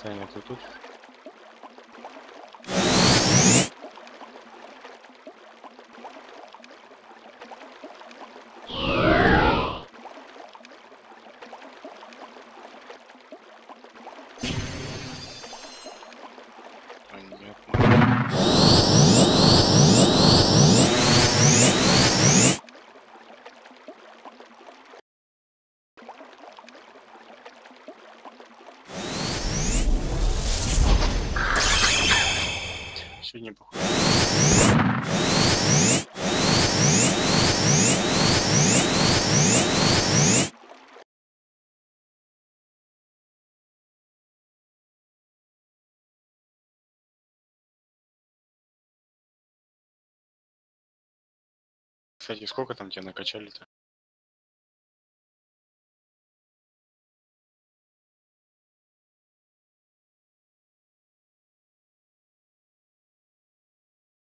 Саня, ты тут? Понятно. Сегодня похоже. Кстати, сколько там тебя накачали-то?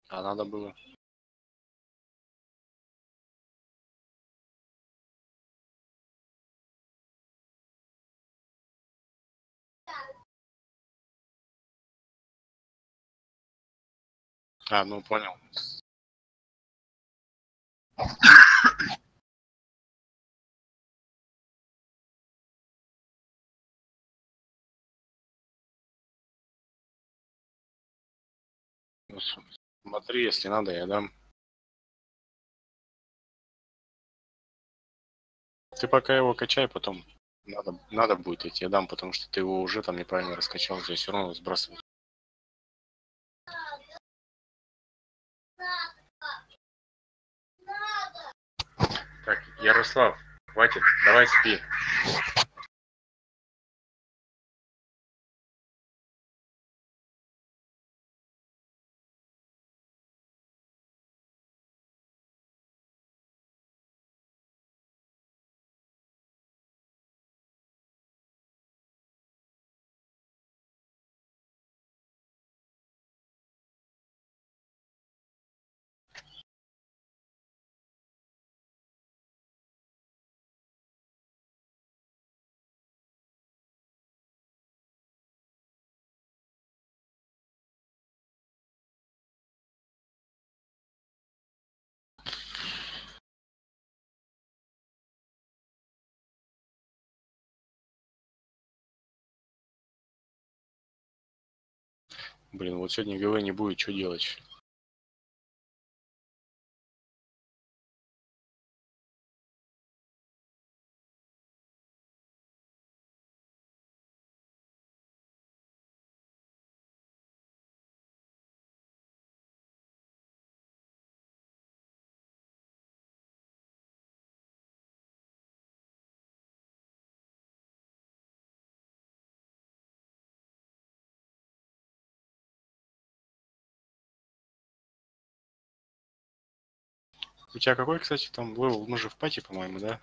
А надо было. А, ну понял. Ну, смотри, если надо, я дам. Ты пока его качай, потом надо будет, я тебе дам, потому что ты его уже там неправильно раскачал, тебя все равно сбрасывать. Так, Ярослав, хватит, давай спи. Блин, вот сегодня ГВ не будет, что делать? У тебя какой, кстати, там левел? Мы же в пати, по-моему, да?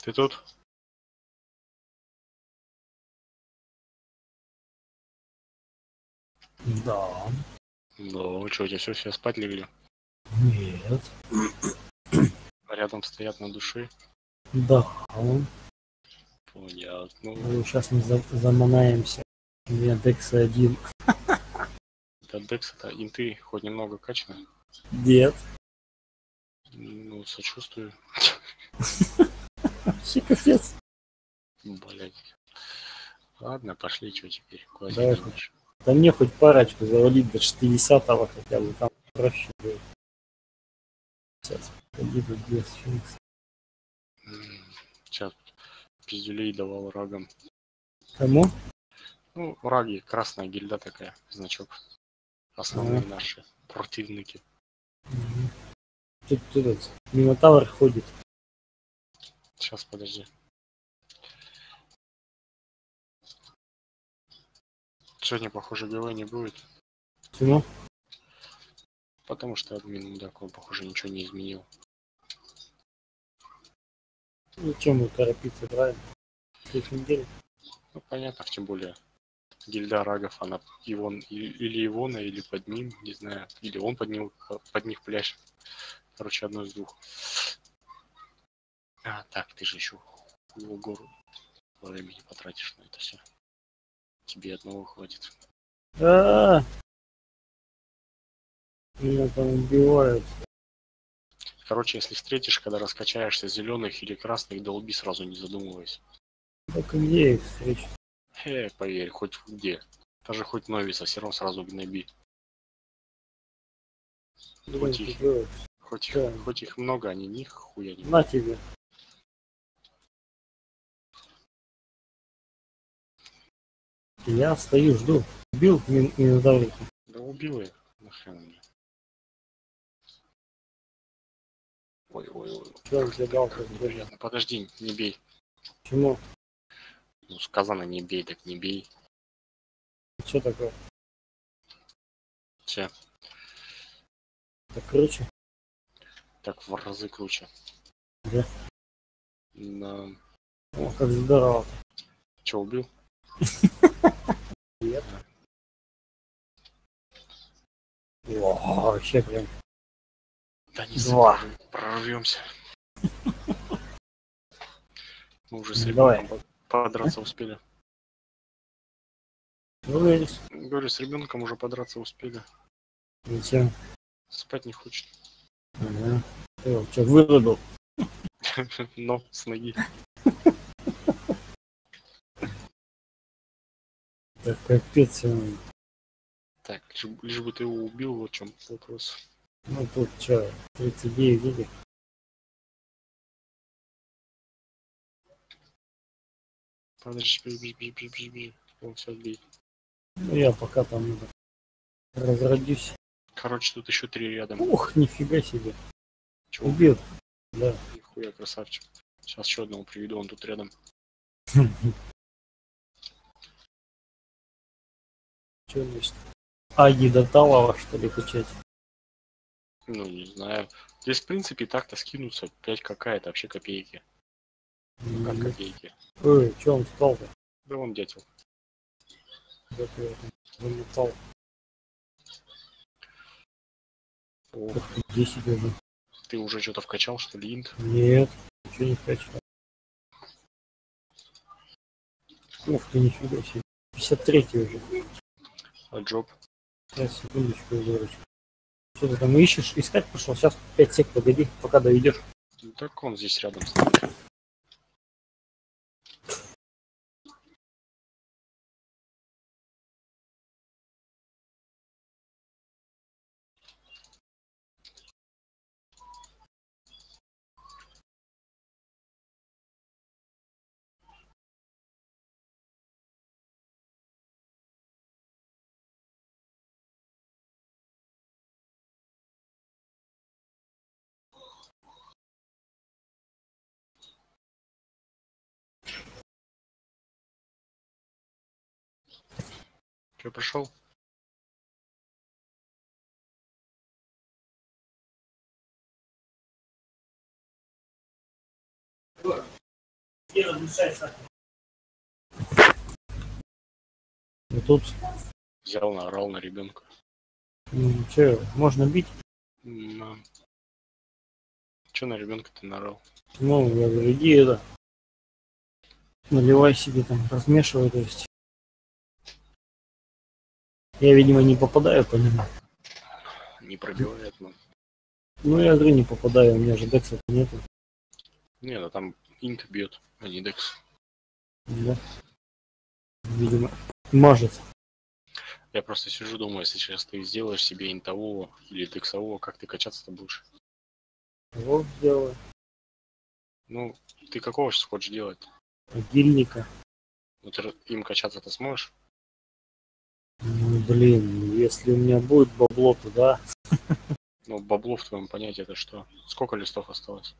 Ты тут? Да. Ну, что, у тебя все спать легли? Нет. Рядом стоят на душе? Да. Понятно. Сейчас мы заманаемся. У меня Декса 1. Да, Декс это инты хоть немного качаны. Нет. Ну, сочувствую. Вообще капец. Блять. Ладно, пошли, что теперь? Куда Давай денешь? Да мне хоть парочку завалить до 60-го хотя бы, там проще будет. Сейчас пойду без феникса. Сейчас пиздюлей давал рагам. Кому? Ну, раги, красная гильда такая, значок. Основные наши противники. Тут этот Минотавр ходит. Сейчас, подожди. Сегодня, похоже, ГВ не будет. Почему? Потому что админ мудак, он, похоже, ничего не изменил. Ну чем мы торопиться, правильно? Следующей неделе. Ну, понятно, тем более гильда рагов, она или Ивона, или под ним, не знаю. Или он под них пляшет. Короче, одно из двух. А, так, ты же еще в гору времени потратишь на это все. Тебе одного хватит. Меня там убивают. Короче, если встретишь, когда раскачаешься зеленых или красных, долби сразу, не задумываясь. Так и где их встречу? Поверь, хоть где. Даже хоть новица, все равно сразу гноби. Блин, ты делаешь? Хоть их много, они нихуя не. На тебе. Я стою, жду. Убил Минотаврика. Да убил я. Нахрен мне. Ой. Что он тебе дал? Как неприятно. Подожди, не бей. Почему? Ну, сказано не бей, так не бей. Что такое? Че? Так круче? Так в разы круче. Да. На... О, как здорово. Че, убил? Нет. О, вообще прям. Да не Два. прорвемся. Мы уже с Давай. ребенком подраться успели. Говоришь? Говорю, с ребенком уже подраться успели. Зачем? Спать не хочет. Ага. Ты его что, вырубил? Но с ноги. Так капец. Он. Так, лишь бы ты его убил, вот в чем вопрос. Ну тут что, 39 видишь? Подожди, бежи. Он все бей. Ну я пока там это, разродюсь. Короче, тут еще 3 рядом. Ух, нифига себе. Чего? Убил. Да. Нихуя, красавчик. Сейчас еще одного приведу, он тут рядом. Что значит? Аги до Талова, что ли, качать? Ну, не знаю. Здесь, в принципе, так-то скинуться 5 какая-то, вообще копейки. Как копейки. Ой, что он встал-то? Да вон дятел. Да ты это замотал. Ох, 10 уже. ты уже что-то вкачал, что ли, инт? Нет, ничего не хочу. Ух ты, нифига себе. 53 уже. А джоб? Сейчас, секундочку, дурочка. Что ты там ищешь? Искать пошел? Сейчас 5 сек, погоди, пока доведешь. Ну, так он здесь рядом стоит. Че, пришел? И тут, Взял, наорал на ребенка. что, можно бить? Че на ребенка ты наорал? Ну, я говорю, иди это, наливай себе там, размешивай, то есть. Я, видимо, не попадаю по нему. Не пробивает, ну. Ну, я говорю, не попадаю, у меня же декса нету. Не, ну там инт бьет, а не декс. Да. Видимо, мажет. Я просто сижу, думаю, если сейчас ты сделаешь себе интового или дексового, как ты качаться-то будешь? Вот сделаю. Ну, ты какого сейчас хочешь делать? Гильника. Ну, ты им качаться-то сможешь? Ну, блин, если у меня будет бабло, то да. Ну, бабло в твоем понятии это что? Сколько листов осталось?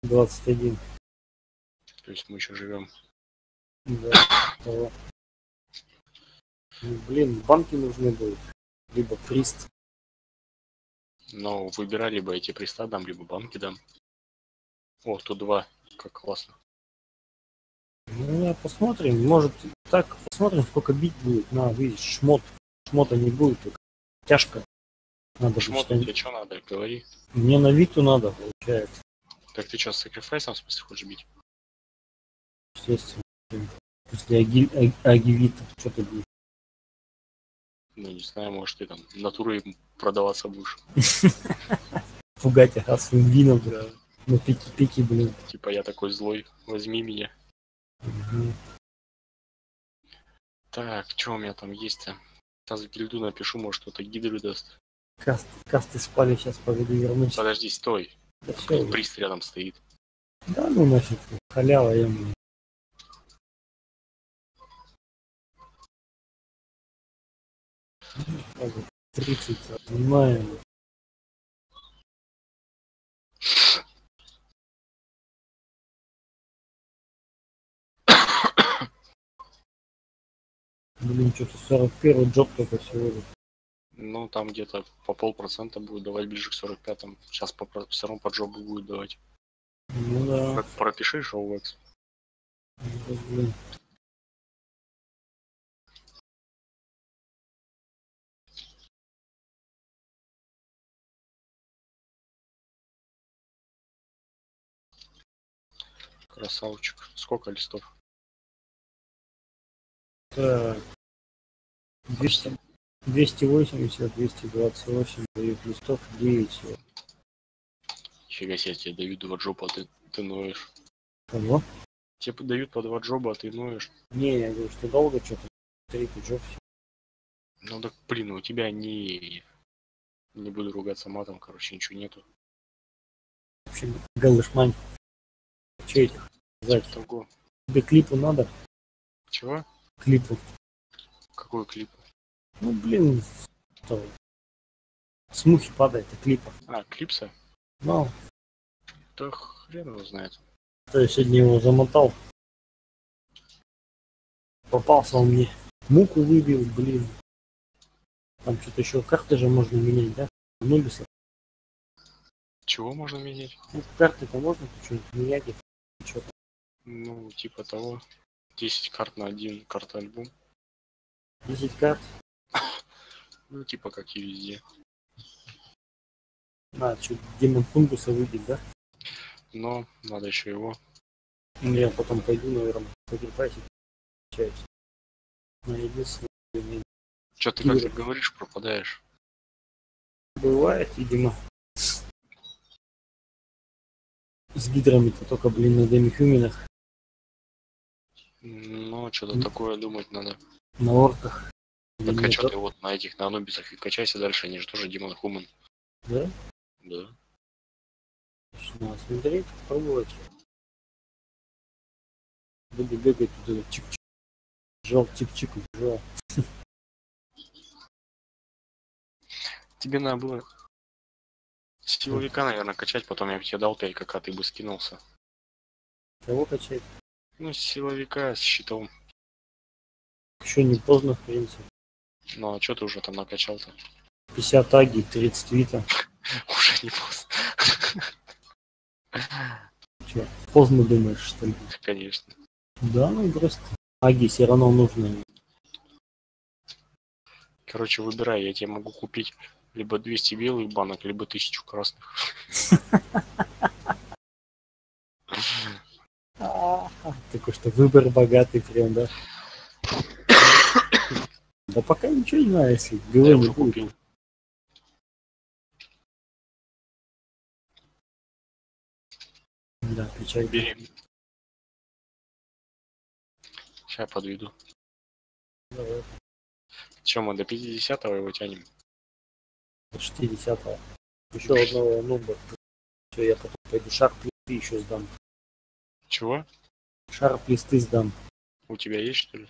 21. То есть мы еще живем. Да. Того. Ну, блин, банки нужны будут. Либо прист. Но выбирай, либо эти приста дам, либо банки дам. О, тут два. Как классно. Ну, посмотрим. Может, так, посмотрим, сколько бить будет. На, видишь, шмот. Шмота не будет, только тяжко. Надо Шмот, что-то. тебе что надо? Говори. Мне на Виту надо, получается. Так ты что, с сакрифайсом, в смысле, хочешь бить? Естественно. После Агивита, что ты будешь? Ну, не знаю, может, ты там натурой продаваться будешь. Пугать своим вином. Да. На пики-пики, блин. Типа я такой злой, возьми меня. Угу. Так, что у меня там есть-то? Сейчас в гильду напишу, может кто-то гидры даст. Касты спали, сейчас поведу вернусь. Подожди, стой. Да всё. Прист рядом стоит. Да ну нафиг, халява, я мне. Ну, 30 занимаем. Блин, что-то 41 джоб только сегодня. Ну, там где-то по 0,5% будет давать ближе к 45-м. Сейчас все равно по джобу будет давать. Ну да. Пропиши шоу-экс. Блин. Красавчик. Сколько листов? Так. 280, 228 дают листов, 9 всего. Фига себе, тебе дают 2 джоба, а ты ноешь. Кого? Тебе дают по 2 джоба, а ты ноешь. Не, я говорю, что долго что-то. 3 джоб. Ну так, блин, у тебя не буду ругаться матом, короче, ничего нету. В общем, галышмань. Че этих? Типа того. Тебе клипу надо? Чего? Клипу. Какой клип? Ну, блин, что? С мухи падает, и клипа. А, клипса? Ну, Да хрен его знает. то я сегодня его замотал. Попался он мне. Муку выбил, блин. Там что-то еще карты же можно менять, да? Нубиса. Чего можно менять? Ну, карты-то можно что-нибудь менять, их что-то. Ну, типа того. 10 карт на один карта-альбом. 10 карт. Ну, типа как и везде. А, что, демон Фунгуса выйдет, да? Но надо еще его. Ну, я потом пойду, наверное, погребать и чаюсь. Но единственное, Че ты как-то говоришь, пропадаешь? бывает, видимо. С гидрами-то только, блин, на демихюминах. Ну, что-то такое думать надо. На орках. Так а что ты вот на этих, на анубисах и качайся дальше, они же тоже Демон Хуман. Да? Да. Надо смотреть, пробовать. Буду бегать туда, чик-чик. Жал, чик-чик, жал. Тебе надо было силовика, наверное, качать, потом я бы тебе дал 5 КК, ты бы скинулся. Кого качать? Ну, силовика с щитом. Еще не поздно, в принципе. Ну, а что ты уже там накачал-то? 50 аги, 30 вита. Уже не поздно. Че, поздно думаешь, что ли? Конечно. Да, ну брось. Аги все равно нужно. Короче, выбирай, я тебе могу купить либо 200 белых банок, либо 1000 красных. Такой, что выбор богатый прям, да? Да пока ничего не знаю, если Я белый не уже будет. купил. Да, печаль. Бери. Сейчас подведу. Давай, Че, мы до 50-го его тянем? до 60-го. Еще одного нуба. Все, я потом пойду шар плисты еще сдам. Чего? Шар плисты сдам. У тебя есть, что ли?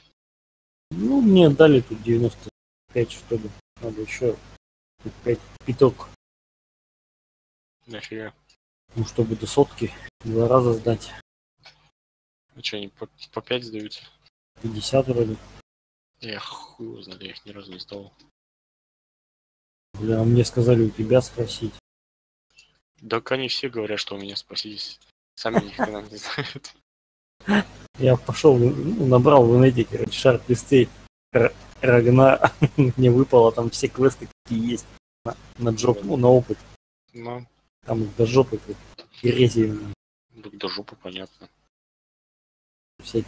Ну, мне дали тут 95, что ли. Надо еще 5 пяток. Нафига? Ну, чтобы до сотки 2 раза сдать. А что, они по 5 сдаются? 50 вроде. Я хуй его знаю, я их ни разу не сдал. Бля, а мне сказали у тебя спросить. Так они все говорят, что у меня спасись. Сами ни хрена не знают. Я пошел, ну, набрал в инете, короче, шар плисты. Рагна. Мне выпало там все квесты, какие есть. На джоп, ну, на опыт. Ну, Там их до жопы как грези. так до жопы понятно.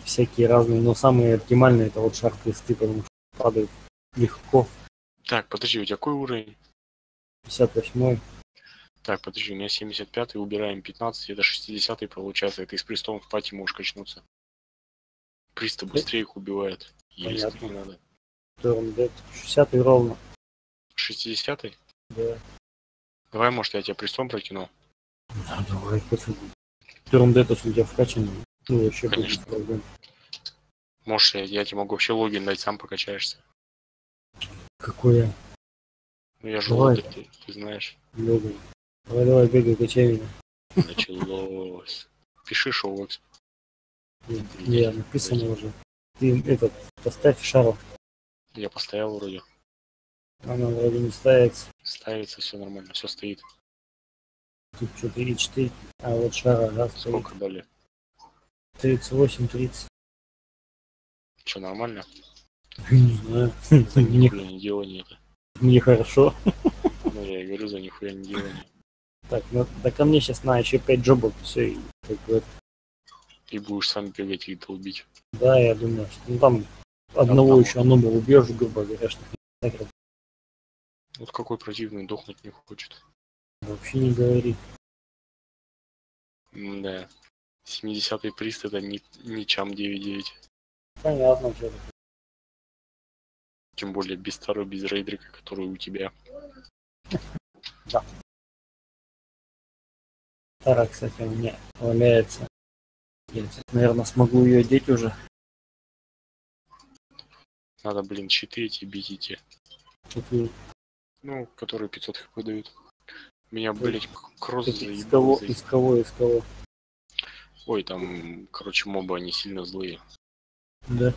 Всякие разные. Но самые оптимальные это вот шар плисты, потому что падают легко. Так, подожди, у тебя какой уровень? 58-й. Так, подожди, у меня 75-й, убираем 15, это 60-й получается. Это из пристом в пати можешь качнуться. Приста быстрее их убивает. Есть Понятно. не надо. Торн Дед. 60-й ровно. 60-й? Да. Давай, может, я тебя пристом прокину? Да, давай, пофиг. Торн Дед, если у тебя вкачан, ну вообще будет Конечно. проблем. Можешь, я тебе могу вообще логин дать, сам покачаешься. Какое? Ну я же Давай. лодырь, ты знаешь. Лёган. Давай, бегай, качай меня. Началось. Пиши шоу эксп. Не, написано уже. Ты этот, поставь шару. Я поставил вроде. Она вроде не ставится. Ставится, все нормально, все стоит. Тут что-то 4. А вот шара, да, стоит. Сколько дали? 38, 30. Что, нормально? Не знаю. За Мне, нихуя не делание это. мне хорошо. Ну я и говорю, за нихуя не делание. Так, ну, да ко мне сейчас на еще 5 джобов, все, и как бы это. И будешь сам бегать и долбить. Да, я думаю, что ну, там одного Одного. еще оно убьешь, грубо говоря, что так Вот какой противный, дохнуть не хочет. вообще не говори. Да. 70-й прист это не чам 9-9. Понятно, что это. Тем более без второй, без рейдрика, который у тебя. Да. Тара, кстати, у меня валяется. Я, наверное, смогу ее одеть уже. Надо, блин, щиты эти бить идти. Такую. Ну, которые 500 хп дают. Меня, блять, кросс Из кого, заебал. из кого, из кого? Ой, там, короче, мобы, они сильно злые. Да.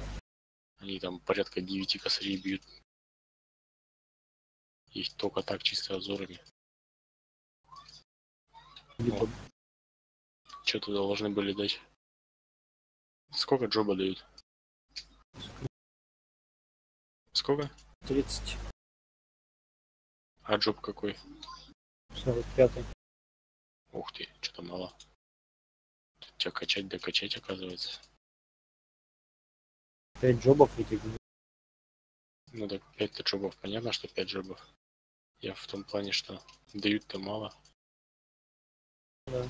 Они там порядка 9 косарей бьют. Есть только так, чисто озорами. Либо Что-то должны были дать. Сколько джоба дают? Сколько? 30, А джоб какой? 45. Ух ты, что-то мало. Тут тебя качать, докачать, оказывается. 5 джобов этих. Ну так 5 джобов, понятно, что 5 джобов. Я в том плане, что дают-то мало. Да.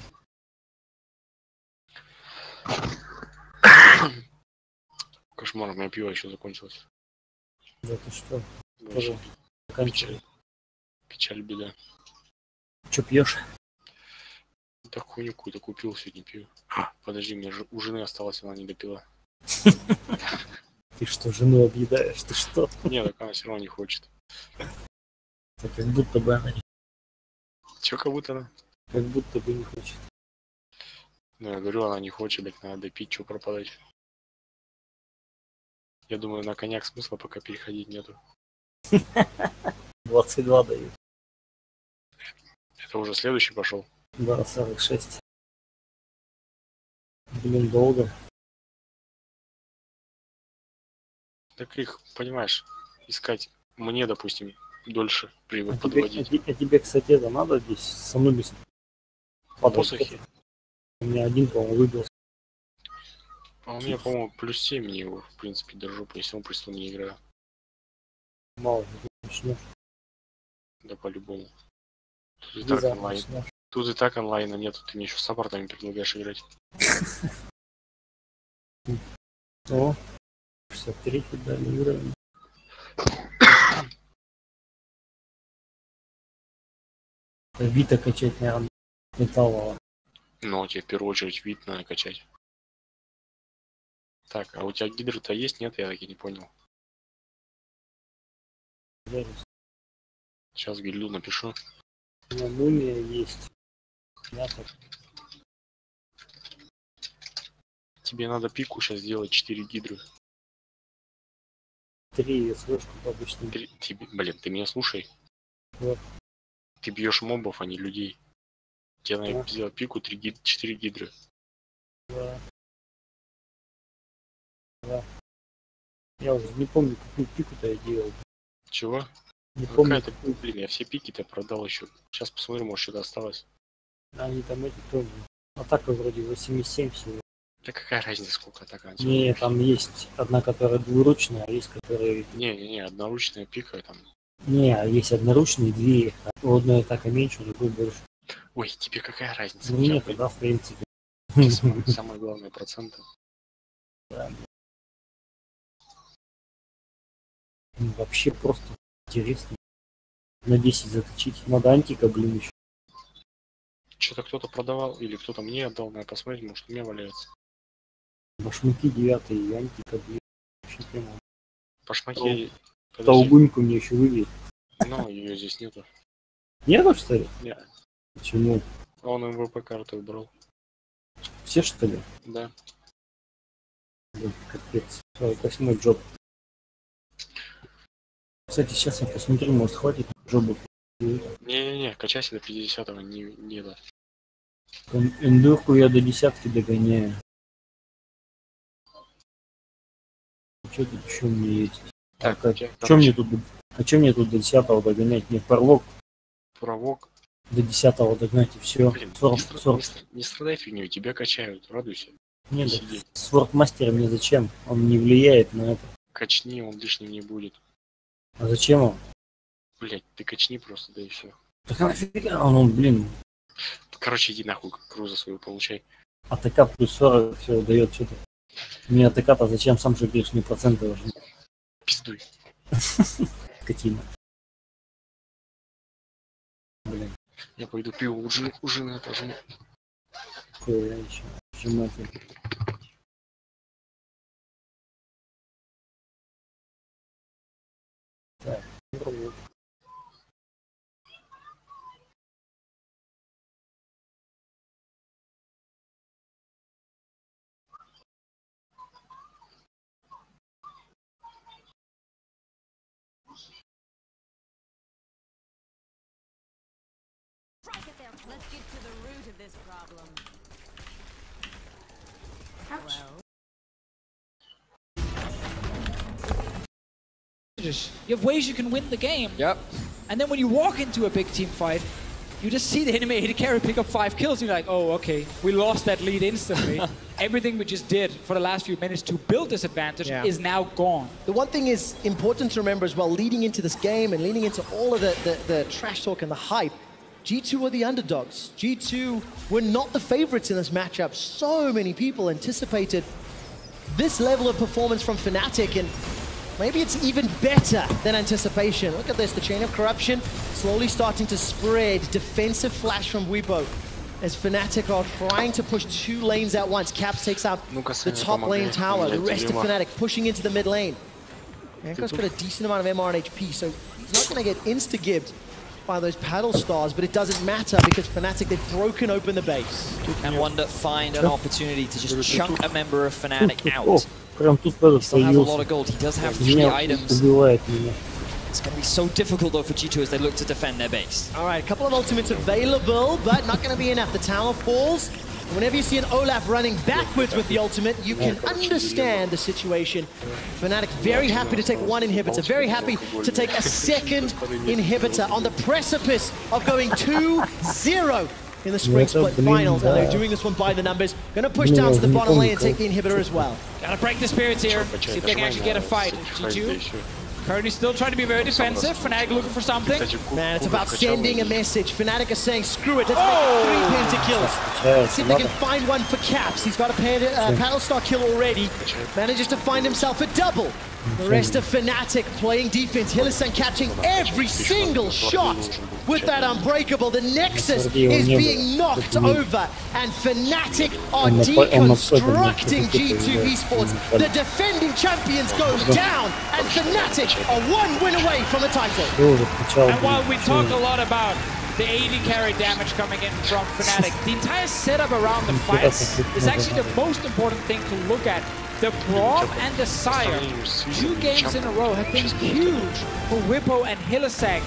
Кошмар, у меня пиво еще закончилось. Да ты что? Вообще Заканчивай. печаль. Печаль, беда. Че пьешь? Так хуйню какую-то купил, сегодня пью. Подожди, мне у жены осталось, она не допила. Ты что, жену объедаешь? Ты что? Не, так она все равно не хочет. Так как будто бы она не, Че, как будто она? как будто бы не хочет. Ну, я говорю, она не хочет, так надо допить, что пропадать. Я думаю, на коньяк смысла пока переходить нету. 22 дают. Это уже следующий пошел. Да, 46. Блин, долго. Так их, понимаешь, искать мне, допустим, дольше А подводить. тебе, кстати, это надо здесь с Анубисом? Посохи. У меня один, по-моему, выбился. А у меня, по-моему, плюс 7 мне его, в принципе, держу, если он престол не играю. Мало начнешь. Да по-любому. Тут и Где так онлайн. начнешь? Тут и так онлайна нет, ты мне еще с саппортами предлагаешь играть. О, 63 дали уровень. Вита качать, наверное, металлово. Ну, тебе в первую очередь вид надо качать. Так, а у тебя гидры-то есть? Нет, я так и не понял. Сейчас гильду напишу. У меня мумия есть. Мята. Тебе надо пику сейчас сделать 4 гидры. 3 слышку обычно. Блин, ты меня слушай. Вот. Ты бьешь мобов, а не людей. Тебе надо Да. сделать пику 4 гидры. Да. Да. Я уже не помню, какую пику-то я делал. Чего? Не помню. Какая-то, блин, я все пики-то продал еще. Сейчас посмотрим, может что-то осталось. Они там эти тоже. Атака вроде 8,7 всего. Да какая разница, сколько атака? Не, там есть одна, которая двуручная, а есть которая... Не, одноручная пика там. Не, а есть одноручные, две. У одной атака меньше, у другой больше. Ой, тебе какая разница? Ну нет, да, в принципе. Самое главное проценты. Да. Ну, вообще просто интересно. На 10 заточить. Надо антика, блин, еще. Что-то кто-то продавал или кто-то мне отдал, надо посмотреть, может у меня валяется. Башмаки 9 и антика 2. Вообще прямо. Башмаки. Толгуньку мне еще вывели. Но ее здесь нету. Нету, что ли? Нет. Почему? Он МВП карту убрал. Все, что ли? Да. Блин, капец. 48-й джоб. Кстати, сейчас я посмотрю, может хватит джобов. Не-не-не, качайся до 50-го, не да. Эндурку я до 10-ки догоняю. Что тут еще у меня есть? Так, Что мне тут до 10-го догонять? Мне пролог Провок. до 10-го догнать и все. Блин, 40. не страдай фигню, тебя качают, радуйся. Нет, сиди. Свордмастер мне зачем? Он не влияет на это. Качни, он лишним не будет. А зачем он? Блять, ты качни просто, да и все. Так нафига он, блин. Короче, иди нахуй, круза свою получай. АТК плюс 40 все дает что-то. Мне АТК-то зачем, сам же говоришь, мне проценты важны. Пиздуй. Скотина. Блин. Я пойду пиво у жены отожму. Какой я еще? Сжиматель. Так, вот. Let's get to the root of this problem. You have ways you can win the game. Yep. And then when you walk into a big team fight, you just see the enemy AD carry pick up 5 kills. And you're like, oh, okay, we lost that lead instantly. Everything we just did for the last few minutes to build this advantage is now gone. The one thing is important to remember as well, leading into this game and leading into all of the trash talk and the hype, G2 were the underdogs. G2 were not the favorites in this matchup. So many people anticipated this level of performance from Fnatic, and maybe it's even better than anticipation. Look at this, the chain of corruption slowly starting to spread. Defensive flash from Weibo as Fnatic are trying to push 2 lanes at once. Caps takes out the top lane tower. The rest of Fnatic pushing into the mid lane. Manko's got a decent amount of MR and HP, so he's not going to get insta-gibbed by those paddle stars, but it doesn't matter because Fnatic, they've broken open the base. And Wonder find an opportunity to just chunk a member of Fnatic О, out. прям тут этот He still has a lot появился. of gold. He does have 3 Меня items. убивает меня. It's going to be so difficult though for G2 as they look to defend their base. All right, a couple of ultimates available, but not going to be enough. The tower falls. Whenever you see an Olaf running backwards with the ultimate, you can understand the situation. Fnatic very happy to take one inhibitor, very happy to take a second inhibitor on the precipice of going 2-0 in the Spring Split Finals. And they're doing this one by the numbers. Gonna push down to the bottom lane and take the inhibitor as well. Gotta break the spirits here, see if they can actually get a fight. G2 currently still trying to be very defensive. Fnatic looking for something. Man, it's about sending a message. Fnatic are saying, screw it, let's make 3 pentakills. See if they can find one for Caps. He's got a Paddle Star kill already. Manages to find himself a double. The rest of Fnatic playing defense. Hylissang catching every single shot with that Unbreakable. The Nexus is being knocked over, and Fnatic are deconstructing G2 Esports. The defending champions go down, and Fnatic are 1 win away from the title. And while we talk a lot about the AD carry damage coming in from Fnatic, the entire setup around the fights is actually the most important thing to look at. The Braum and the Sire, 2 games in a row, have been huge for Whippo and Hylissang.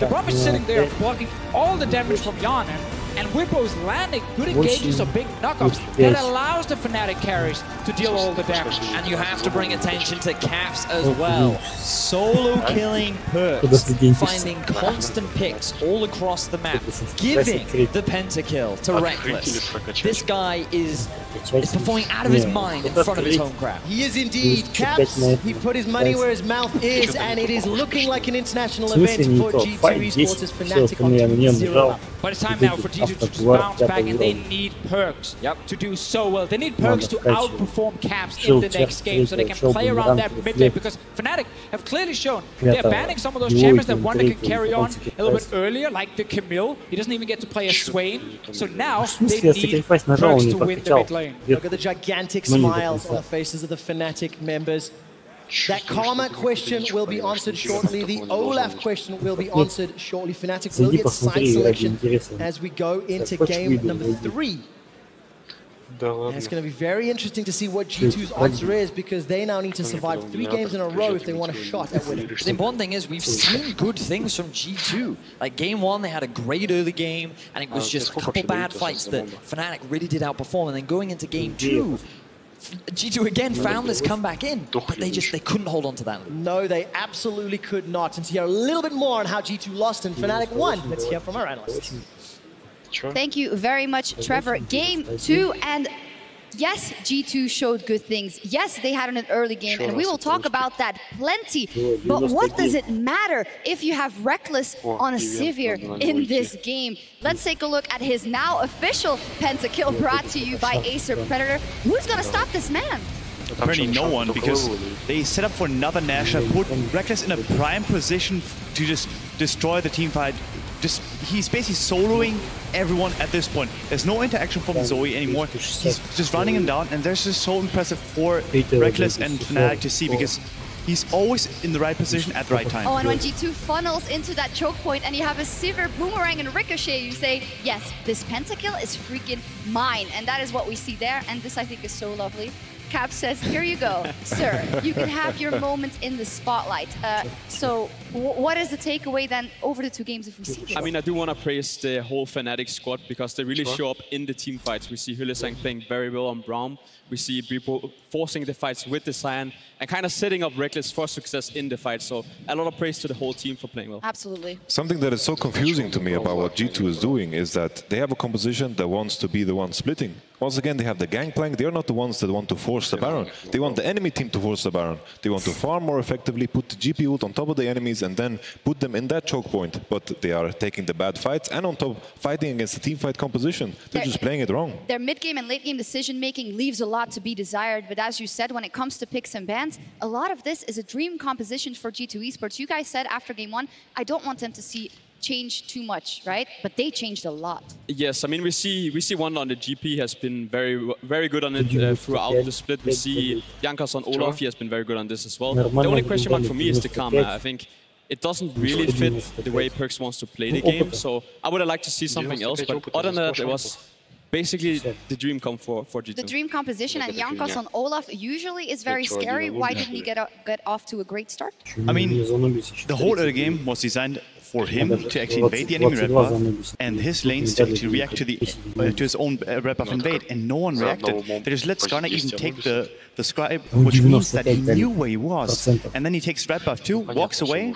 The Braum is sitting there blocking all the damage from Yannen, and Whippo's landing good engages of big knockups that allows the Fnatic carries to deal all the damage. And you have to bring attention to Caps as well. Solo killing Perks, finding constant picks all across the map, giving the pentakill to Rekkles. This guy is performing out of his mind in front of his home crowd. He is indeed. Caps, he put his money where his mouth is, and it is looking like an international event for G2 Esports as Fnatic on 2-0 up. But it's time now for G2 to just bounce back, and they need Perks to do so well. They need Perks to outperform Caps in the next game so they can play around that mid lane, because Fnatic have clearly shown they're banning some of those champions that Wonder can carry on a little bit earlier, like the Camille. He doesn't even get to play a Swain, so now they need Perks to win the mid lane. Look at the gigantic smiles on the faces of the Fnatic members. That Karma question will be answered shortly. The Olaf question will be answered shortly. Fnatic will get side selection as we go into game number 3. And it's going to be very interesting to see what G2's answer is, because they now need to survive 3 games in a row if they want a shot at winning. The important thing is we've seen good things from G2. Like game 1, they had a great early game, and it was just a couple bad fights that Fnatic really did outperform. And then going into game 2, G2 again found this comeback in, but they couldn't hold on to that. No, they absolutely could not. And to hear a little bit more on how G2 lost and Fnatic won, let's hear from our analysts. Thank you very much, Trevor. Game 2, and yes, G2 showed good things. Yes, they had an early game, and we will talk about that plenty. But what does it matter if you have Rekkles on a Sivir in this game? Let's take a look at his now official pentakill brought to you by Acer Predator. Who's gonna stop this man? Apparently no one, because they set up for another Nashor, put Rekkles in a prime position to just destroy the team fight. He's basically soloing everyone at this point. There's no interaction from Zoe anymore. He's just running him down, and that's just so impressive for Rekkles and Fnatic to see, because he's always in the right position at the right time. Oh, and when G2 funnels into that choke point and you have a Sivir, Boomerang, and Ricochet, you say, yes, this pentakill is freaking mine. And that is what we see there, and this I think is so lovely. Cap says, here you go, sir. You can have your moment in the spotlight. So what is the takeaway then over the 2 games if we see this? I mean, I do want to praise the whole Fnatic squad, because they really show up in the team fights. We see Hylissang playing very well on Braum. We see Bwipo forcing the fights with the Cyan and kind of setting up Rekkles for success in the fight. So a lot of praise to the whole team for playing well. Absolutely. Something that is so confusing to me about what G2 is doing is that they have a composition that wants to be the one splitting. Once again, they have the Gangplank. They're not the ones that want to force the Baron. They want the enemy team to force the Baron. They want to farm more effectively, put the GP ult on top of the enemies, and then put them in that choke point. But they are taking the bad fights, and on top, fighting against the team fight composition. They're just playing it wrong. Their mid-game and late-game decision-making leaves a lot to be desired. But as you said, when it comes to picks and bans, a lot of this is a dream composition for G2 Esports. You guys said after game 1, I don't want them to see change too much, right? But they changed a lot. Yes, I mean, we see Wonder on the GP has been very good on it throughout the split. We see Jankos on Olaf, he has been very good on this as well. The only question mark for me is the Karma. I think it doesn't really fit the way Perks wants to play the game, so I would have liked to see something else, but other than that, it was basically the dream come for G2. The dream composition, and Jankos on Olaf usually is very scary. Why didn't he get off to a great start? I mean, the whole early game was designed for him to actually invade the enemy red buff, and his lanes to actually react to his own red buff invade, and no one reacted. They just let Skarner even take the scribe, which means that he knew where he was, and then he takes red buff too, walks away,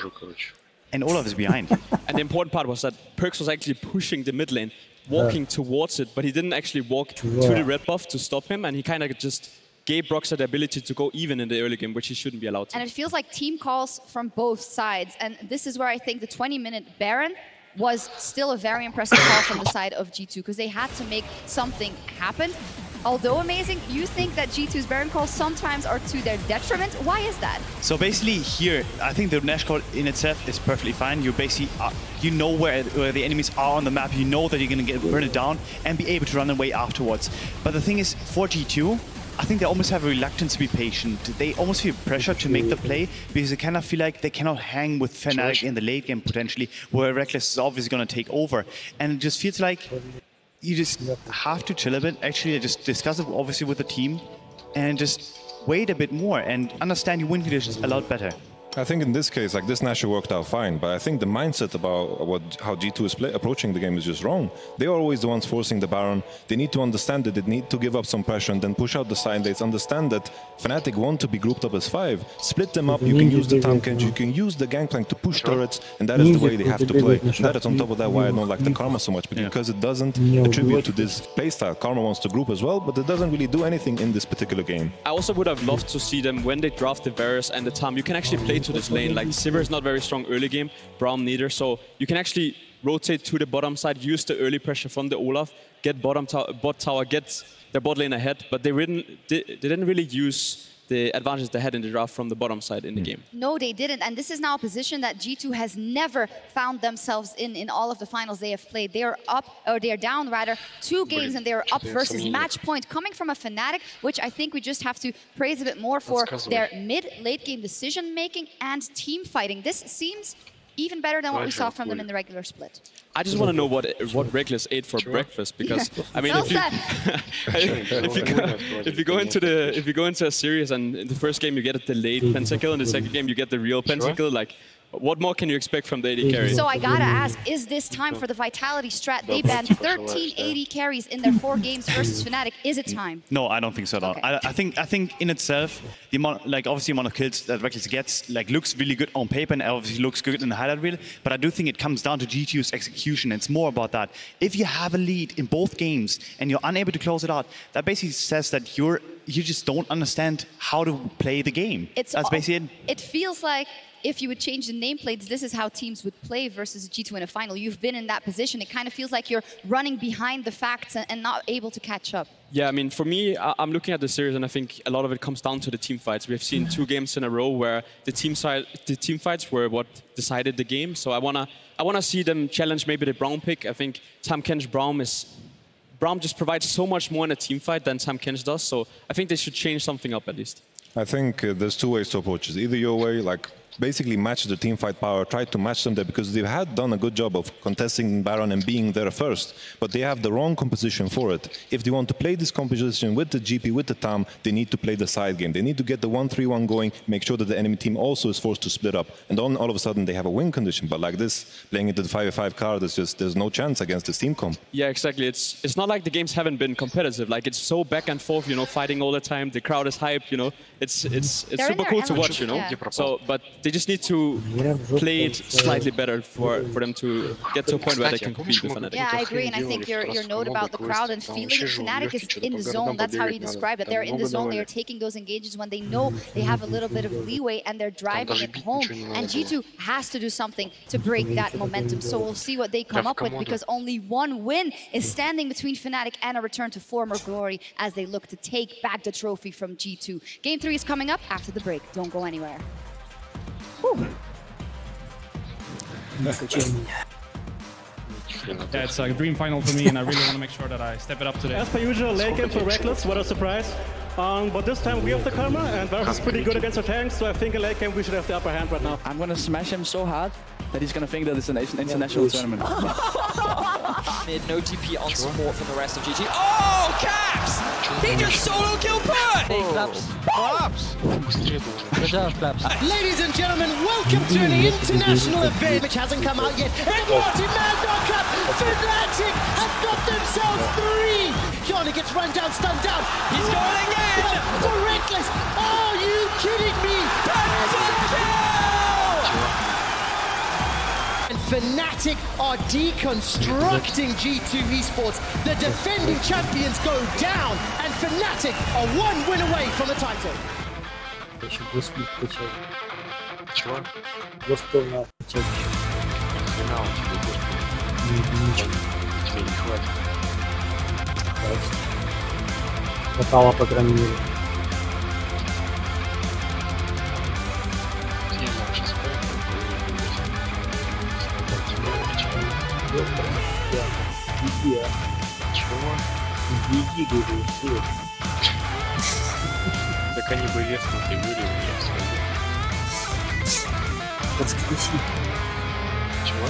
and Olaf is behind. And the important part was that Perkz was actually pushing the mid lane, walking towards it, but he didn't actually walk to the red buff to stop him, and he kind of just gave Broxah the ability to go even in the early game, which he shouldn't be allowed to. And it feels like team calls from both sides, and this is where I think the 20-minute Baron was still a very impressive call from the side of G2, because they had to make something happen. Although amazing, you think that G2's Baron calls sometimes are to their detriment. Why is that? So basically here, I think the Nash call in itself is perfectly fine. You basically, you know where the enemies are on the map, you know that you're going to burn it down and be able to run away afterwards. But the thing is, for G2, I think they almost have a reluctance to be patient. They almost feel pressure to make the play because they kind of feel like they cannot hang with Fnatic in the late game potentially, where Rekkles is obviously going to take over. And it just feels like you just have to chill a bit, actually just discuss it obviously with the team and just wait a bit more and understand your win conditions a lot better. I think in this case, like this Nashor worked out fine, but I think the mindset about how G2 is approaching the game is just wrong. They are always the ones forcing the Baron. They need to understand that they need to give up some pressure and then push out the side lanes. Understand that Fnatic want to be grouped up as 5. Split them up, you can use the Tahm Kench, you can use the Gangplank to push turrets, and that is the way they have to play. And that is on top of that why I don't like the Karma so much, because it doesn't attribute to this playstyle. Karma wants to group as well, but it doesn't really do anything in this particular game. I also would have loved to see them, when they draft the Varus and the Tahm, you can actually play to this lane. Like Sivir is not very strong early game, Braum neither, so you can actually rotate to the bottom side, use the early pressure from the Olaf, get bot tower, get their bot lane ahead, but they didn't really use the advantage they had in the draft from the bottom side in the game. No, they didn't, and this is now a position that G2 has never found themselves in all of the finals they have played. They are up, or they are down rather, 2 games, and they are up versus match point, coming from a Fnatic, which I think we just have to praise a bit more for their mid-late game decision making and team fighting. This seems even better than what we saw from them in the regular split. I just want to know what Rekkles ate for breakfast, because I mean, if you go into a series and in the first game you get a delayed pentakill, in the second game you get the real pentakill, like what more can you expect from the AD carry? So I gotta ask, is this time for the Vitality strat? They banned 13 AD carries in their 4 games versus Fnatic. Is it time? No, I don't think so at all. I think in itself, the amount, like obviously the amount of kills that Rekkles gets, like looks really good on paper and obviously looks good in the highlight reel. But I do think it comes down to G2's execution. It's more about that. If you have a lead in both games and you're unable to close it out, that basically says that you just don't understand how to play the game. That's basically it. It feels like if you would change the nameplates, this is how teams would play versus G2 in a final. You've been in that position. It kind of feels like you're running behind the facts and not able to catch up. Yeah, I mean, for me, I'm looking at the series and I think a lot of it comes down to the team fights. We've seen 2 games in a row where the team fights were what decided the game. So I wanna see them challenge maybe the Braum pick. I think Tahm Kench Braum just provides so much more in a team fight than Tahm Kench does. So I think they should change something up at least. I think there's 2 ways to approach it. Either your way, like basically match the team fight power, try to match them there, because they had done a good job of contesting Baron and being there first, but they have the wrong composition for it. If they want to play this composition with the GP, with the Tahm, they need to play the side game. They need to get the 1-3-1 going, make sure that the enemy team also is forced to split up, and then all of a sudden they have a win condition. But like this, playing into the 5v5 card, there's no chance against this team comp. Yeah, exactly. It's not like the games haven't been competitive. Like it's so back and forth, you know, fighting all the time. The crowd is hyped, you know. It's super cool to watch, you know. Yeah. So, but they just need to play it slightly better for them to get to a point where they can compete with Fnatic. Yeah, I agree, and I think your note about the crowd and feeling it, Fnatic is in the zone. That's how you describe it. They're in the zone. They are taking those engagements when they know they have a little bit of leeway and they're driving it home. And G2 has to do something to break that momentum. So we'll see what they come up with, because only 1 win is standing between Fnatic and a return to former glory as they look to take back the trophy from G2. Game 3 is coming up after the break. Don't go anywhere. Whew. Yeah, it's like a dream final for me, and I really want to make sure that I step it up today. As per usual, late game for Rekkles, what a surprise. But this time we have the Karma, and Varus is pretty good against the tanks, so I think in late game we should have the upper hand right now. I'm going to smash him so hard that he's going to think that it's an international tournament. No GP on support from the rest of GG. Oh, Caps! He just solo killed Perkz! Hey, Claps. Ladies and gentlemen, welcome to an international event which hasn't come out yet. And the multi-man knockup! Fnatic have got themselves 3! Johnny gets run down, stunned down. He's going again! For Reckless! Are you kidding me? And Fnatic are deconstructing G2 Esports. The defending champions go down, and Fnatic are 1 win away from the title. Еще близко включай. Чего? Достойно включай. Финал тебе достойно. Тебе не хватит. Хватит. Хватало, по крайней мере. Чего? Иди, говорю, что? Так они бы веткнутые вырезали, я скажу. Подскочи. Чего?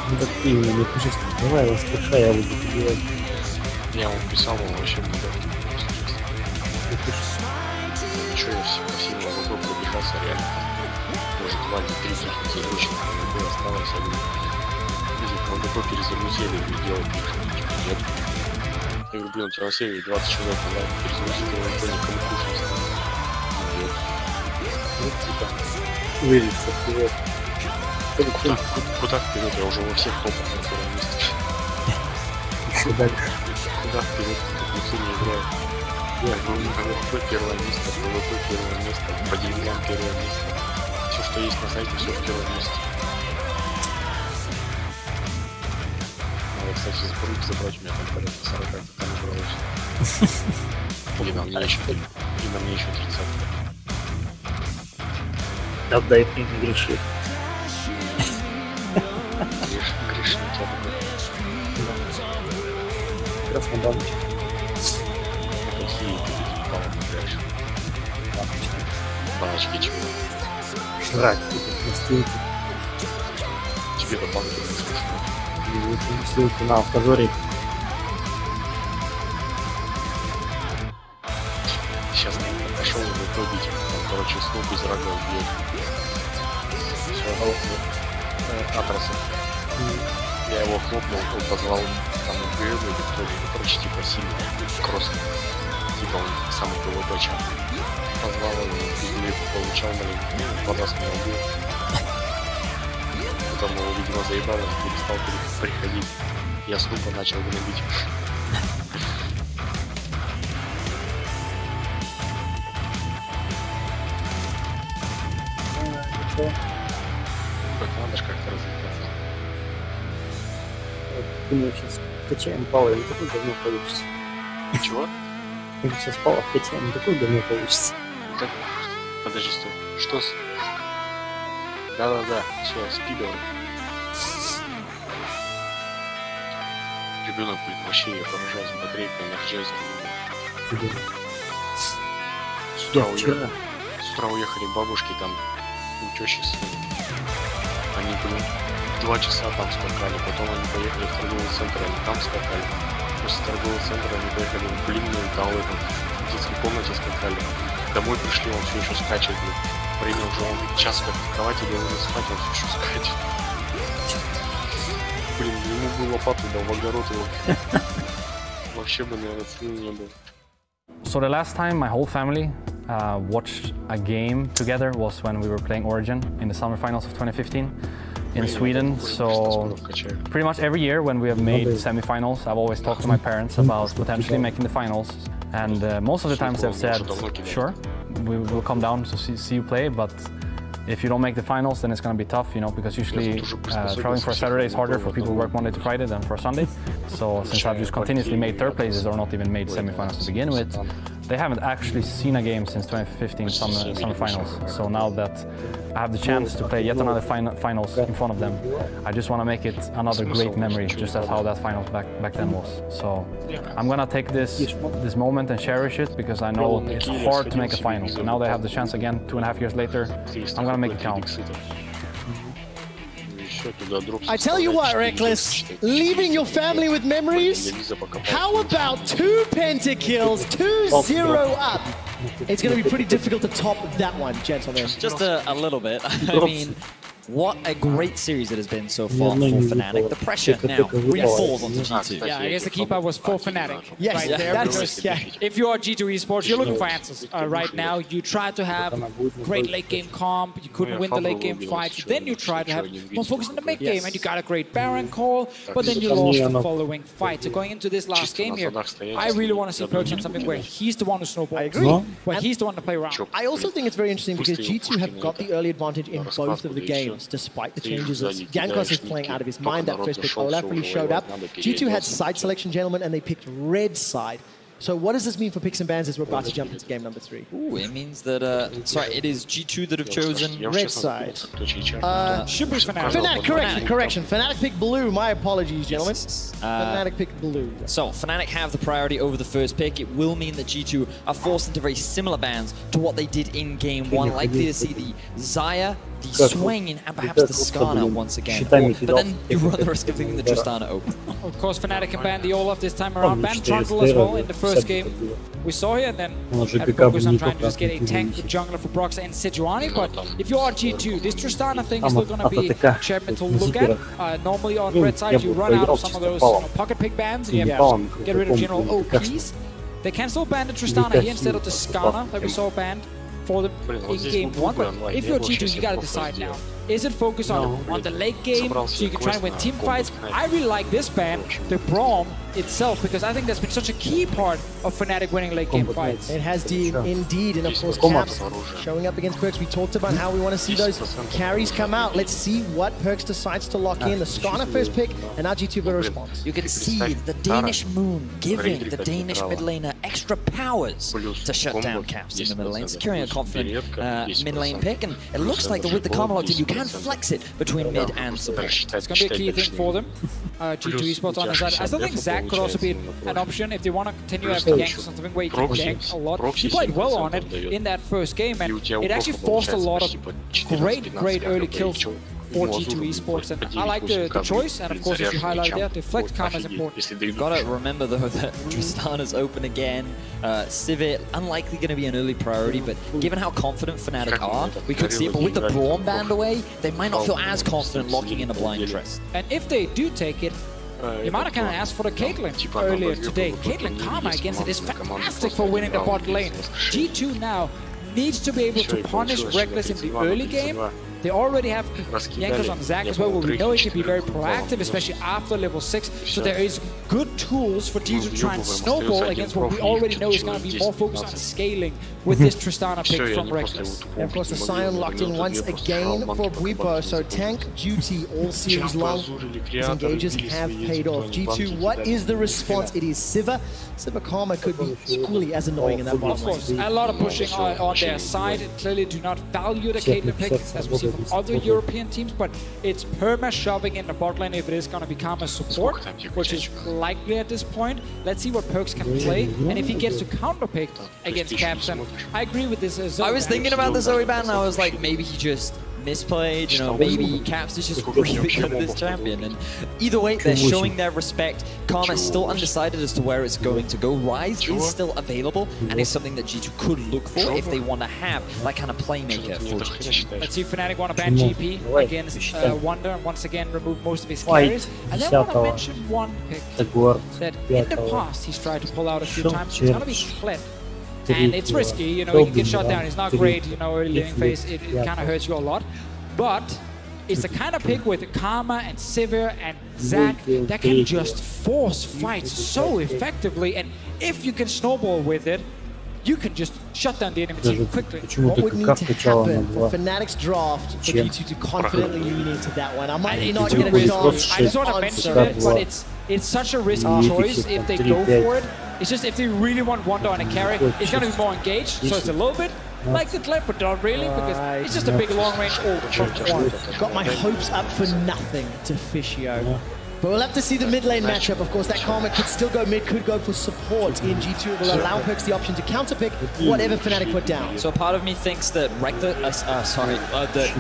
Ну так ты меня не пишешь, давай воскрешай, я буду делать. Я ему писал, он вообще не дал. Ничего, я всего могу пробежаться реально. Может, 2-3 загрузочных МВП осталось, я говорю. Видите, МВП перезагрузили и делать ничего нет. Я говорю, блин, у тебя на сервере 20 человек, надо перезагрузить МВП, никому кушать не стало. Нет. Вот типа, вылезся вперед. Куда вперед? Я уже во всех топах на первом месте. Еще дальше. Куда вперед? Тут никто не играет. Я говорю, МВП первое место, МВП первое место, по деньгам первое место. Все, что есть на сайте, все в первом месте. Надо, кстати, забрать у меня там порядка 40, там набралось. И на мне еще 30. Отдай мне греши. Грешник, я буду. Красная баночка. Какие баночки? Баночки чего? Жрать, на стенке. Тебе-то банки не слышно. И вот ссылки на автожоре. Сейчас пошел его побить. Он, короче, снова без рога убьет. Все, Атраса. Я его хлопнул, он позвал там ГМ или кто-то, короче, типа сильный кросс. Типа он самый ПВП чат. Позвал его, пиздец, получал маленький, подаст меня убил. Потом его, видимо, заебало, он перестал приходить. Я с лупа начал гнобить. Так надо ж как-то развлекаться. Думаю, сейчас качаем Павла, не такой давно получится. Чего? Мы сейчас Павла качаем, не такой давно получится. Так, подожди, стой. Что с... Да-да-да, все, спидовый. Ребенок, блин, вообще я поражаюсь батарейкой на Джейзер. С утра уехали бабушки там у тещи своей. Они, блин, 2 часа там скакали, потом они поехали в торговый центр, они там скакали. После торгового центра они поехали в блинную талы, там в детской комнате скакали. Домой пришли, он все еще скачет, блин. Время уже он час как в кровати, я уже спать, он все еще скачет. Блин, ему бы лопату дал в огород его. Вообще бы, наверное, цены не было. So the last time my whole family watched a game together was when we were playing Origin in the summer finals of 2015 in Sweden. So pretty much every year when we have made semifinals, I've always talked to my parents about potentially making the finals. And most of the times they've said, sure, we will come down to see you play, but if you don't make the finals, then it's going to be tough, you know, because usually traveling for a Saturday is harder for people who work Monday to Friday than for a Sunday. So since I've just continuously made third places or not even made semifinals to begin with, they haven't actually seen a game since 2015 summer finals. So now that I have the chance to play yet another finals in front of them, I just want to make it another great memory, just as how that finals back then was. So I'm gonna take this moment and cherish it, because I know it's hard to make a final. So now they have the chance again 2.5 years later. I'm gonna make it count. I tell you what, Reckless, leaving your family with memories? How about 2 pentakills, 2-0 up? It's going to be pretty difficult to top that one, gentlemen. Just a little bit. I mean, what a great series it has been so far for Fnatic. The pressure now really falls onto G2. Yeah, I guess the keep up was for Fnatic. Yes, right there. If you are G2 Esports, you're looking for answers right now. You try to have great late game comp, you couldn't win the late game fight, then you try to have more focus on the mid game, and you got a great Baron call, but then you lost the following fight. So going into this last game here, I really want to see Perkz on something where he's the one who snowballs. I agree. Where he's the one to play around. I also think it's very interesting because G2 have got the early advantage in both of the games. Despite the changes, Jankos is playing out of his mind. That first pick, Olaf really showed up. G2 had side selection, gentlemen, and they picked red side. So what does this mean for picks and bans as we're about to jump into game number 3? Ooh, it means that, sorry, it is G2 that have chosen red side. Should be Fnatic. Fnatic, correction. Fnatic picked blue. My apologies, gentlemen. Fnatic picked blue. So Fnatic have the priority over the first pick. It will mean that G2 are forced into very similar bans to what they did in game 1. Likely to see the Xayah, the Swain, and perhaps the Skarner once again. But then you run the risk of leaving the Tristana open. Of course, Fnatic can ban the Olaf this time around. Ban Trundle as well in the first game. We saw here, and then had focus on trying to just get a tank jungler for Brox and Sejuani. But if you are G2, this Tristana thing is still going to be a chairman to look at. Normally on red side, you run out of some of those pocket pick bans, and you have to get rid of general OPs. They can still ban the Tristana here instead of the Skarner that we saw banned for them in game 1, but if you're G2, you gotta decide now. Is it focused on the late game so you can try and win team fights? I really like this ban, the Braum itself, because I think that's been such a key part of Fnatic winning late game fights. It has indeed, and of course Caps showing up against Perkz. We talked about how we want to see those carries come out. Let's see what Perkz decides to lock in. The Skarner first pick, and now G2 will respond. You can see the Danish Moon giving the Danish mid laner extra powers to shut down Caps in the middle lane, securing a confident mid lane pick, and it looks like that with the Karma locked in, you can flex it between mid and support. It's going to be a key thing for them. G2 Esports on the side. I still think Zac could also be an option if they want to continue having ganks or something where you can gank a lot. He played well on it in that first game, and it actually forced a lot of great early kills for G2 Esports, and I like the choice, and of course as you highlighted there, the flex Karma is important. You've got to remember though that Tristana's open again, Sivir unlikely going to be an early priority, but given how confident Fnatic are, we could see it, but with the Braum banned away, they might not feel as confident locking in a blind Trist. And if they do take it, Yamada kind of asked for the Caitlyn earlier today. Caitlyn Karma against it is fantastic for winning the bot lane. G2 now needs to be able to punish Reckless in the early game. They already have Jankos on Zac as well, where we know he can be very proactive, especially after level 6. So there is good tools for G2 to try and snowball against what we already know is going to be more focused on scaling with this Tristana pick from Reckless. And of course the Sion locked in once again for Bwipo, so tank duty all series long. His engages have paid off. G2, what is the response? It is Sivir. Sivir Karma could be equally as annoying in that bottom lane. A lot of pushing on their side. Clearly do not value the Caitlyn pick, as we see from other European teams, but it's perma shoving in the bot lane if it is going to become a support, which is likely at this point. Let's see what Perkz can play, and if he gets to counter pick against Caps. And I agree with this Zoe. I was thinking about the Zoe ban, and I was like, maybe he just misplayed, you know, maybe Caps is just really good at this champion. And either way, they're showing their respect. Karma is still undecided as to where it's going to go. Ryze is still available, and it's something that G2 could look for if they want to have that kind of playmaker for G2. Let's see if Fnatic want to ban GP against Wunder, and once again remove most of his carries. And then I want to mention one pick that in the past he's tried to pull out a few times. It's going to be Kled. And it's risky, you know, he can get shot down. It's not great, you know, early laning phase. It kind of hurts you a lot. But it's the kind of pick with Karma and Sivir and Zac that can just force fights so effectively. And if you can snowball with it, you can just shut down the enemy team quickly. What would need to happen for Fnatic's draft for G2 to confidently lean into that one? I might not get a chance. I just want to mention it, but it's such a risky choice if they go for it. It's just if they really want Wunder on a carry, it's going to be more engaged, so it's a little bit like the Kled, but not really, because it's just a big long-range ult from one. Got my hopes up for nothing to Fischio. But we'll have to see the mid lane matchup. Of course, that Karma could still go mid, could go for support in G2. It will allow Perkz the option to counterpick whatever Fnatic put down. So part of me thinks that that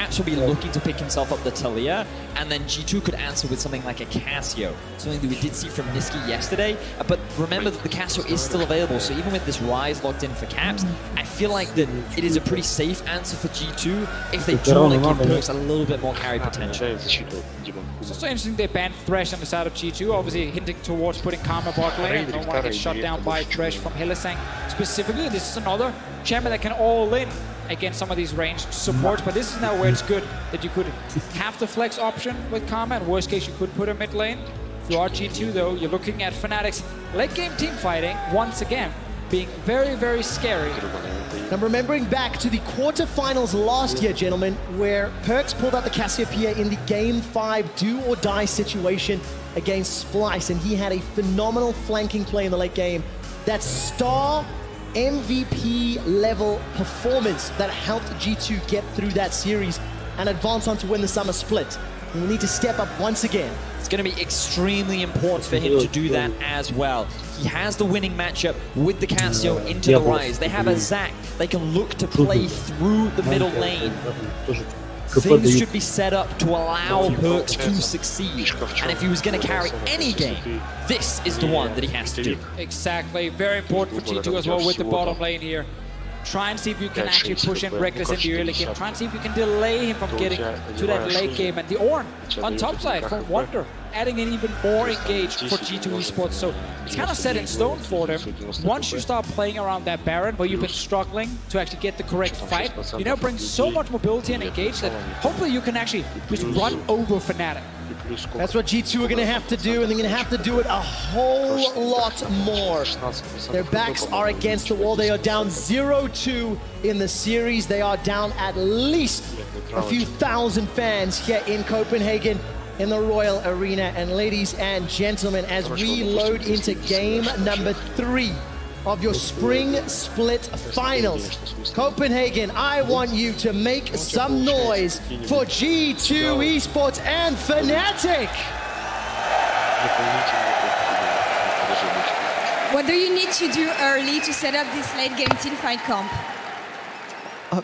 Caps will be looking to pick himself up the Talia, and then G2 could answer with something like a Casio, something that we did see from Nisqy yesterday. But remember that the Casio is still available, so even with this Ryze locked in for Caps, I feel like that it is a pretty safe answer for G2 if they do want to give Perkz a little bit more carry potential. It's also interesting they banned Thresh on the side of G2, obviously hinting towards putting Karma bot lane. I don't want to get shut down by Thresh from Hylissang specifically. This is another champion that can all in against some of these ranged supports, but this is now where it's good that you could have the flex option with Karma, and worst case you could put a mid lane. If you are G2 though, you're looking at Fnatic's late game team fighting once again being very, very scary. And remembering back to the quarterfinals last year, gentlemen, where Perkz pulled out the Cassiopeia in the Game 5 do-or-die situation against Splyce, and he had a phenomenal flanking play in the late game. That star MVP level performance that helped G2 get through that series and advance on to win the summer split. And we need to step up once again. It's going to be extremely important for him to do that as well. He has the winning matchup with the Casio into the Ryze. They have a Zac. They can look to play through the middle lane. Things should be set up to allow Perkz to succeed. And if he was going to carry any game, this is the one that he has to do. Exactly. Very important for G2 as well with the bottom lane here. Try and see if you can actually push in Rekkles in the early game. Try and see if you can delay him from getting to that late game. And the Ornn on top side for Wunder, adding in even more engaged for G2 Esports. So it's kind of set in stone for them. Once you start playing around that Baron, where you've been struggling to actually get the correct fight, you now bring so much mobility and engage that hopefully you can actually just run over Fnatic. That's what G2 are going to have to do, and they're going to have to do it a whole lot more. Their backs are against the wall. They are down 0-2 in the series. They are down at least a few thousand fans here in Copenhagen in the Royal Arena. And ladies and gentlemen, as we load into game number 3 of your spring split finals, Copenhagen, I want you to make some noise for G2 Esports and Fnatic. What do you need to do early to set up this late game teamfight comp?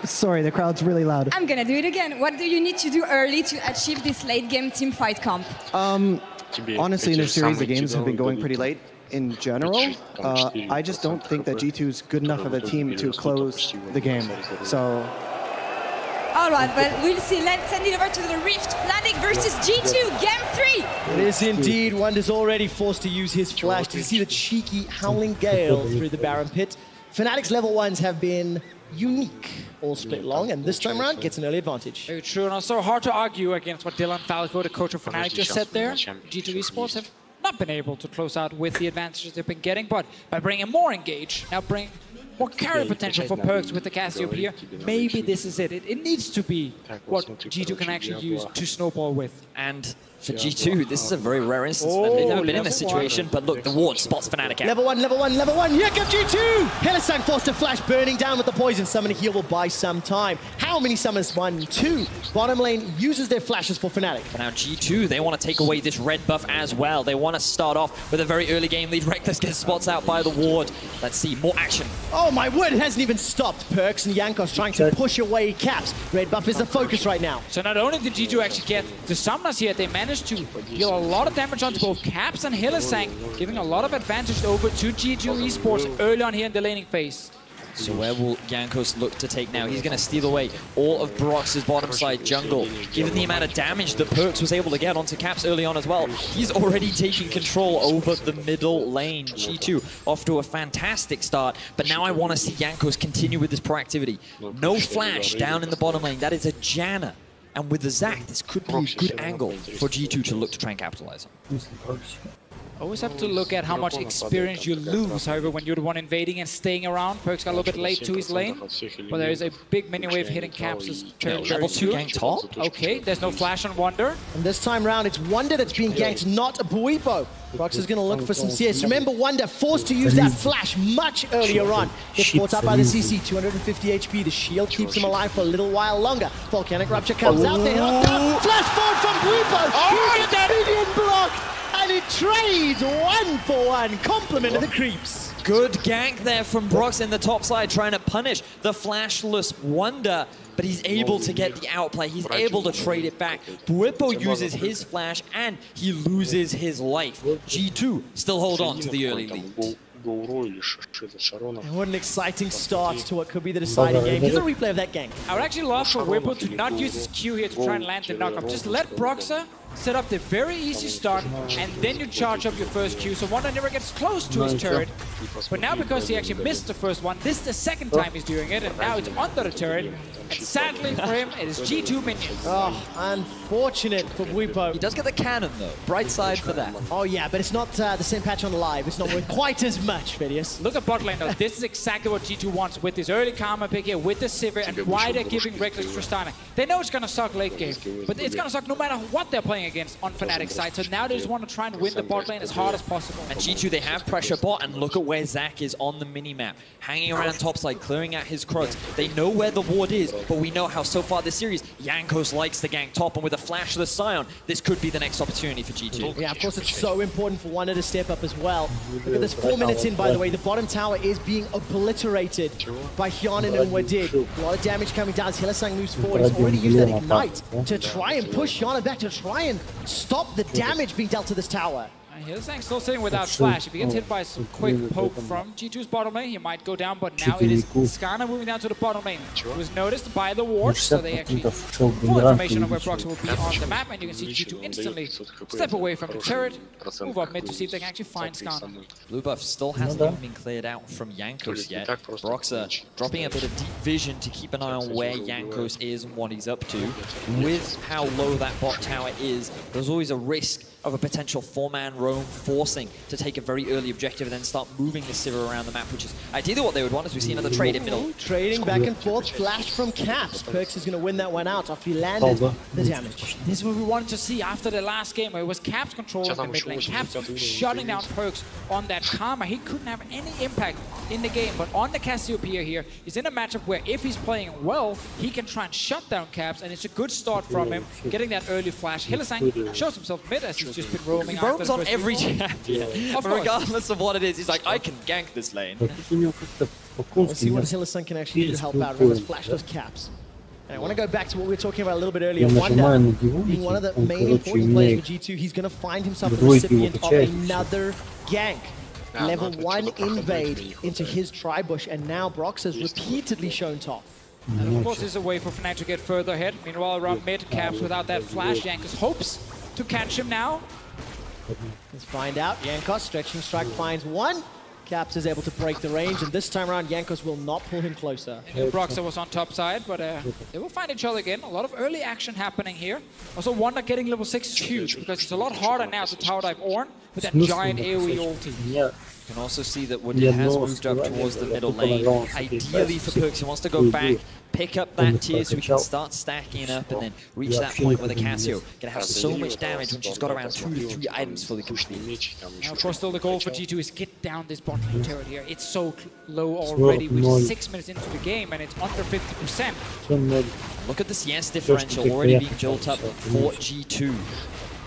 Sorry, the crowd's really loud. I'm gonna do it again. What do you need to do early to achieve this late game teamfight comp? Honestly, in this series, the games have been going pretty late. In general, I just don't think that G2 is good enough of a team to close the game. So, all right, well, we'll see. Let's send it over to the Rift. Fnatic versus G2, game 3. It is indeed. Wunder's already forced to use his flash. Did you see the cheeky Howling Gale through the Baron pit? Fnatic's level 1s have been unique all split long, and this time around gets an early advantage. Very true, and also hard to argue against what Dylan Falco, the coach of Fnatic, just said there. G2 Esports have not been able to close out with the advantages they've been getting, but by bringing more engage, now bring more carry potential for Perkz with the Cassiopeia, maybe this is it. It needs to be what G2 can actually use to snowball with. And for G2, this is a very rare instance when they've never been in this situation, but look, the ward spots Fnatic out. Level 1, level 1, level 1, here comes G2! Hylissang forced to flash, burning down with the poison. Summoning heal will buy some time. How many summons? 1, 2. Bottom lane uses their flashes for Fnatic. But now G2, they want to take away this red buff as well. They want to start off with a very early game lead. Rekkles gets spots out by the ward. Let's see, more action. Oh my word, it hasn't even stopped. Perkz and Jankos trying to push away Caps. Red buff is the focus right now. So not only did G2 actually get the summoners here, they managed to deal a lot of damage onto both Caps and Hylissang, giving a lot of advantage over to G2 Esports early on here in the laning phase. So where will Jankos look to take now? He's going to steal away all of Brox's bottom side jungle. Given the amount of damage that Perkz was able to get onto Caps early on as well, he's already taking control over the middle lane. G2 off to a fantastic start, but now I want to see Jankos continue with this proactivity. No flash down in the bottom lane. That is a Janna. And with the Zac, this could be a good angle for G2 to look to try and capitalize on. Always have to look at how much experience you lose, however, when you're the one invading and staying around. Perkz got a little bit late to his lane, but there is a big minion wave hitting Caps' territory. Level 2 gank top. Okay, there's no flash on Wunder. And this time round, it's Wunder that's being ganked, not Bwipo. Brox is going to look for some CS. Remember, Wunder forced to use that flash much earlier on. Gets caught up by the CC, 250 HP. The shield keeps him alive for a little while longer. Volcanic Rupture comes out there. Flash forward from Bwipo. Oh, minion block. And it trades 1-for-1. Compliment of the creeps. Good gank there from Brox in the top side, trying to punish the flashless Wonder, but he's able to get the outplay. He's able to trade it back. Bwipo uses his flash, and he loses his life. G2 still hold on to the early lead. And what an exciting start to what could be the deciding game. Here's a replay of that gank. I would actually love for Bwipo to not use his Q here to try and land the knockup. Just let Broxah set up the very easy start, and then you charge up your first Q, so Wonder never gets close to his turret. But now, because he actually missed the first one, this is the second time he's doing it, and now it's under the turret. And sadly for him, it is G2 minions. Oh, unfortunate for Bwipo. He does get the cannon, though. Bright side for that. Oh, yeah, but it's not the same patch on live. It's not worth quite as much, Phidias. Look at bot lane, though. This is exactly what G2 wants with this early Karma pick here, with the Sivir, and why they're giving Rekkles Tristana. They know it's going to suck late game, but it's going to suck no matter what they're playing against on Fnatic's side. So now they just want to try and win the bot lane as hard as possible. And G2, they have pressure bot, and look at where Zac is on the mini-map. Hanging around topside, clearing out his Krugs. They know where the ward is, but we know how so far this series, Jankos likes to gank top, and with a flashless Sion, this could be the next opportunity for G2. Yeah, of course it's so important for Wonder to step up as well. Look at this, 4 minutes in, by the way, the bottom tower is being obliterated by Hjarnan and Wadid. A lot of damage coming down as Hylissang moves forward. He's already used that Ignite to try and push Hjarnan back, to try and stop the damage being dealt to this tower. Hylissang still sitting without flash. If he gets hit by some quick poke from G2's bottom lane, he might go down, but now it is Skarner moving down to the bottom lane. It was noticed by the ward, so they actually full information of where Broxah will be on the map, and you can see G2 instantly step away from the turret, move up mid to see if they can actually find Skarner. Blue buff still hasn't even been cleared out from Jankos yet. Broxah dropping a bit of deep vision to keep an eye on where Jankos is and what he's up to. With how low that bot tower is, there's always a risk of a potential 4-man roam forcing to take a very early objective and then start moving the Sivir around the map, which is ideally what they would want, as we see another trade in middle. Trading back and forth, flash from Caps. Perkz is going to win that one out after he landed the damage. This is what we wanted to see after the last game, where it was Caps controlling the mid lane, Caps shutting down Perkz on that Karma. He couldn't have any impact in the game, but on the Cassiopeia here, he's in a matchup where if he's playing well, he can try and shut down Caps, and it's a good start from him, getting that early flash. Hylissang shows himself mid as he's just been roaming. He roams on every champion, but regardless of what it is, he's like, I can gank this lane. Let's see what Hylissang can actually do to help out. Remember, flash those Caps. And I want to go back to what we were talking about a little bit earlier. Wonder being one of the main important players for G2, he's going to find himself the recipient of another gank. Level 1 invade into his Tribush, and now Brox has repeatedly shown top. And of course, this is a way for Fnatic to get further ahead. Meanwhile, around mid, Caps without that flash. Jankos hopes to catch him now. Let's find out. Jankos, stretching strike, finds one. Caps is able to break the range, and this time around, Jankos will not pull him closer. Broxah was on top side, but they will find each other again. A lot of early action happening here. Also, Wonder getting level 6 is huge, because it's a lot harder now to tower dive Ornn with that giant AoE ulti. You can also see that Wadid has moved up towards the middle lane. Ideally for Perkz, he wants to go back, pick up that tier so we can start stacking up and then reach that point where the Cassio can have so much damage when she's got around 2 to 3 items fully complete. Now, of course, still the goal for G2 is get down this bot lane turret here. It's so low already. We're 6 minutes into the game and it's under 50%. Look at the CS differential already being built up for G2.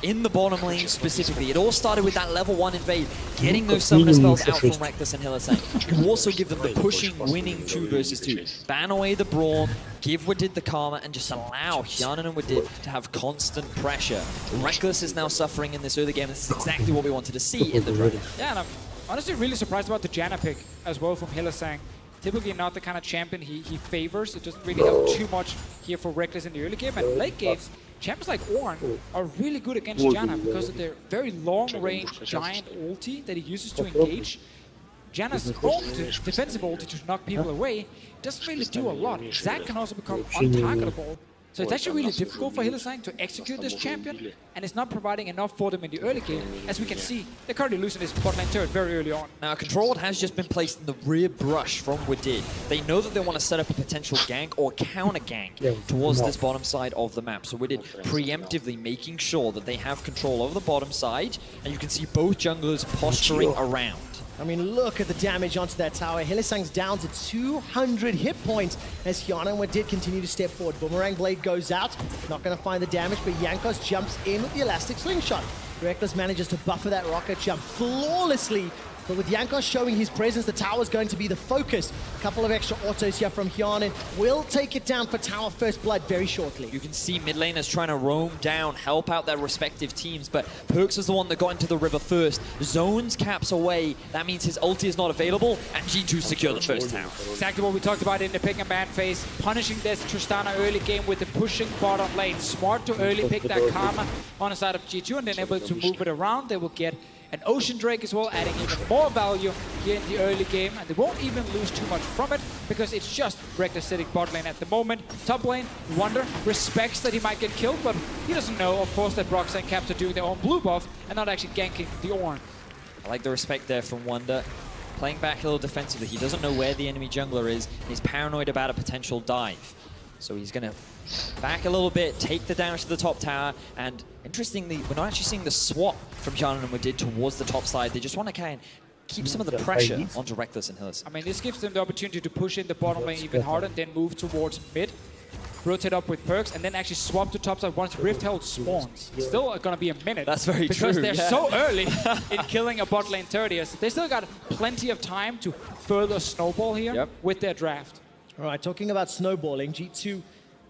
In the bottom lane specifically, it all started with that level 1 invade, getting those summoner spells out from Rekkles and Hylissang. You also give them the pushing, winning 2 versus 2. Ban away the Braum, give Wadid the Karma, and just allow Hjarnan and Wadid to have constant pressure. Rekkles is now suffering in this early game. This is exactly what we wanted to see in the Dragon. Yeah, and I'm honestly really surprised about the Janna pick as well from Hylissang. Typically not the kind of champion he favors. It doesn't really help too much here for Rekkles in the early game. And late game, champions like Ornn are really good against Janna because of their very long-range giant ulti that he uses to engage. Janna's own defensive ulti to knock people away doesn't really do a lot. Zac can also become untargetable. So it's actually really difficult for Hylissang to execute this champion, and it's not providing enough for them in the early game. As we can see, they're currently losing this bot lane turret very early on. Now, Control has just been placed in the rear brush from Wadid. They know that they want to set up a potential gank or counter gank towards this bottom side of the map. So Wadid preemptively making sure that they have control over the bottom side, and you can see both junglers posturing around. I mean, look at the damage onto that tower. Hylissang's down to 200 hit points as Hjarnan and Wadid continue to step forward. Boomerang Blade goes out, not going to find the damage, but Jankos jumps in with the Elastic Slingshot. Rekkles manages to buffer that rocket jump flawlessly But with Jankos showing his presence, the tower is going to be the focus. A couple of extra autos here from Hjarnan will take it down for tower first blood very shortly. You can see mid laners trying to roam down, help out their respective teams, but Perkz was the one that got into the river first. Zones caps away. That means his ulti is not available, and G2 secure the first tower. Exactly what we talked about in the pick and ban phase. Punishing this Tristana early game with the pushing bottom lane. Smart to early pick that Karma on the side of G2 and then able to move it around. They will get an Ocean Drake as well, adding even more value here in the early game, and they won't even lose too much from it because it's just Rekkles sitting bot lane at the moment. Top lane, Wunder respects that he might get killed, but he doesn't know, of course, that Broxah and Caps are doing their own blue buff and not actually ganking the Ornn. I like the respect there from Wunder. Playing back a little defensively. He doesn't know where the enemy jungler is, and he's paranoid about a potential dive. So he's going to back a little bit, take the damage to the top tower, and interestingly, we're not actually seeing the swap from Hjarnan and Wadid towards the top side. They just want to kind of keep some of the pressure onto Rekkles and Hylissang. I mean, this gives them the opportunity to push in the bottom lane even harder, and then move towards mid, rotate up with Perkz, and then actually swap to top side once Rift Herald spawns. It's still going to be a minute. That's very true. Because they're so early in killing a bot lane 30. They still got plenty of time to further snowball here with their draft. All right, talking about snowballing, G2,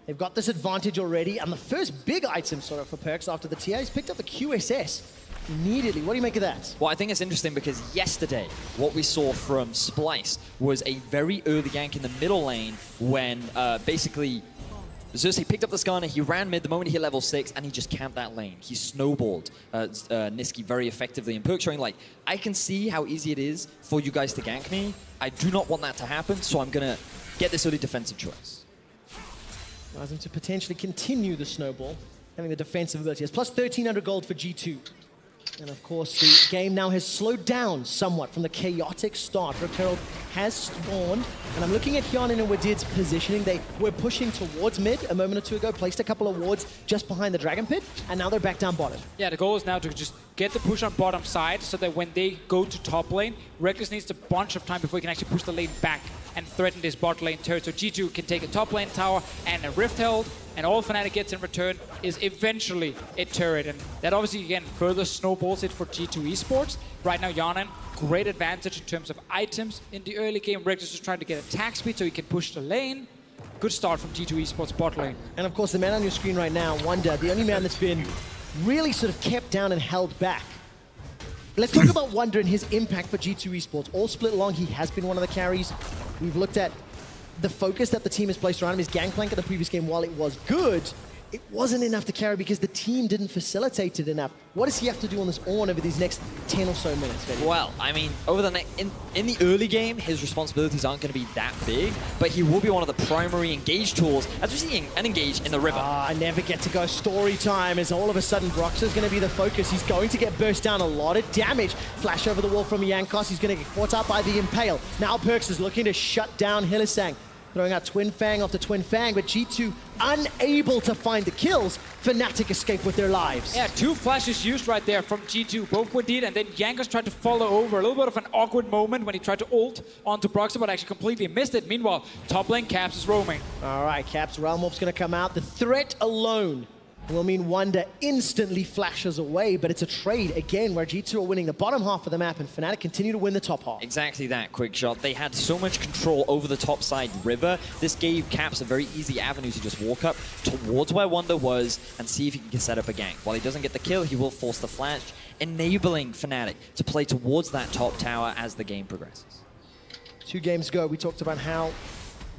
they've got this advantage already, and the first big item sort of for Perkz after the TI is picked up the QSS immediately. What do you make of that? Well, I think it's interesting because yesterday, what we saw from Splyce was a very early gank in the middle lane when basically Xerxes picked up the Skarner, he ran mid the moment he hit level 6, and he just camped that lane. He snowballed Nisqy very effectively, and Perkz showing like, I can see how easy it is for you guys to gank me. I do not want that to happen, so I'm going to get this early defensive choice. Allows him to potentially continue the snowball, having the defensive ability. It's plus 1,300 gold for G2. And of course, the game now has slowed down somewhat from the chaotic start. Rift Herald has spawned, and I'm looking at Hjarnan and Wadid's positioning. They were pushing towards mid a moment or two ago, placed a couple of wards just behind the Dragon Pit, and now they're back down bottom. Yeah, the goal is now to just get the push on bottom side so that when they go to top lane, Rekkles needs a bunch of time before he can actually push the lane back and threaten this bot lane turret. So G2 can take a top lane tower and a Rift Herald, and all Fnatic gets in return is eventually a turret. And that obviously, again, further snowballs it for G2 Esports. Right now, Hjarnan, great advantage in terms of items in the early game. Rekkles is trying to get attack speed so he can push the lane. Good start from G2 Esports bot lane. And of course, the man on your screen right now, Wunder, the only man that's been really sort of kept down and held back. Let's talk about Wunder and his impact for G2 Esports. All split long, he has been one of the carries. We've looked at the focus that the team has placed around him. His gangplank in the previous game, while it was good, it wasn't enough to carry because the team didn't facilitate it enough. What does he have to do on this Ornn over these next 10 or so minutes, Vinny? Well, I mean, over the in the early game, his responsibilities aren't going to be that big, but he will be one of the primary engage tools as we're seeing an engage in the river. I never get to go story time as all of a sudden Broxah is going to be the focus. He's going to get burst down, a lot of damage. Flash over the wall from Jankos. He's going to get caught out by the Impale. Now Perkz is looking to shut down Hylissang. Throwing out Twin Fang after Twin Fang, but G2 unable to find the kills. Fnatic escape with their lives. Yeah, 2 flashes used right there from G2, both Wadid, and then Jankos tried to follow over. A little bit of an awkward moment when he tried to ult onto Broxah, but actually completely missed it. Meanwhile, top lane Caps is roaming. All right, Caps, Realm Warp's going to come out. The threat alone will mean Wunder instantly flashes away, but it's a trade again where G2 are winning the bottom half of the map and Fnatic continue to win the top half. Exactly that, Quick Shot. They had so much control over the top side river. This gave Caps a very easy avenue to just walk up towards where Wunder was and see if he can set up a gank. While he doesn't get the kill, he will force the flash, enabling Fnatic to play towards that top tower as the game progresses. 2 games ago, we talked about how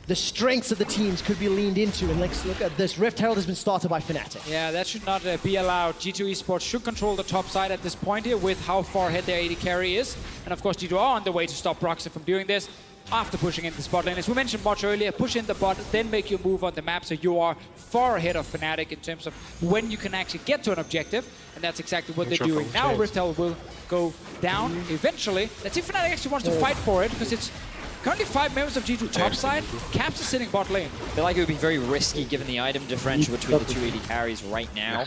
the strengths of the teams could be leaned into, and let's look at this. Rift Herald has been started by Fnatic. Yeah, that should not be allowed. G2 Esports should control the top side at this point here with how far ahead their AD carry is. And of course, G2 are on the way to stop Broxah from doing this after pushing into the spot lane. As we mentioned much earlier, push in the bot, then make your move on the map so you are far ahead of Fnatic in terms of when you can actually get to an objective. And that's exactly what they're doing. Now Rift Herald will go down eventually. Let's see if Fnatic actually wants to fight for it, because it's currently 5 members of G2 topside. Caps is sitting bot lane. I feel like it would be very risky given the item differential between the 2 AD carries right now.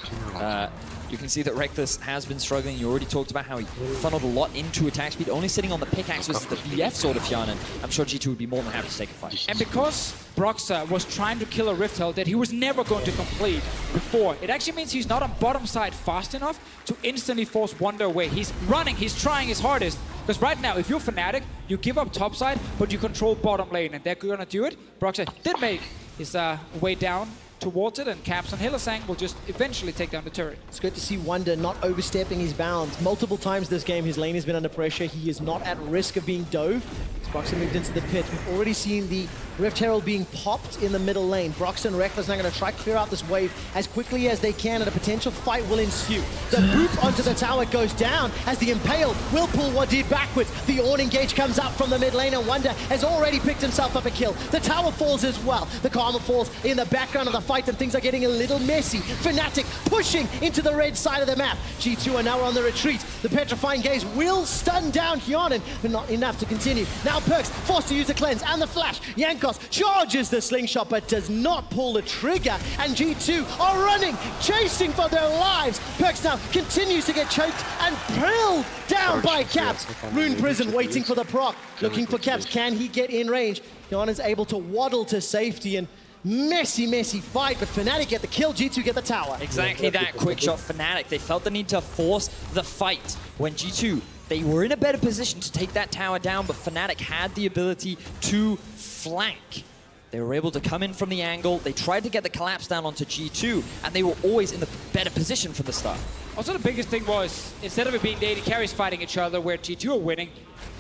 You can see that Rekkles has been struggling. You already talked about how he funneled a lot into attack speed, only sitting on the pickaxe versus the BF sword of Hjarnan. I'm sure G2 would be more than happy to take a fight. And because Broxah was trying to kill a Rift Herald that he was never going to complete before, it actually means he's not on bottom side fast enough to instantly force Wunder away. He's running, he's trying his hardest, Because right now, if you're Fnatic, you give up top side, but you control bottom lane, and they're gonna do it. Broxah did make his way down towards it, and Caps and Hylissang will just eventually take down the turret. It's good to see Wunder not overstepping his bounds. Multiple times this game, his lane has been under pressure. He is not at risk of being dove. Broxah moved into the pit. We've already seen the Rift Herald being popped in the middle lane. Broxah and Rekkles now going to try to clear out this wave as quickly as they can, and a potential fight will ensue. The boot onto the tower goes down as the Impale will pull Wadid backwards. The Orn engage comes up from the mid lane, and Wunder has already picked himself up a kill. The tower falls as well. The Karma falls in the background of the fight, and things are getting a little messy. Fnatic pushing into the red side of the map. G2 are now on the retreat. The Petrifying Gaze will stun down Hjarnan, but not enough to continue. Now Perkz forced to use the cleanse and the flash. Jankos charges the slingshot but does not pull the trigger, and G2 are running, chasing for their lives. Perkz now continues to get choked and pulled down by Caps. Rune Prison waiting for the proc, looking for Caps. Can he get in range? Hjarnan's able to waddle to safety, and messy fight, but Fnatic get the kill, G2 get the tower. Exactly that, quick shot Fnatic. They felt the need to force the fight when G2, they were in a better position to take that tower down, but Fnatic had the ability to flank. They were able to come in from the angle, they tried to get the collapse down onto G2, and they were always in the better position from the start. Also, the biggest thing was, instead of it being the AD carries fighting each other where G2 are winning,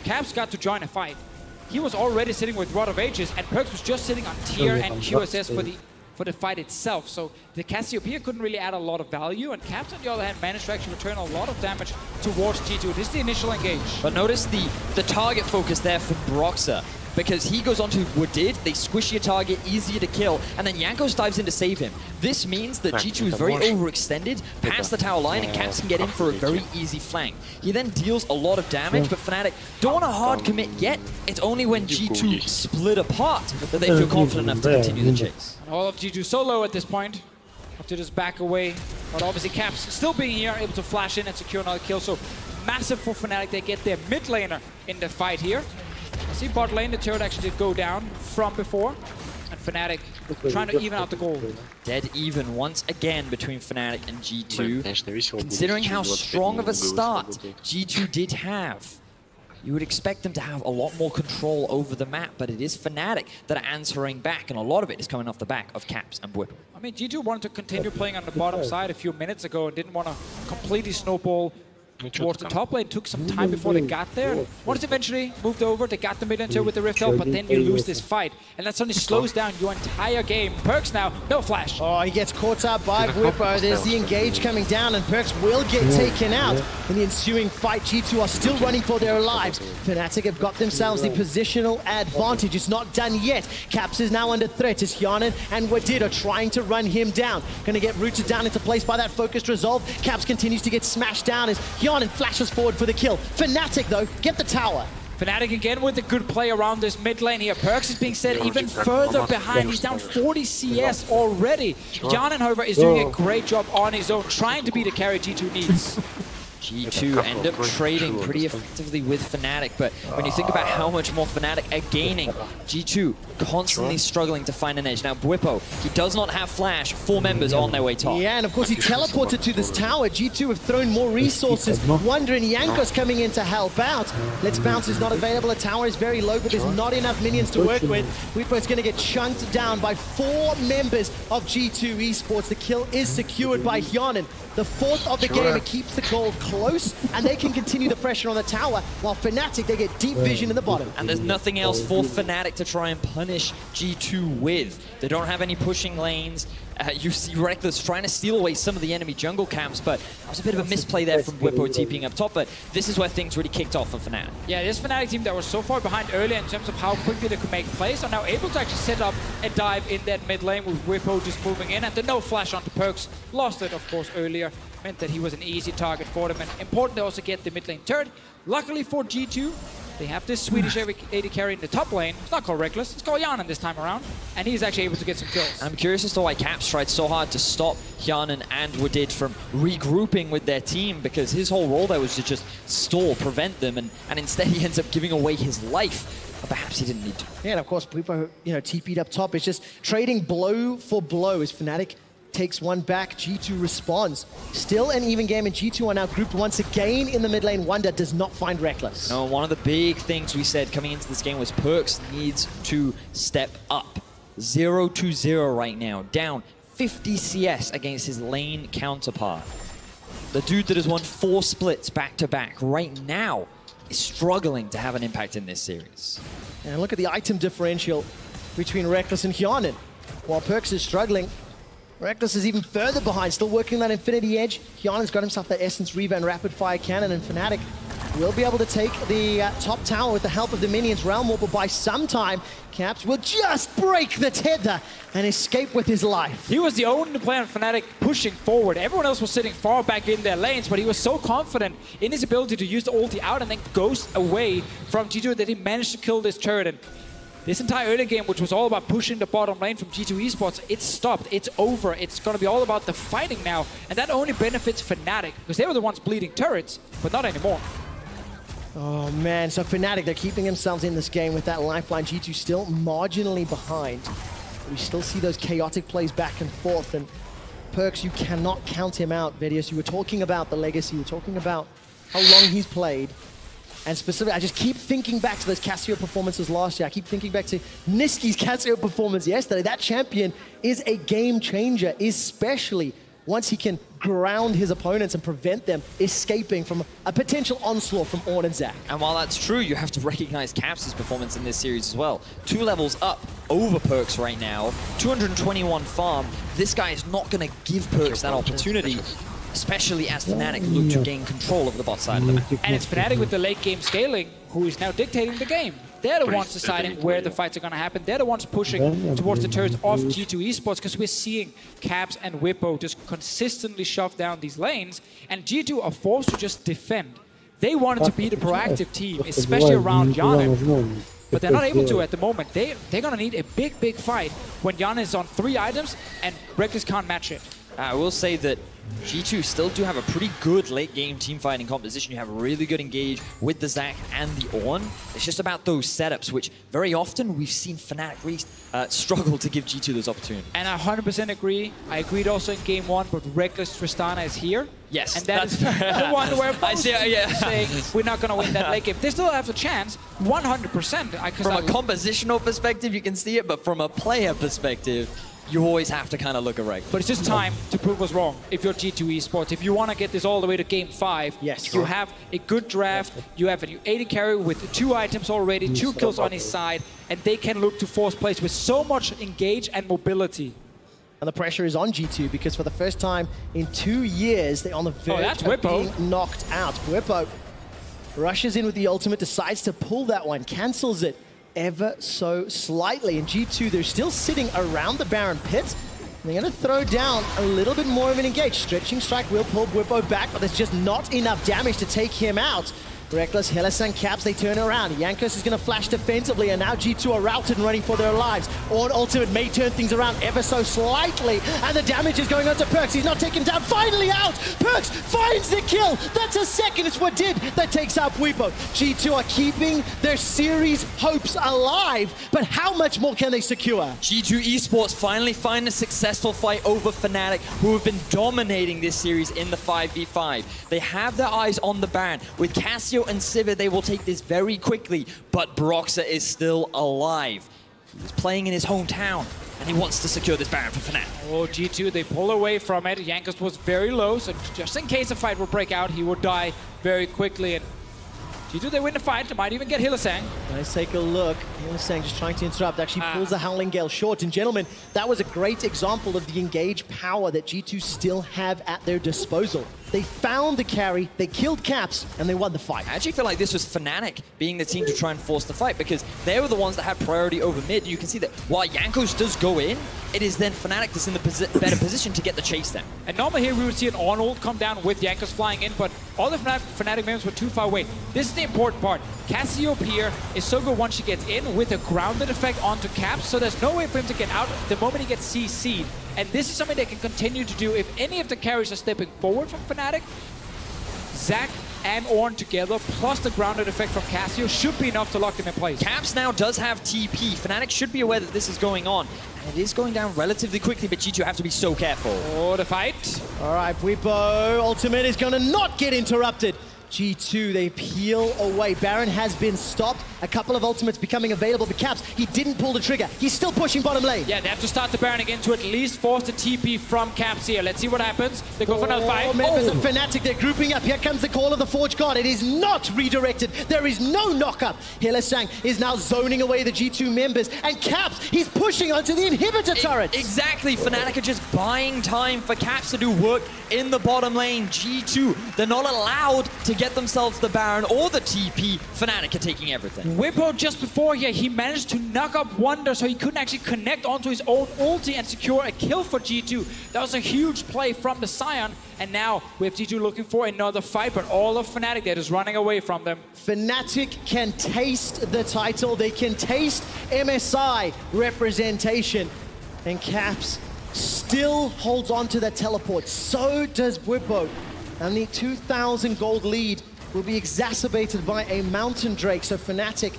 Caps got to join a fight. He was already sitting with Rod of Ages, and Perkz was just sitting on tier and QSS for the fight itself. So the Cassiopeia couldn't really add a lot of value, and Caps, on the other hand, managed to actually return a lot of damage towards G2. This is the initial engage. But notice the target focus there for Broxah, because he goes onto Wadid, they squish your target, easier to kill, and then Jankos dives in to save him. This means that G2 is very overextended past the tower line, and Caps can get in for a very easy flank. He then deals a lot of damage, but Fnatic don't want to hard commit yet. It's only when G2 split apart that they feel confident enough to continue the chase. And all of G2 solo at this point. Have to just back away. But obviously Caps still being here, able to flash in and secure another kill. So massive for Fnatic. They get their mid laner in the fight here. I see bot lane, the turret actually did go down from before. And Fnatic trying to even out the goal. Dead even once again between Fnatic and G2. Considering how strong of a start G2 did have, you would expect them to have a lot more control over the map, but it is Fnatic that are answering back, and a lot of it is coming off the back of Caps and Bwipo. I mean, G2 wanted to continue playing on the bottom side a few minutes ago and didn't want to completely snowball towards the top lane. Took some time before they got there. Once eventually moved over, they got the mid lane with the Rift Herald, but then you lose this fight. And that suddenly slows down your entire game. Perkz now, no flash. Oh, he gets caught up by Bwipo. There's the engage coming down, and Perkz will get taken out. In the ensuing fight, G2 are still running for their lives. Fnatic have got themselves the positional advantage. It's not done yet. Caps is now under threat as Hjarnan and Wadid are trying to run him down. Going to get rooted down into place by that focused resolve. Caps continues to get smashed down as Hjarnan flashes forward for the kill. Fnatic, though, get the tower. Fnatic again with a good play around this mid lane here. Perkz is being set even further behind. He's down 40 CS already. Hjarnan, however, is doing a great job on his own, trying to be the carry G2 needs. G2 end up trading pretty effectively with Fnatic, but when you think about how much more Fnatic are gaining, G2 constantly struggling to find an edge. Now Bwipo, he does not have flash, 4 members on their way top. Yeah, and of course he teleported to this tower. G2 have thrown more resources. Wunder and Jankos coming in to help out. Let's Bounce is not available. The tower is very low, but there's not enough minions to work with. Bwipo's going to get chunked down by 4 members of G2 Esports. The kill is secured by Hjarnan. The 4th of the game, it keeps the goal close, and they can continue the pressure on the tower, while Fnatic, they get deep vision in the bottom. And there's nothing else for Fnatic to try and punish G2 with. They don't have any pushing lanes. You see Rekkles trying to steal away some of the enemy jungle camps, but that was a bit of a misplay there from Bwipo TPing up top, but this is where things really kicked off for Fnatic. Yeah, this Fnatic team that was so far behind earlier in terms of how quickly they could make plays are now able to actually set up and dive in that mid lane with Bwipo just moving in, and the no flash onto Perkz. Lost it, of course, earlier. Meant that he was an easy target for them, and important to also get the mid lane turret. Luckily for G2, they have this Swedish AD carry in the top lane. It's not called Rekkles, it's called Hjarnan this time around, and he's actually able to get some kills. I'm curious as to why Caps tried so hard to stop Hjarnan and Wadid from regrouping with their team, because his whole role there was to just stall, prevent them, and instead he ends up giving away his life. But perhaps he didn't need to. Yeah, and of course, Bwipo, TP'd up top. It's just trading blow for blow as Fnatic takes one back. G2 responds. Still an even game, and G2 are now grouped once again in the mid lane. Wunder does not find Rekkles. No, one of the big things we said coming into this game was Perkz needs to step up. 0-0 right now, down 50 CS against his lane counterpart. The dude that has won 4 splits back-to-back right now is struggling to have an impact in this series. And look at the item differential between Rekkles and Hjarnan. While Perkz is struggling, Rekkles is even further behind, still working that Infinity Edge. Hjarnan's got himself that Essence Reaver and Rapid Fire Cannon, and Fnatic will be able to take the top tower with the help of the minions. Realm Warper by some time. Caps will just break the tether and escape with his life. He was the only player on Fnatic pushing forward. Everyone else was sitting far back in their lanes, but he was so confident in his ability to use the ulti out and then ghost away from G2 that he managed to kill this turret. And this entire early game, which was all about pushing the bottom lane from G2 Esports, it's stopped, it's over. It's going to be all about the fighting now, and that only benefits Fnatic, because they were the ones bleeding turrets, but not anymore. Oh man, so Fnatic, they're keeping themselves in this game with that lifeline. G2 still marginally behind. We still see those chaotic plays back and forth, and Perkz, you cannot count him out. Vedius, you were talking about the legacy, you were talking about how long he's played. And specifically, I just keep thinking back to those Cassio performances last year. I keep thinking back to Nisqy's Cassio performance yesterday. That champion is a game changer, especially once he can ground his opponents and prevent them escaping from a potential onslaught from Ornn and Zac. And while that's true, you have to recognize Caps' performance in this series as well. 2 levels up over Perkz right now, 221 farm. This guy is not going to give Perkz that opportunity, especially as Fnatic look to gain control of the bot side of the map. And it's Fnatic with the late game scaling who is now dictating the game. They're the ones deciding where the fights are going to happen. They're the ones pushing towards the turrets of G2 Esports, because we're seeing Caps and Whippo just consistently shove down these lanes, and G2 are forced to just defend. They wanted to be the proactive team, especially around Hjarnan, but they're not able to at the moment. They're going to need a big, big fight when Hjarnan is on 3 items and Rekkles can't match it. I will say that G2 still do have a pretty good late game team fighting composition. You have a really good engage with the Zac and the Ornn. It's just about those setups, which very often we've seen Fnatic really struggle to give G2 those opportunities. And I 100% agree. I agreed also in game 1, but Rekkles Tristana is here. Yes, and that's the one where I see, saying we're not going to win that late game. They still have a chance, 100%. From a compositional perspective, you can see it, but from a player perspective, you always have to kind of look at Rekkles. But it's just time to prove us wrong if you're G2 Esports. If you want to get this all the way to game 5, yes, you have a good draft, you have an AD carry with 2 items already, 2 kills on his side, and they can look to fourth place with so much engage and mobility. And the pressure is on G2 because for the first time in 2 years, they're on the verge of being knocked out. Whippo rushes in with the ultimate, decides to pull that one, cancels it ever so slightly. And G2, they're still sitting around the Baron pit. They're going to throw down a little bit more of an engage. Stretching Strike will pull Whippo back, but there's just not enough damage to take him out. Rekkles, Hylissang, Caps, they turn around. Jankos is going to flash defensively, and now G2 are routed and running for their lives. Ornn ultimate may turn things around ever so slightly, and the damage is going on to Perkz. He's not taken down, finally out! Perkz finds the kill! That's a second, it's what did that takes out Whippo. G2 are keeping their series hopes alive, but how much more can they secure? G2 Esports finally find a successful fight over Fnatic, who have been dominating this series in the 5v5. They have their eyes on the Baron. With Cassio and Sivir, they will take this very quickly, but Broxah is still alive. He's playing in his hometown, and he wants to secure this Baron for Fnatic. Oh, G2, they pull away from it. Jankos was very low, so just in case a fight will break out, he would die very quickly. And G2, they win the fight. They might even get Hylissang. Let's take a look. Hylissang just trying to interrupt. Actually pulls the Howling Gale short. And gentlemen, that was a great example of the engage power that G2 still have at their disposal. They found the carry, they killed Caps, and they won the fight. I actually feel like this was Fnatic being the team to try and force the fight, because they were the ones that had priority over mid. You can see that while Jankos does go in, it is then Fnatic that's in the better position to get the chase then. And normally here we would see an Ornn ult come down with Jankos flying in, but all the Fnatic members were too far away. This is the important part. Cassiopeia is so good once she gets in with a grounded effect onto Caps, so there's no way for him to get out the moment he gets CC'd. And this is something they can continue to do if any of the carries are stepping forward from Fnatic. Zac and Ornn together, plus the grounded effect from Cassio, should be enough to lock them in place. Caps now does have TP. Fnatic should be aware that this is going on. And it is going down relatively quickly, but G2 have to be so careful. Oh, the fight. All right, Bwipo, ultimate is going to not get interrupted. G2, they peel away. Baron has been stopped. A couple of ultimates becoming available, but Caps, he didn't pull the trigger. He's still pushing bottom lane. Yeah, they have to start the Baron again to at least force the TP from Caps here. Let's see what happens. They go for another fight. Members of Fnatic, they're grouping up. Here comes the call of the Forge God. It is not redirected. There is no knockup. Hylissang is now zoning away the G2 members. And Caps, he's pushing onto the inhibitor turret. Exactly. Fnatic are just buying time for Caps to do work in the bottom lane. G2, they're not allowed to get themselves the Baron or the TP. Fnatic are taking everything. Bwipo just before here, he managed to knock up Wunder so he couldn't actually connect onto his own ulti and secure a kill for G2. That was a huge play from the Sion, and now we have G2 looking for another fight, but all of Fnatic, they're just running away from them. Fnatic can taste the title, they can taste MSI representation, and Caps still holds on to that teleport. So does Bwipo, and the 2,000 gold lead will be exacerbated by a Mountain Drake. So Fnatic,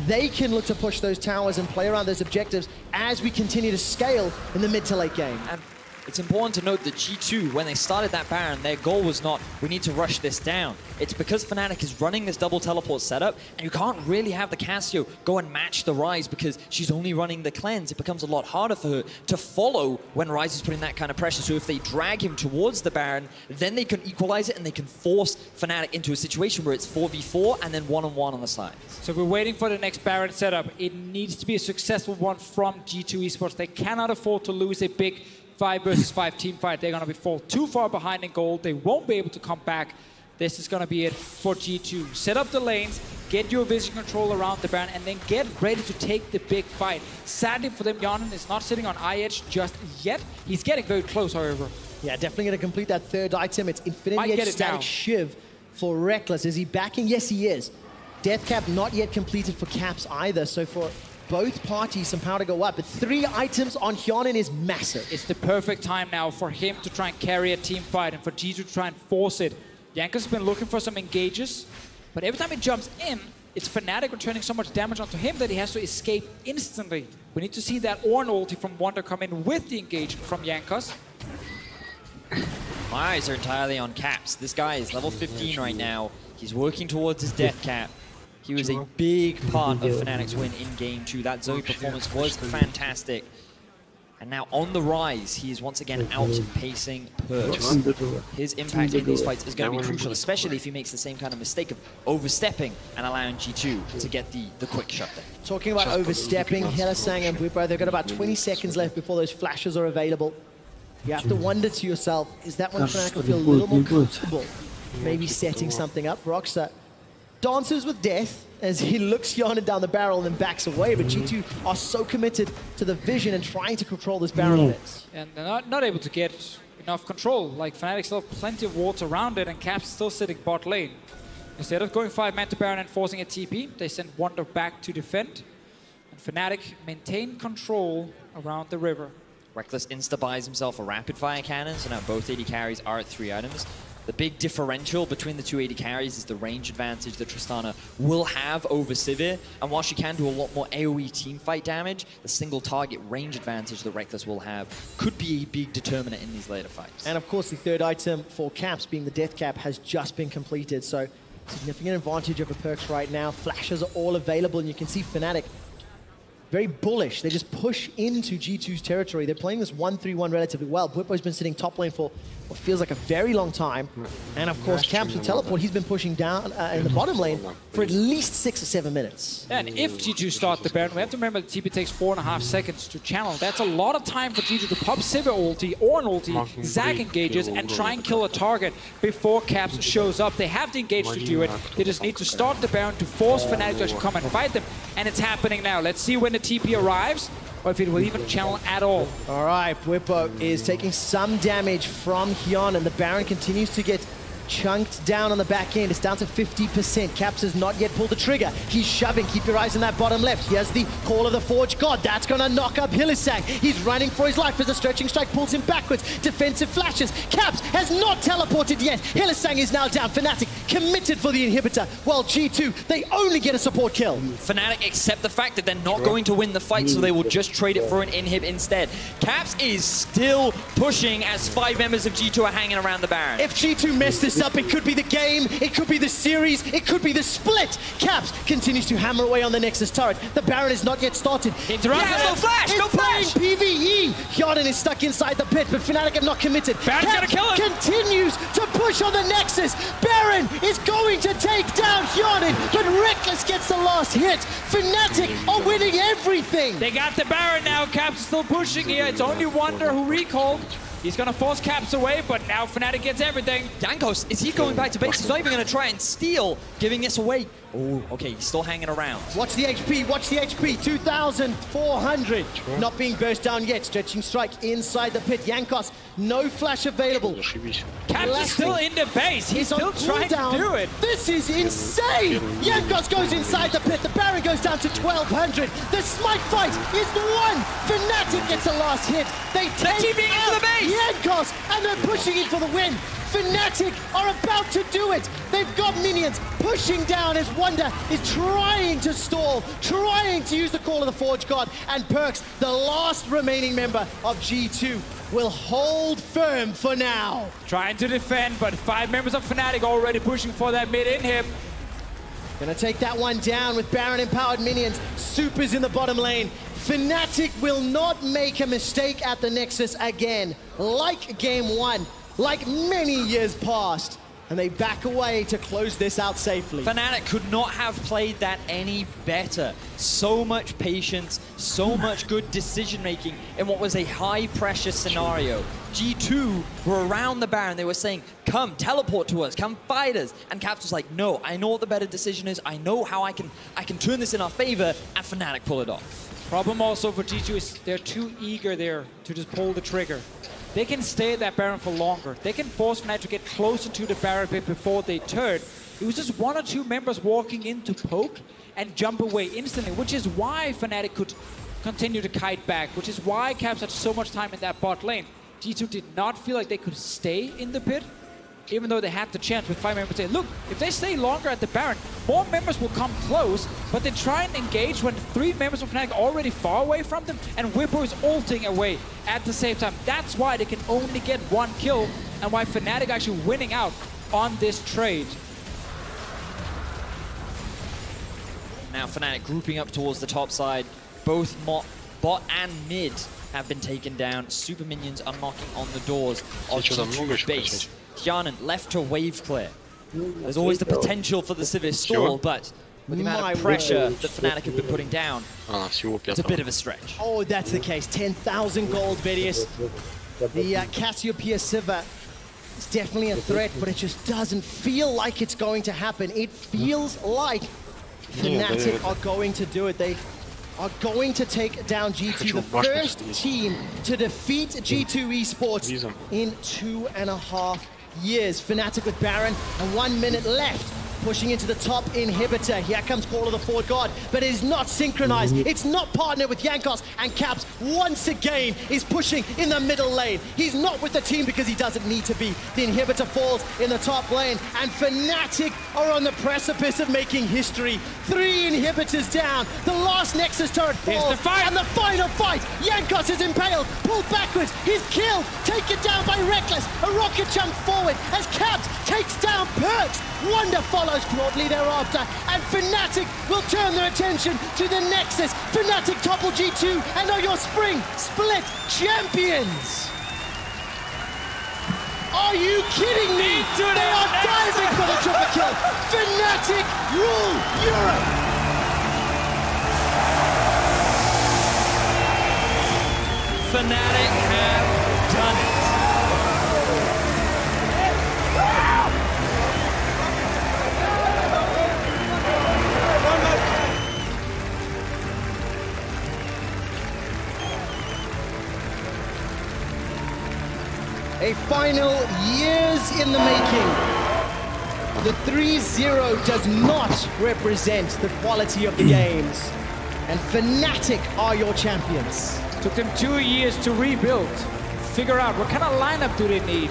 they can look to push those towers and play around those objectives as we continue to scale in the mid to late game. And it's important to note that G2, when they started that Baron, their goal was not, we need to rush this down. It's because Fnatic is running this double teleport setup, and you can't really have the Cassio go and match the Ryze because she's only running the cleanse. It becomes a lot harder for her to follow when Ryze is putting that kind of pressure. So if they drag him towards the Baron, then they can equalize it and they can force Fnatic into a situation where it's 4v4 and then one-on-one on the side. So we're waiting for the next Baron setup. It needs to be a successful one from G2 Esports. They cannot afford to lose a big 5 versus 5 team fight. They're going to fall too far behind in gold. They won't be able to come back. This is going to be it for G2. Set up the lanes, get your vision control around the Baron, and then get ready to take the big fight. Sadly for them, Jan is not sitting on Eye-Edge just yet. He's getting very close, however. Yeah, definitely going to complete that third item. It's Infinity Edge Static Shiv for Rekkles. Is he backing? Yes, he is. Death Cap not yet completed for Caps either. So for both parties, some power to go up. But 3 items on Hyonin is massive. It's the perfect time now for him to try and carry a team fight and for G2 to try and force it. Jankos has been looking for some engages, but every time he jumps in, it's Fnatic returning so much damage onto him that he has to escape instantly. We need to see that Ornn ulti from Wunder come in with the engagement from Jankos. My eyes are entirely on Caps. This guy is level 15 right now. He's working towards his death cap. He was a big part of Fnatic's win in Game 2. That Zoe performance was fantastic. And now on the rise, he is once again outpacing Perkz. His impact in these fights is going to be crucial, especially if he makes the same kind of mistake of overstepping and allowing G2 to get the quick shot there. Talking about overstepping, Hylissang and Bwipo, they've got about 20 seconds left before those flashes are available. You have to wonder to yourself, is that when Fnatic will feel a little more comfortable maybe setting something up? Roxa dances with death as he looks Hyonin down the barrel and then backs away, but G2 are so committed to the vision and trying to control this barrel bit. And they're not able to get enough control. Like, Fnatic still have plenty of wards around it, and Caps still sitting bot lane. Instead of going 5-man to Baron and forcing a TP, they send Wunder back to defend. And Fnatic maintain control around the river. Rekkles insta-buys himself a rapid-fire cannon, so now both AD carries are at 3 items. The big differential between the two AD carries is the range advantage that Tristana will have over Sivir. And while she can do a lot more AoE teamfight damage, the single target range advantage that Rekkles will have could be a big determinant in these later fights. And of course, the third item for Caps, being the Death Cap, has just been completed. So significant advantage over Perkz right now. Flashes are all available, and you can see Fnatic very bullish. They just push into G2's territory. They're playing this 1-3-1 relatively well. Bwipo's been sitting top lane for what feels like a very long time. And of course, Caps with teleport, he's been pushing down in the bottom lane for at least 6 or 7 minutes. And if G2 start the Baron, we have to remember the TP takes 4.5 seconds to channel. That's a lot of time for G2 to pop Sivir ulti, Ornn ulti, Zac engages, and try and kill a target before Caps shows up. They have the engage to do it. They just need to start the Baron to force Fnatic to actually come and fight them. And it's happening now. Let's see when the TP arrives, or if it will even channel at all. All right, Bwipo is taking some damage from Hyonin. The Baron continues to get chunked down on the back end. It's down to 50%. Caps has not yet pulled the trigger. He's shoving. Keep your eyes on that bottom left. Here's the Call of the Forge God. That's going to knock up Hylissang. He's running for his life as the Stretching Strike pulls him backwards. Defensive flashes. Caps has not teleported yet. Hylissang is now down. Fnatic committed for the inhibitor. While G2, they only get a support kill. Fnatic accept the fact that they're not going to win the fight, so they will just trade it for an inhib instead. Caps is still pushing as 5 members of G2 are hanging around the Baron. If G2 mess this up, it could be the game, it could be the series, it could be the split. Caps continues to hammer away on the Nexus turret. The Baron is not yet started. Interrupt. Yeah, go flash, it's go flash. PvE. Hjarnan is stuck inside the pit, but Fnatic have not committed. Baron's gonna kill him. Continues to push on the Nexus. Baron is going to take down Hjarnan, but Rekkles gets the last hit. Fnatic are winning everything. They got the Baron now. Caps is still pushing here. It's only Wunder who recalled. He's going to force Caps away, but now Fnatic gets everything. Jankos, is he going back to base? He's not even going to try and steal, giving this away. Oh, okay, he's still hanging around. Watch the HP, watch the HP. 2,400. Not being burst down yet. Stretching Strike inside the pit. Jankos, no flash available. Caps is still in the base. He's still trying to do it. This is insane. Jankos goes inside the pit. The Baron goes down to 1,200. The Smite fight is won. Fnatic gets the last hit. They take out the base. Jankos, and they're pushing it for the win. Fnatic are about to do it. They've got minions pushing down as Wunder is trying to stall, trying to use the Call of the Forge God. And Perkz, the last remaining member of G2, will hold firm for now. Trying to defend, but 5 members of Fnatic already pushing for that mid inhib. Gonna take that one down with Baron empowered minions. Super's in the bottom lane. Fnatic will not make a mistake at the Nexus again, like game 1. Like many years past, and they back away to close this out safely. Fnatic could not have played that any better. So much patience, so much good decision-making in what was a high-pressure scenario. G2 were around the Baron. They were saying, come, teleport to us, come fight us. And Caps was like, no, I know what the better decision is. I know how I can turn this in our favor, and Fnatic pull it off. Problem also for G2 is they're too eager there to just pull the trigger. They can stay at that Baron for longer. They can force Fnatic to get closer to the Baron bit before they turn. It was just 1 or 2 members walking in to poke and jump away instantly, which is why Fnatic could continue to kite back, which is why Caps had so much time in that bot lane. G2 did not feel like they could stay in the pit, even though they had the chance with 5 members saying, look, if they stay longer at the Baron, more members will come close, but they try and engage when 3 members of Fnatic are already far away from them, and Whippo is ulting away at the same time. That's why they can only get 1 kill, and why Fnatic actually winning out on this trade. Now Fnatic grouping up towards the top side. Both bot and mid have been taken down. Super minions are knocking on the doors of G2's base. Hjarnan left to wave clear. There's always the potential for the Sivir stall, but with the amount of pressure that Fnatic have been putting down, it's a bit of a stretch. Oh, that's the case. 10,000 gold, Vidius. The Cassiopeia Sivir is definitely a threat, but it just doesn't feel like it's going to happen. It feels like Fnatic are going to do it. They are going to take down G2, the first team to defeat G2 Esports in 2.5 years. Fnatic with Baron and 1 minute left. Pushing into the top inhibitor. Here comes Call of the Forge God, but it is not synchronized. It's not partnered with Jankos, and Caps once again is pushing in the middle lane. He's not with the team because he doesn't need to be. The inhibitor falls in the top lane, and Fnatic are on the precipice of making history. 3 inhibitors down. The last Nexus turret falls, and the final fight. Jankos is impaled, pulled backwards. He's killed, taken down by Rekkles. A rocket jump forward as Caps takes down Perkz. Wunder follows broadly thereafter, and Fnatic will turn their attention to the Nexus. Fnatic topple G2 and are your spring split champions. Are you kidding me? They are diving for the triple kill. Fnatic rule Europe. Fnatic have done it. A final years in the making. The 3-0 does not represent the quality of the games. And Fnatic are your champions. Took them 2 years to rebuild, figure out what kind of lineup do they need,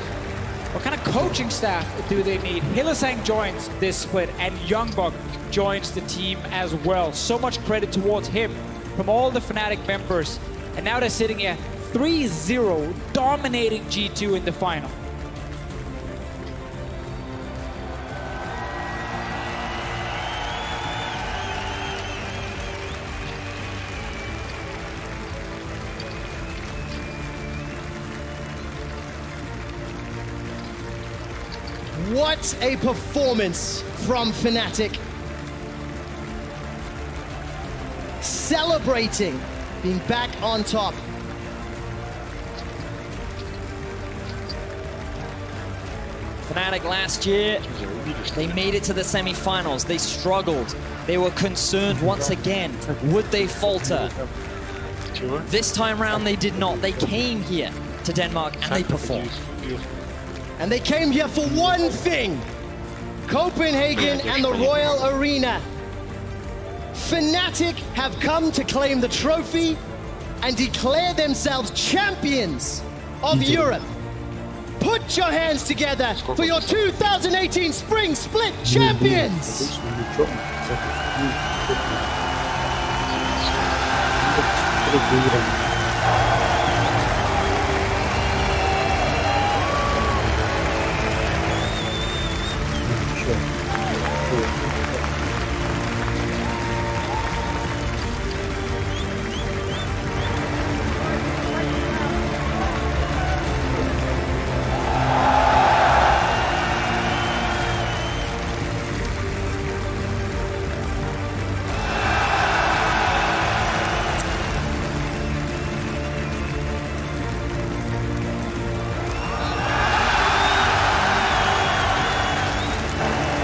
what kind of coaching staff do they need. Hylissang joins this split and Youngbuck joins the team as well. So much credit towards him from all the Fnatic members. And now they're sitting here 3-0, dominating G2 in the final. What a performance from Fnatic. Celebrating being back on top. Fnatic last year, they made it to the semi-finals. They struggled. They were concerned once again. Would they falter? This time round, they did not. They came here to Denmark and they performed. And they came here for one thing. Copenhagen and the Royal Arena. Fnatic have come to claim the trophy and declare themselves champions of Europe. Put your hands together for your 2018 Spring Split champions!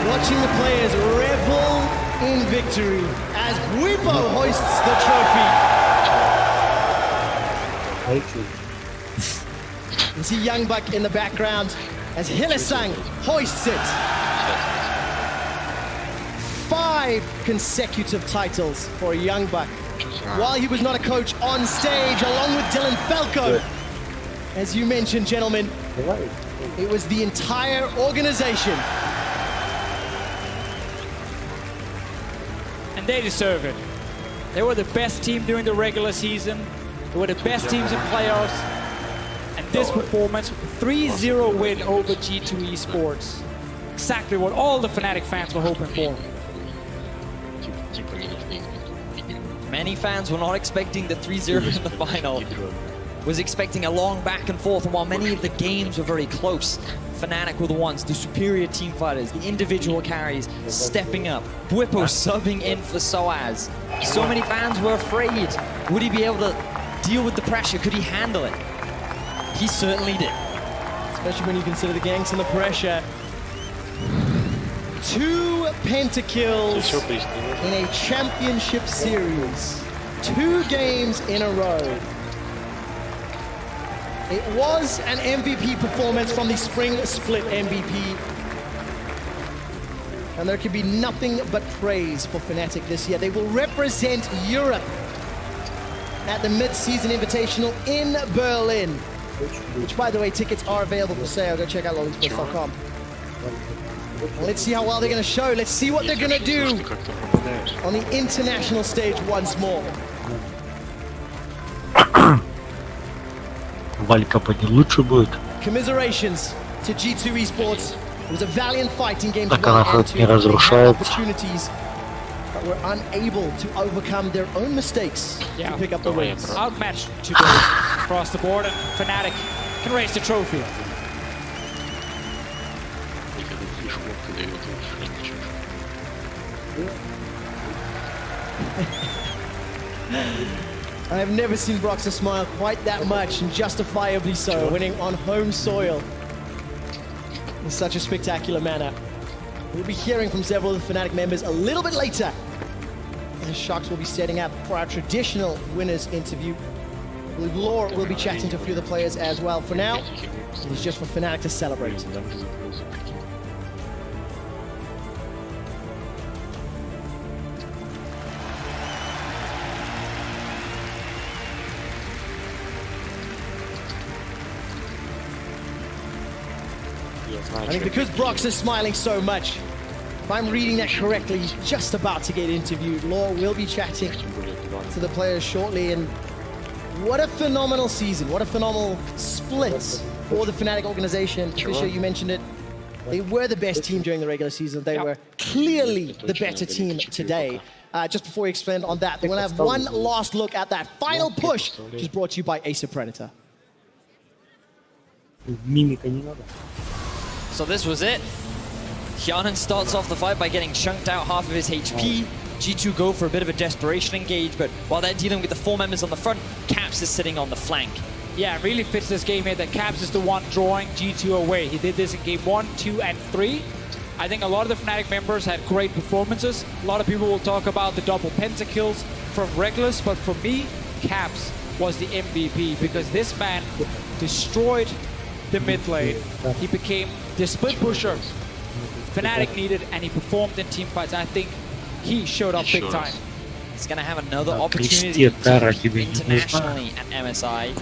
Watching the players revel in victory as Bwipo hoists the trophy. You see Youngbuck in the background as Hylissang hoists it. 5 consecutive titles for Youngbuck. While he was not a coach on stage, along with Dylan Falco. As you mentioned, gentlemen, it was the entire organization. And they deserve it. They were the best team during the regular season. They were the best teams in playoffs. And this performance, 3-0 win over G2 Esports. Exactly what all the Fnatic fans were hoping for. Many fans were not expecting the 3-0 in the final. Was expecting a long back and forth, and while many of the games were very close, Fnatic were the ones, the superior team fighters, the individual carries stepping up. Bwipo subbing in for Soaz. So many fans were afraid. Would he be able to deal with the pressure? Could he handle it? He certainly did. Especially when you consider the ganks and the pressure. 2 pentakills in a championship series. 2 games in a row. It was an MVP performance from the Spring Split MVP. And there can be nothing but praise for Fnatic this year. They will represent Europe at the Mid-Season Invitational in Berlin. Which, by the way, tickets are available for sale. Go check out lollysports.com. Let's see how well they're going to show. Let's see what they're going to do on the international stage once more. Commiserations to G2 Esports. It was a valiant fight in games 1 and 2. They had opportunities, but were unable to overcome their own mistakes to pick up the wins. Outmatched today across the board, and Fnatic can raise the trophy. I have never seen Broxah smile quite that much, and justifiably so, winning on home soil in such a spectacular manner. We'll be hearing from several of the Fnatic members a little bit later. And Sharks will be setting up for our traditional winners interview. I believe Lore will be chatting to a few of the players as well. For now, it's just for Fnatic to celebrate. I think because Brox is smiling so much, if I'm reading that correctly, he's just about to get interviewed. Law will be chatting to the players shortly, and what a phenomenal season, what a phenomenal split for the Fnatic organization. Fisher, you mentioned it. They were the best team during the regular season. They were clearly the better team today. Just before we expand on that, we're going to have one last look at that final push, which is brought to you by Acer Predator. So this was it. Hjarnan starts off the fight by getting chunked out half of his HP. G2 go for a bit of a desperation engage, but while they're dealing with the 4 members on the front, Caps is sitting on the flank. Yeah, it really fits this game here that Caps is the one drawing G2 away. He did this in game 1, 2, and 3. I think a lot of the Fnatic members had great performances. A lot of people will talk about the double pentakills from Reckless, but for me, Caps was the MVP because this man destroyed the mid lane. He became the split pusher Fnatic needed, and he performed in team fights. I think he showed up big time. He's going to have another opportunity internationally at MSI.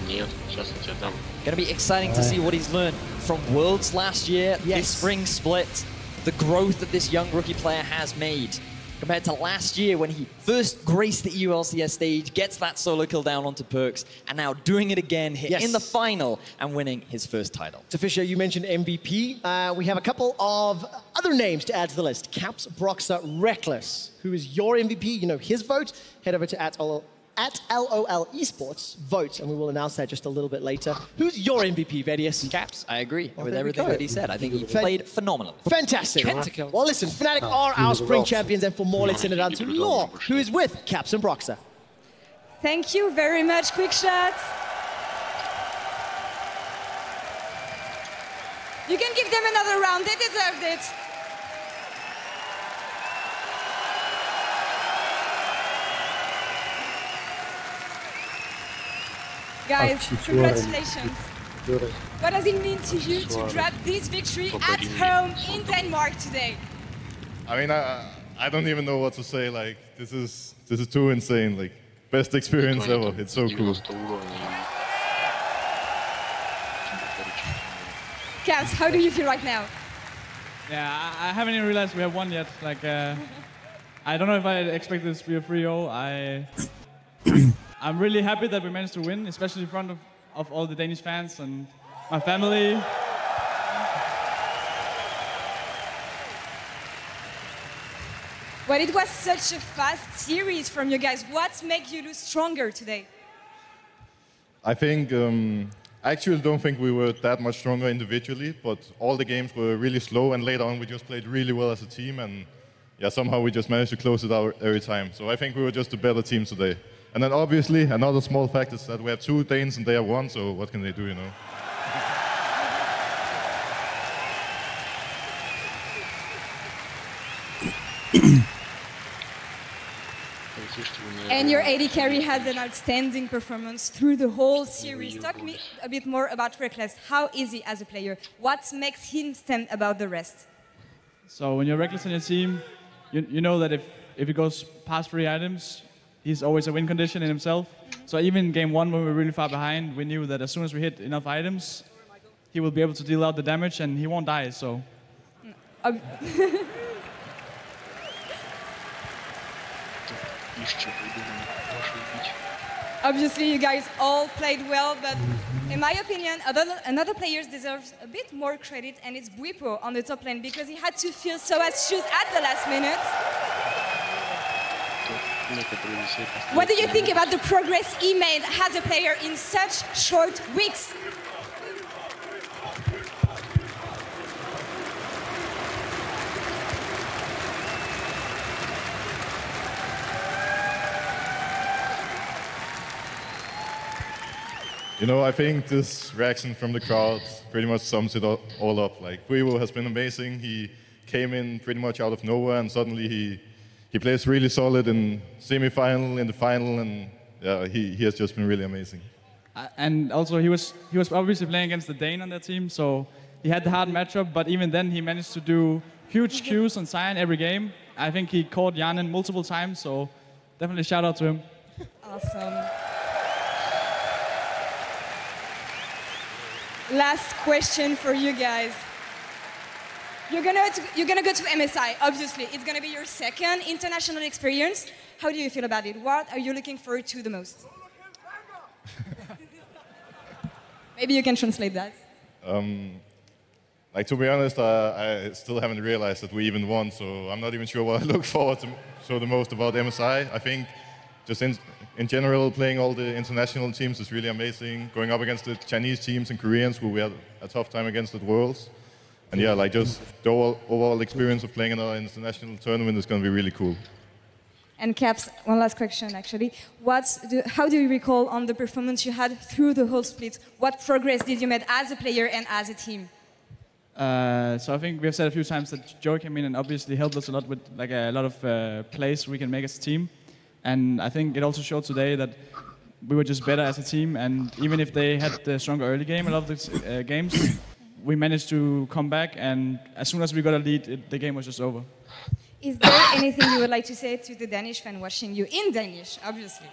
Going to be exciting to see what he's learned from Worlds last year, this spring split, the growth that this young rookie player has made compared to last year when he first graced the EULCS stage, gets that solo kill down onto Perkz, and now doing it again here in the final and winning his first title. So Fisher, you mentioned MVP. We have a couple of other names to add to the list. Caps, Broxah, Reckless. Who is your MVP? You know his vote. Head over to at LOL Esports, vote, and we will announce that just a little bit later. Who's your MVP, Vedius? Caps, I agree with everything that he said. I think he played phenomenally. Fantastic. Well, listen, Fnatic are our spring champions, and for more, let's send it on to Law, who is with Caps and Broxah. Thank you very much, Quickshot. You can give them another round, they deserved it. Guys, congratulations. What does it mean to you to grab this victory at home in Denmark today? I mean, I don't even know what to say. Like, this is too insane. Like, best experience ever. It's so cool. Caps, how do you feel right now? Yeah, I haven't even realized we have won yet. Like, I don't know if I expected this to be a 3-0. I'm really happy that we managed to win, especially in front of all the Danish fans and my family. Well, it was such a fast series from you guys. What makes you look stronger today? I think, I actually don't think we were that much stronger individually, but all the games were really slow, and later on we just played really well as a team, and yeah, somehow we just managed to close it out every time. So I think we were just a better team today. And then obviously, another small fact is that we have 2 Danes and they have 1, so what can they do, you know? And your AD carry had an outstanding performance through the whole series. Talk to me a bit more about Reckless. How is he as a player? What makes him stand above the rest? So when you're Reckless in your team, you know that if it goes past 3 items, he's always a win condition in himself. So even in game 1, when we were really far behind, we knew that as soon as we hit enough items, he will be able to deal out the damage and he won't die, so. Obviously, you guys all played well, but in my opinion, another player deserves a bit more credit, and it's Bwipo on the top lane, because he had to fill Soaz's shoes at the last minute. What do you think about the progress he made as a player in such short weeks? You know, I think this reaction from the crowd pretty much sums it all up. Like, Bwipo has been amazing. He came in pretty much out of nowhere, and suddenly he plays really solid in semi-final, in the final, and yeah, he has just been really amazing. And also, he was obviously playing against the Dane on that team, so he had the hard matchup, but even then he managed to do huge Qs on Sion every game. I think he caught Hjarnan multiple times, so definitely shout out to him. Awesome. Last question for you guys. You're gonna go to MSI, obviously. It's gonna be your second international experience. How do you feel about it? What are you looking forward to the most? Maybe you can translate that. Like, to be honest, I still haven't realized that we even won, so I'm not even sure what I look forward to the most about MSI. I think just in general, playing all the international teams is really amazing. Going up against the Chinese teams and Koreans, who we had a tough time against at Worlds. And yeah, like just the overall experience of playing in an international tournament is going to be really cool. And Caps, one last question actually. How do you recall on the performance you had through the whole split? What progress did you make as a player and as a team? So I think we have said a few times that Joey came in and obviously helped us a lot with like a lot of plays we can make as a team. And I think it also showed today that we were just better as a team. And even if they had the stronger early game, a lot of the games, we managed to come back. And as soon as we got a lead, the game was just over. Is there anything you would like to say to the Danish fan watching you in Danish, obviously?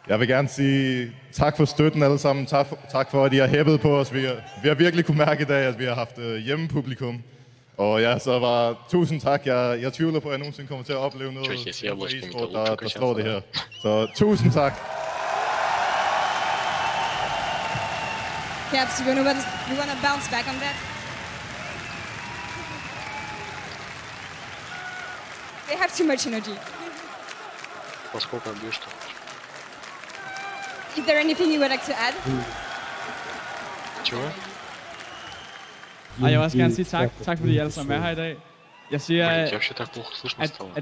Jeg vil gerne sige tak for støtten alle sammen. Tak for, at I har hæppet på os. Vi har virkelig kunne mærke i dag, at vi har haft hjemmepublikum. Og ja, så var tusind tak. Jeg tvivler på, at jeg nogensinde kommer til at opleve noget på e-sport, der slår det her. Så tusind tak. Caps, you want to bounce back on that? They have too much energy. Is there anything you would like to add? Og jeg vil også gerne sige tak fordi I alle sammen er her i dag. Jeg siger, at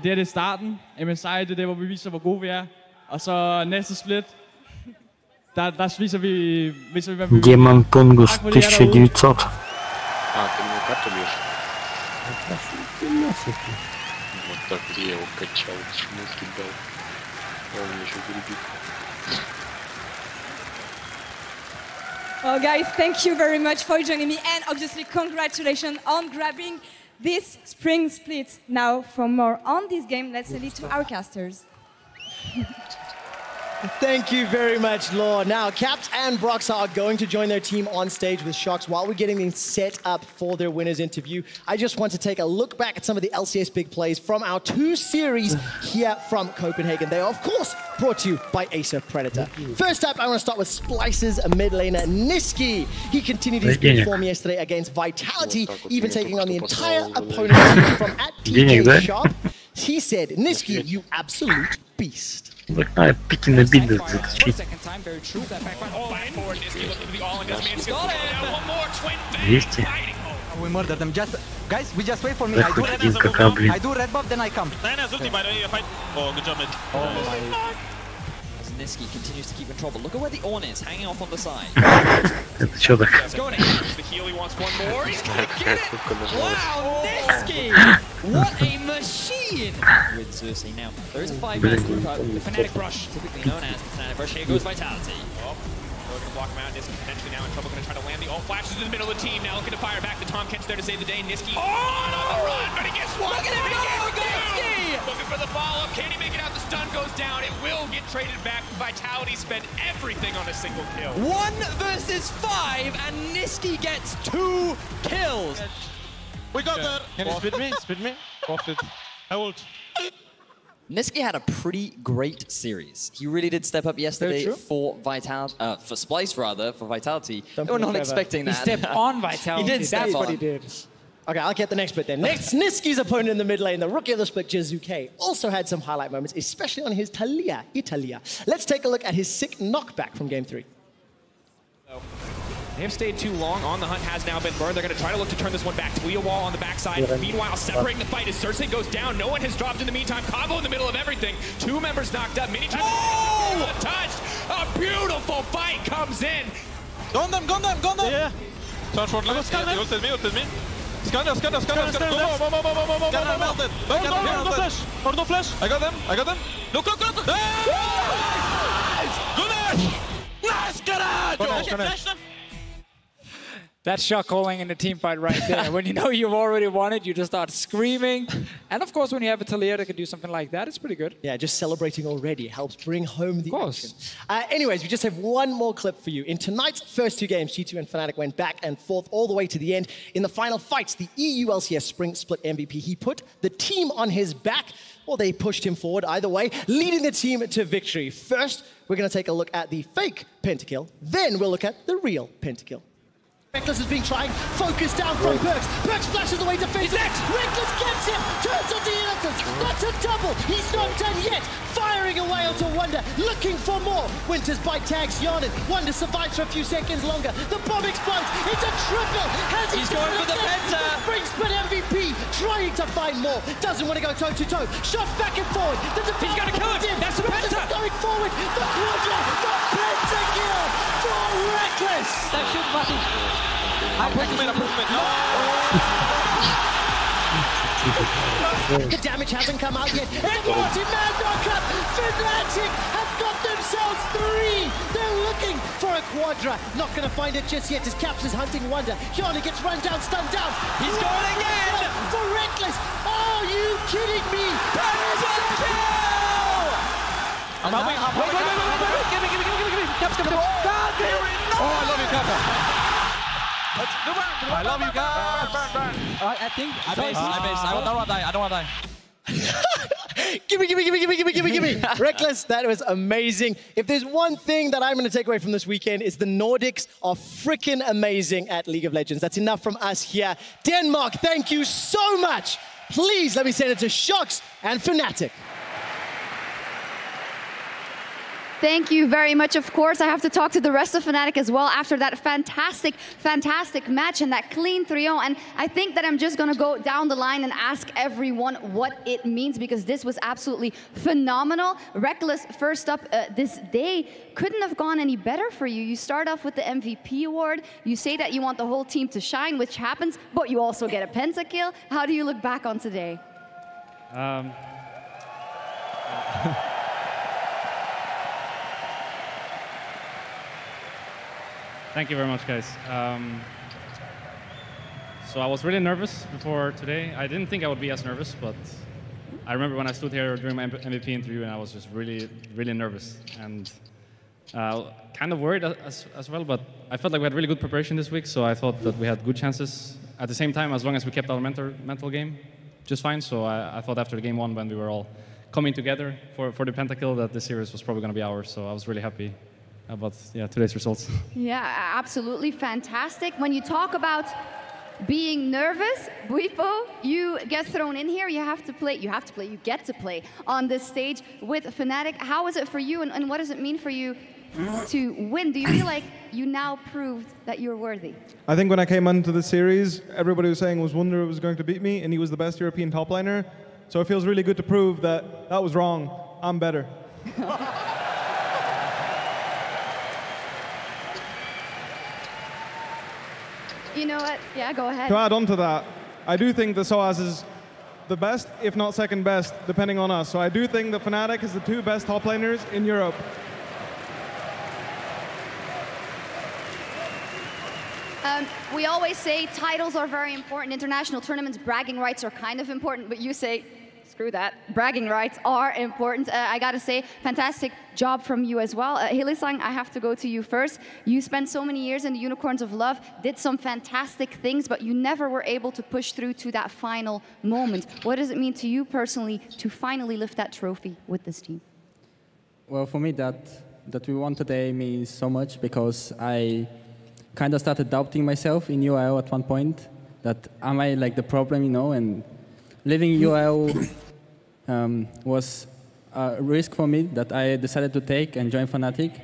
det er det starten. MSI, det er det, hvor vi viser, hvor gode vi er. Og så næste split, der viser vi, hvad vi vil. Демон Тунгус 1900. Ты мне карту бьешь? Вот так, где я его качал, шмотки дал. Он мне еще гребит. Well, guys, thank you very much for joining me, and obviously congratulations on grabbing this spring split. Now, for more on this game, let's send it to our casters. Thank you very much, Law. Now, Caps and Brox are going to join their team on stage with Shox while we're getting them set up for their winners interview. I just want to take a look back at some of the LCS big plays from our 2 series here from Copenhagen. They are, of course, brought to you by Acer Predator. First up, I want to start with Splice's mid laner, Nisqy. He continued his good form yesterday against Vitality, even taking on the entire opponent team from at TJ Sharp. He said, Nisqy, you absolute beast. Look, I'm picking the bid затащить. 200. We murdered them. Just guys, we just wait for me. I do red buff, then I come. Oh, good job, mate. Oh my. Nisqy continues to keep control, but look at where the Ornn is, hanging off on the side. Это что так? He's going to the heal, he wants one more, he's gonna get it! Wow, Nisqy! What a machine! With Xerxes now. There is a 5-man group, the Fnatic Rush, typically known as the Fnatic Rush. Here goes Vitality. Oh, they're gonna block him out. Nisqy potentially now in trouble, gonna try to land the ult flashes in the middle of the team, now looking to fire back. The Tom Kent's there to save the day. Nisqy on the run, but he gets one! Look at him go, Nisqy! Looking for the follow-up, can he make it out? The stun goes down, it will get traded back. Vitality spent everything on a single kill. 1 versus 5, and Nisqy gets 2 kills. We got that. Can you split me? Split me? Off it. I ult. Nisqy had a pretty great series. He really did step up yesterday for Splice rather, for Vitality. They were not expecting that. He stepped on Vitality. He did step That's on. what he did. Okay, I'll get the next bit then. Next, Nisqy's opponent in the mid lane, the rookie of the split, Jizuke, also had some highlight moments, especially on his Taliyah, Italia. Let's take a look at his sick knockback from Game 3. They have stayed too long. On the hunt has now been burned. They're going to try to look to turn this one back. Talia wall on the backside. Meanwhile, separating the fight as Xerxes goes down. No one has dropped in the meantime. Kavo in the middle of everything. 2 members knocked up. Mini touched. A beautiful fight comes in. Gone them. Yeah. Turn short left. Ulted me. Scanner. Go. No flash. I got them. Look. Nice! Nice! Nice! That's shot calling in a team fight right there. When you know you've already won it, you just start screaming. And of course, when you have a Taliyah that can do something like that, it's pretty good. Yeah, just celebrating already helps bring home the action. Anyways, we just have one more clip for you. In tonight's first 2 games, G2 and Fnatic went back and forth all the way to the end. In the final fights, the EU LCS Spring Split MVP, he put the team on his back, or they pushed him forward, either way, leading the team to victory. First, we're going to take a look at the fake pentakill. Then we'll look at the real pentakill. Rekkles has been trying, focused down from Perkz. Perkz flashes away defensive. Rekkles gets him, turns onto Innocence. That's a double. He's not done yet. Firing away onto Wunder, looking for more. Winter's bite tags Yawnin. Wunder survives for a few seconds longer. The bomb explodes. It's a triple. He's going for the penta. Spring Split MVP trying to find more. Doesn't want to go toe to toe. Shot back and forward. He's going to kill him. That's the penta. Going forward. The quadra. The penta kill for Rekkles. That should matter. I put him in. The damage hasn't come out yet. It's a multi-man knockup. Fnatic have got themselves 3. They're looking for a quadra. Not going to find it just yet as Caps is hunting Wunder. Yawnin gets run down, stunned down. He's going again. For Rekkles. Are you kidding me? That is a kill! I'm helping. Give me. Caps coming. Oh, I love you, Kappa. I love you guys. I think I base. I don't want to die. Give me. Rekkles, that was amazing. If there's one thing that I'm going to take away from this weekend is the Nordics are freaking amazing at League of Legends. That's enough from us here. Denmark, thank you so much. Please let me send it to Sjokz and Fnatic. Thank you very much. Of course, I have to talk to the rest of Fnatic as well after that fantastic match and that clean 3-0. And I think that I'm just going to go down the line and ask everyone what it means, because this was absolutely phenomenal. Rekkles, first up this day, couldn't have gone any better for you. You start off with the MVP award. You say that you want the whole team to shine, which happens, but you also get a pentakill. How do you look back on today? Thank you very much, guys. So I was really nervous before today. I didn't think I would be as nervous, but I remember when I stood here during my MVP interview, and I was just really nervous and kind of worried as well. But I felt like we had really good preparation this week, so I thought that we had good chances. At the same time, as long as we kept our mental game just fine. So I thought after game 1, when we were all coming together for the pentakill, that the series was probably going to be ours. So I was really happy about today's results. Yeah, absolutely fantastic. When you talk about being nervous, Bwipo, you get thrown in here. You get to play on this stage with Fnatic. How is it for you, and what does it mean for you to win? Do you feel like you now proved that you're worthy? I think when I came into the series, everybody was saying Wunder was going to beat me, and he was the best European top liner. So it feels really good to prove that that was wrong. I'm better. You know what? Yeah, go ahead. To add on to that, I do think the Soaz is the best, if not second best, depending on us. So I do think that Fnatic is the 2 best top laners in Europe. We always say titles are very important. International tournaments, bragging rights are kind of important, but you say, screw that. Bragging rights are important. I gotta say, fantastic job from you as well. Hylissang, I have to go to you first. You spent so many years in the Unicorns of Love, did some fantastic things, but you never were able to push through to that final moment. What does it mean to you personally to finally lift that trophy with this team? Well, for me, that we won today means so much, because I kind of started doubting myself in UIL at one point, that am I like the problem, you know, and living in UIL was a risk for me that I decided to take and join Fnatic.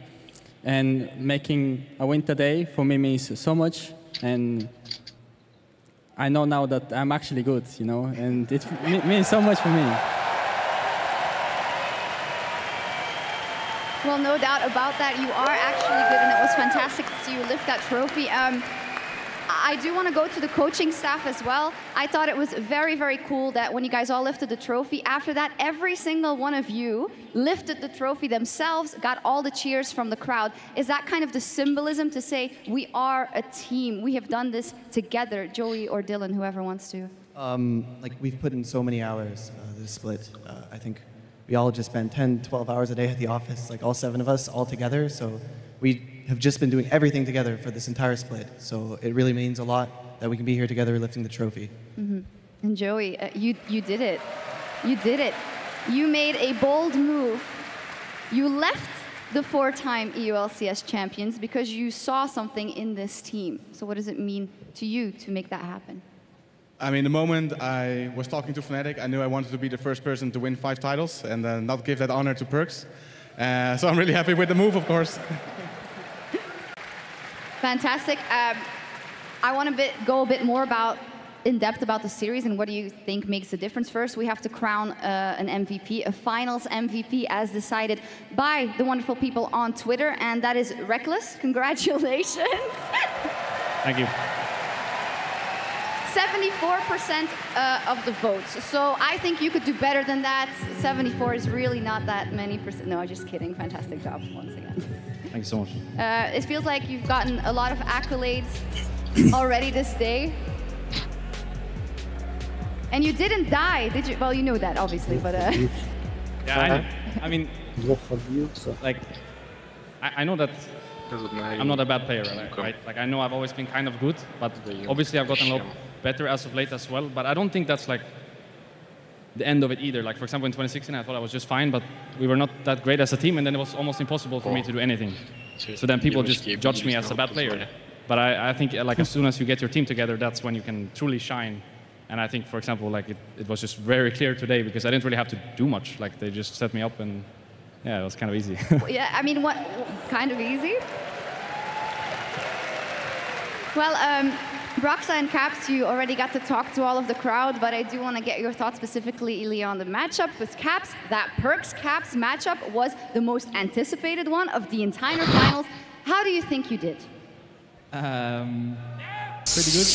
And making a win today for me means so much. And I know now that I'm actually good, you know, and it means so much for me. Well, no doubt about that. You are actually good, and it was fantastic to see you lift that trophy. I do want to go to the coaching staff as well. I thought it was very, very cool that when you guys all lifted the trophy, after that, every single one of you lifted the trophy themselves, got all the cheers from the crowd. Is that kind of the symbolism to say, we are a team, we have done this together? Joey or Dylan, whoever wants to. Like, we've put in so many hours this split. I think we all just spend 10, 12 hours a day at the office, like all 7 of us all together. So we have just been doing everything together for this entire split. So it really means a lot that we can be here together lifting the trophy. And Joey, you did it. You did it. You made a bold move. You left the 4-time EULCS champions because you saw something in this team. So what does it mean to you to make that happen? I mean, the moment I was talking to Fnatic, I knew I wanted to be the first person to win 5 titles and not give that honor to Perkz. So I'm really happy with the move, of course. Fantastic. I want to go a bit more in depth about the series and what do you think makes the difference. First, we have to crown an MVP, a finals MVP, as decided by the wonderful people on Twitter, and that is Rekkles. Congratulations. Thank you. 74% of the votes. So I think you could do better than that. 74 is really not that many percent. No, just kidding. Fantastic job once again. Thank you so much. It feels like you've gotten a lot of accolades already this day. And you didn't die, did you? Well, you know that, obviously, but... Yeah, I mean, like, I know that I'm not a bad player, right? Like, I know I've always been kind of good, but obviously I've gotten a lot better as of late as well. But I don't think that's, like, the end of it either. Like, for example, in 2016, I thought I was just fine, but we were not that great as a team, and then it was almost impossible for me to do anything. So then people just judged me as a bad player. But I think, like, as soon as you get your team together, that's when you can truly shine. And I think, for example, like it was just very clear today because I didn't really have to do much. Like, they just set me up, and yeah, it was kind of easy. Yeah, I mean, what kind of easy? Well, Broxah and Caps, you already got to talk to all of the crowd, but I do want to get your thoughts specifically, Ilya, on the matchup with Caps. That Perkz-Caps matchup was the most anticipated one of the entire finals. How do you think you did? Pretty good.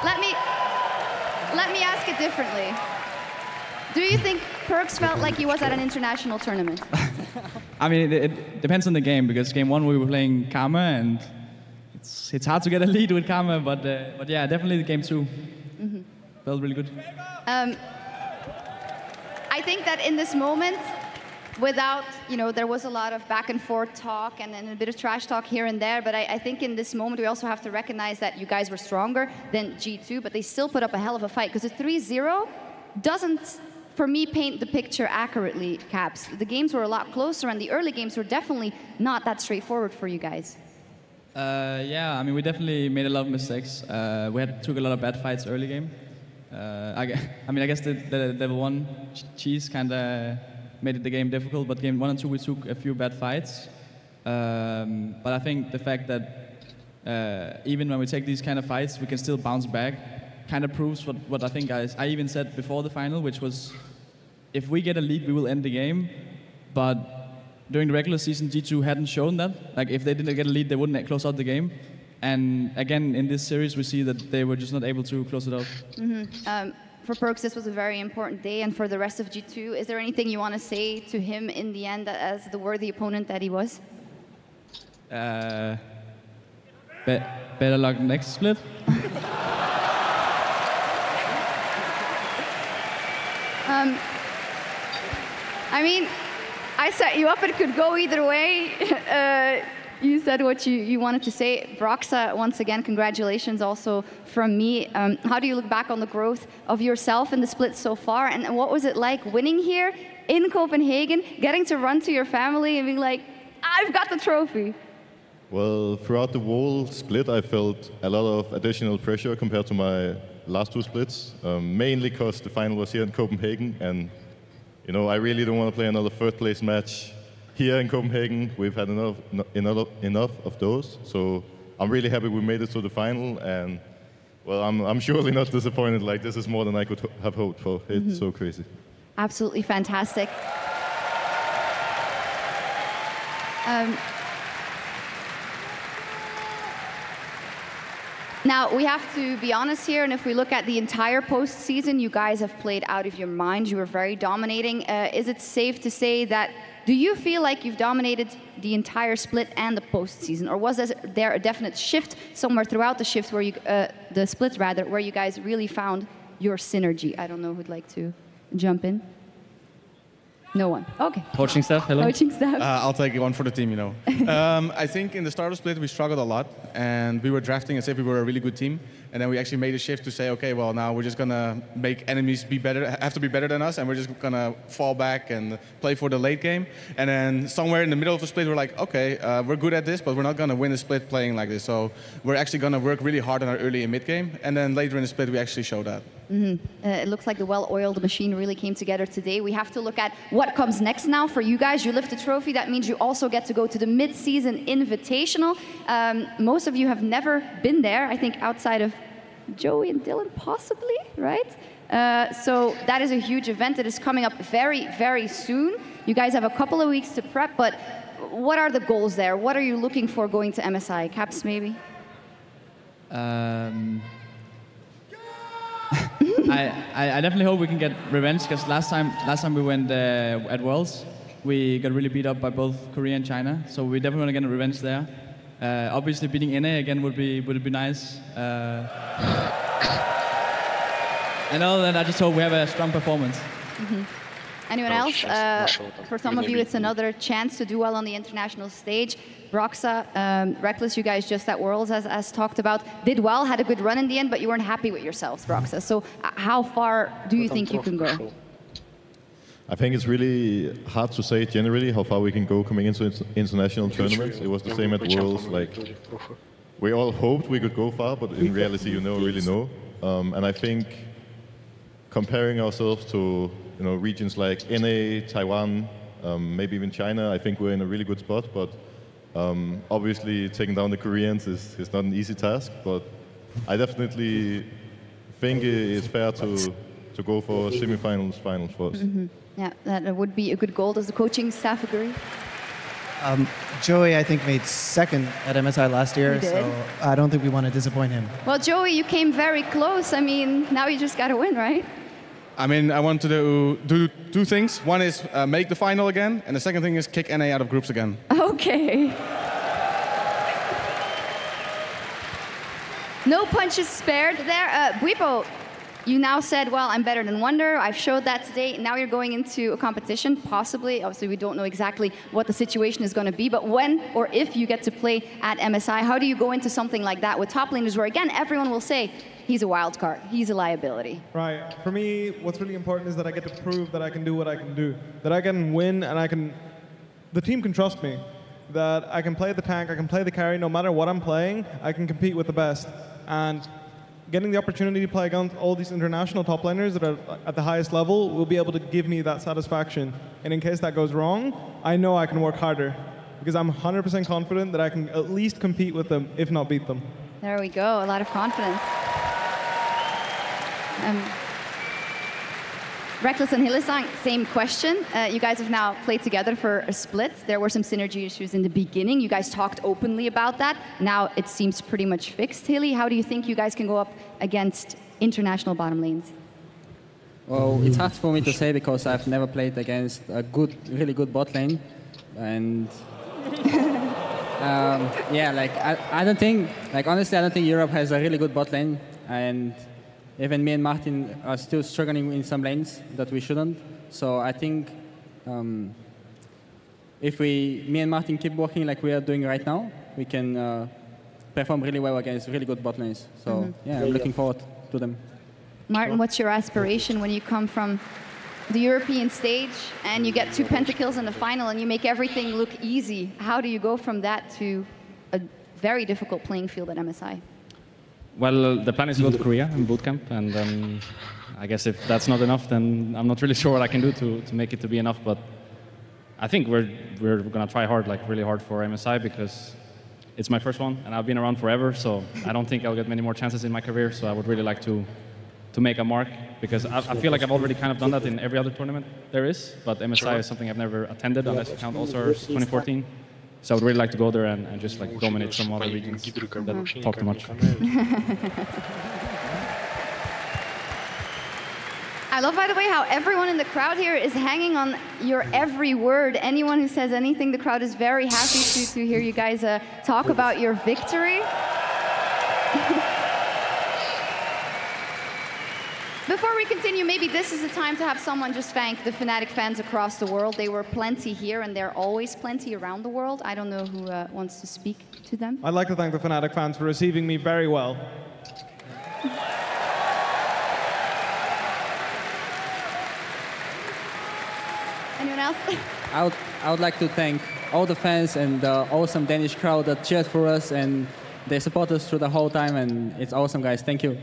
Let me ask it differently. Do you think Perkz felt like he was at an international tournament? I mean, it depends on the game, because game 1 we were playing Karma, and it's hard to get a lead with Karma, but yeah, definitely the game 2 felt really good. I think that in this moment, without, there was a lot of back and forth talk and then a bit of trash talk here and there, but I think in this moment we also have to recognize that you guys were stronger than G2, but they still put up a hell of a fight, because a 3-0 doesn't, for me, paint the picture accurately, Caps. The games were a lot closer, and the early games were definitely not that straightforward for you guys. Yeah, I mean, we definitely made a lot of mistakes. We took a lot of bad fights early game. I guess the level 1 cheese kind of made the game difficult, but game 1 and 2 we took a few bad fights. But I think the fact that even when we take these kind of fights, we can still bounce back, kind of proves what I think I even said before the final, which was, if we get a lead, we will end the game. But during the regular season, G2 hadn't shown that. Like, if they didn't get a lead, they wouldn't close out the game. And again, in this series, we see that they were just not able to close it out. For Perkz, this was a very important day, and for the rest of G2, is there anything you want to say to him in the end as the worthy opponent that he was? Better luck next split. I mean, I set you up, it could go either way. You said what you wanted to say. Broxah, once again, congratulations also from me. How do you look back on the growth of yourself in the split so far? And what was it like winning here in Copenhagen, getting to run to your family and being like, I've got the trophy? Well, throughout the whole split, I felt a lot of additional pressure compared to my last 2 splits, mainly because the final was here in Copenhagen. And, I really don't want to play another 3rd place match here in Copenhagen. We've had enough of those, so I'm really happy we made it to the final, and well, I'm surely not disappointed. Like, this is more than I could have hoped for. It's so crazy. Absolutely fantastic. Now, we have to be honest here, and if we look at the entire postseason, you guys have played out of your mind. You were very dominating. Is it safe to say that, do you feel like you've dominated the entire split and the postseason? Or was there a definite shift somewhere throughout the shift, where the split rather, where you guys really found your synergy? I don't know who'd like to jump in. No one. Okay. Coaching staff, hello. Coaching staff. I'll take one for the team, you know. I think in the start of split we struggled a lot, and we were drafting as if we were a really good team. And then we actually made a shift to say, okay, well now we're just gonna make enemies be better, have to be better than us, and we're just gonna fall back and play for the late game. And then somewhere in the middle of the split, we're like, okay, we're good at this, but we're not gonna win a split playing like this. So we're actually gonna work really hard on our early and mid game, and then later in the split we actually show that. It looks like the well-oiled machine really came together today. We have to look at what comes next now for you guys. You lift the trophy. That means you also get to go to the mid-season invitational. Most of you have never been there, I think, outside of Joey and Dylan, possibly, right? So that is a huge event that is coming up very, very soon. You guys have a couple of weeks to prep, but what are the goals there? What are you looking for going to MSI? Caps, maybe? I definitely hope we can get revenge, because last time we went at Worlds, we got really beat up by both Korea and China. So we definitely want to get a revenge there. Obviously, beating NA again would be nice. And other than that, I just hope we have a strong performance. Anyone else? For some of you, it's another chance to do well on the international stage. Broxah, Rekkles, you guys just at Worlds, as talked about, did well, had a good run in the end, but you weren't happy with yourselves, Broxah. So how far do you think you can go? I think it's really hard to say generally how far we can go coming into international tournaments. It was the same at Worlds. Like, we all hoped we could go far, but in reality, you never really know. And I think comparing ourselves to regions like NA, Taiwan, maybe even China, I think we're in a really good spot. But obviously, taking down the Koreans is not an easy task. But I definitely think it's fair to go for semifinals, finals for us. Yeah, that would be a good goal. Does the coaching staff agree? Joey, I think, made second at MSI last year, so I don't think we want to disappoint him. Well, Joey, you came very close. I mean, now you just got to win, right? I mean, I want to do two things. One is make the final again, and the second thing is kick NA out of groups again. Okay. No punches spared there. Bwipo, you now said, well, I'm better than Wonder. I've showed that today. Now you're going into a competition, possibly. Obviously, we don't know exactly what the situation is going to be. But when or if you get to play at MSI, how do you go into something like that with top laners where, again, everyone will say, he's a wild card, he's a liability? Right. For me, what's really important is that I get to prove that I can do what I can do. That I can win and the team can trust me. That I can play the tank, I can play the carry, no matter what I'm playing, I can compete with the best. And getting the opportunity to play against all these international top laners that are at the highest level will be able to give me that satisfaction. And in case that goes wrong, I know I can work harder, because I'm 100% confident that I can at least compete with them, if not beat them. There we go, a lot of confidence. Rekkles and Hylissang, same question. You guys have now played together for a split. There were some synergy issues in the beginning. You guys talked openly about that. Now it seems pretty much fixed. Hilly, how do you think you guys can go up against international bottom lanes? Well, it's hard for me to say because I've never played against a really good bot lane. And yeah, like I don't think, like honestly, I don't think Europe has a really good bot lane. And even me and Martin are still struggling in some lanes that we shouldn't. So I think if me and Martin keep working like we are doing right now, we can perform really well against really good bot lanes. So yeah, I'm looking forward to them. Martin, what's your aspiration when you come from the European stage and you get 2 pentakills in the final and you make everything look easy? How do you go from that to a very difficult playing field at MSI? Well, the plan is to go to Korea in bootcamp, and I guess if that's not enough, then I'm not really sure what I can do to make it to be enough. But I think we're gonna try hard, like really hard for MSI, because it's my first one, and I've been around forever. So I don't think I'll get many more chances in my career. So I would really like to make a mark, because I feel like I've already kind of done that in every other tournament there is. But MSI is something I've never attended, unless you count All-Stars 2014. So I would really like to go there and just like dominate some other regions that talk too much. I love, by the way, how everyone in the crowd here is hanging on your every word. Anyone who says anything, the crowd is very happy to hear you guys talk about your victory. Before we continue, maybe this is the time to have someone just thank the Fnatic fans across the world. They were plenty here, and they're always plenty around the world. I don't know who wants to speak to them. I'd like to thank the Fnatic fans for receiving me very well. Anyone else? I would like to thank all the fans and the awesome Danish crowd that cheered for us, and they support us through the whole time, and it's awesome, guys. Thank you.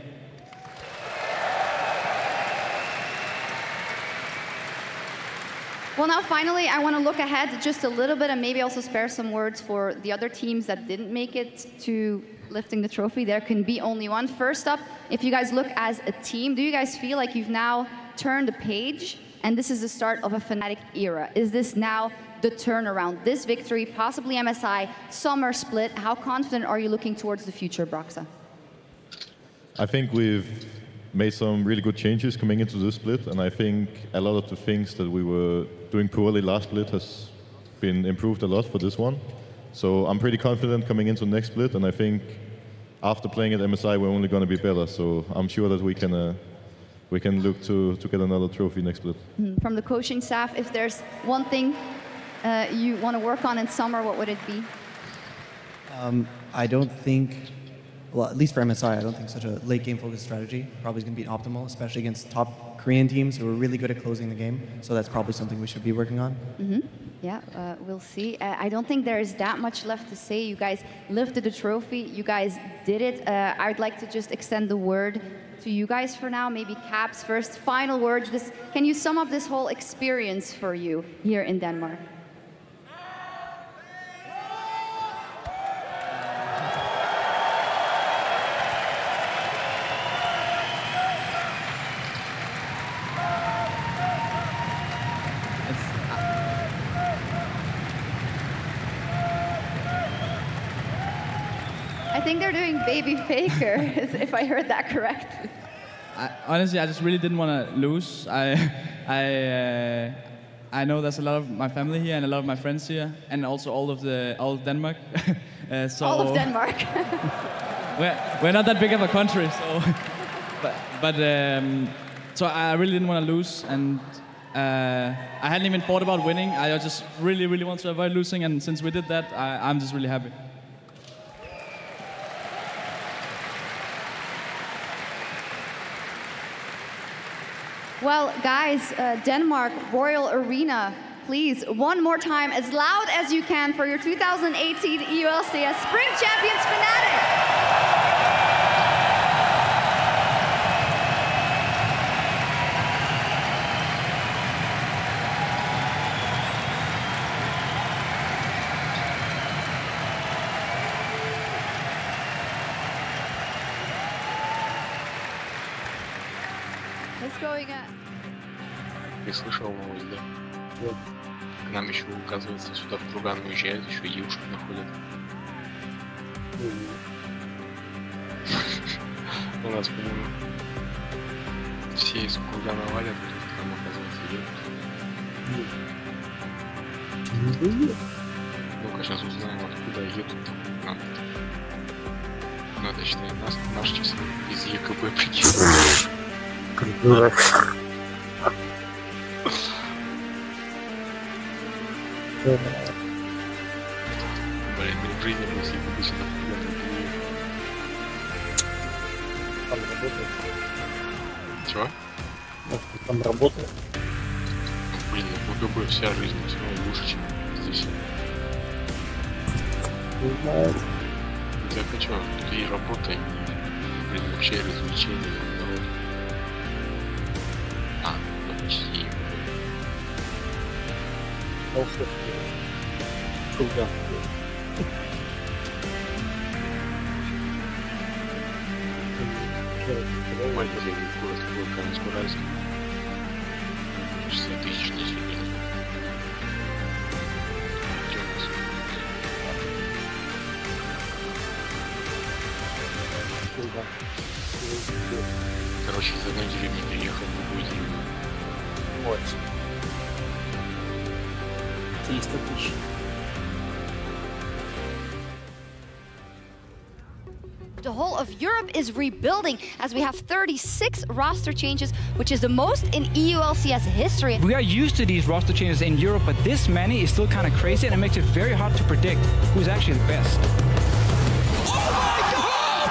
Well, now finally, I want to look ahead just a little bit and maybe also spare some words for the other teams that didn't make it to lifting the trophy. There can be only one. First up, if you guys look as a team, do you guys feel like you've now turned a page and this is the start of a Fnatic era? Is this now the turnaround? This victory, possibly MSI, summer split. How confident are you looking towards the future, Broxah? I think we've made some really good changes coming into this split, and I think a lot of the things that we were doing poorly last split has been improved a lot for this one. So I'm pretty confident coming into the next split, and I think after playing at MSI, we're only going to be better. So I'm sure that we can look to get another trophy next split. From the coaching staff, if there's one thing you want to work on in summer, what would it be? I don't think, well, at least for MSI, I don't think such a late game focused strategy probably is going to be optimal, especially against top Korean teams who are really good at closing the game. So that's probably something we should be working on. Yeah, we'll see. I don't think there is that much left to say. You guys lifted the trophy. You guys did it. I'd like to just extend the word to you guys for now. Maybe Caps first. Final words. Can you sum up this whole experience for you here in Denmark? I think they're doing Baby Faker, if I heard that correct. Honestly, I just really didn't want to lose. I know there's a lot of my family here and a lot of my friends here, and also all of Denmark. So all of Denmark. we're not that big of a country, so so I really didn't want to lose, and I hadn't even thought about winning. I just really, really want to avoid losing, and since we did that, I'm just really happy. Well, guys, Denmark, Royal Arena, please, one more time, as loud as you can for your 2018 EULCS Spring Champions Fnatic! Ты слышал новость, да? Вот. К нам еще, оказывается, сюда в Курган уезжают, еще девушек находят. У нас, по-моему, все из Кургана валят, к нам, оказывается, едут. Ну-ка, сейчас узнаем, откуда едут нам. Надо считать нас, наш число из ЕКБ прикинуть. Дурак. Блин, в жизни бы все бы сюда там работает. Чего? Там работает. Блин, ну ПГБ вся жизнь все равно лучше, чем здесь. Не знаю. Так а чё, тут и работа, и, блин, вообще развлечения. Ну почти. Куда? Маленький город Каменск-Уральск. 60 тысяч недель. 300 тысяч. The whole of Europe is rebuilding as we have 36 roster changes, which is the most in EULCS history. We are used to these roster changes in Europe, but this many is still kind of crazy, and it makes it very hard to predict who's actually the best. Oh my God!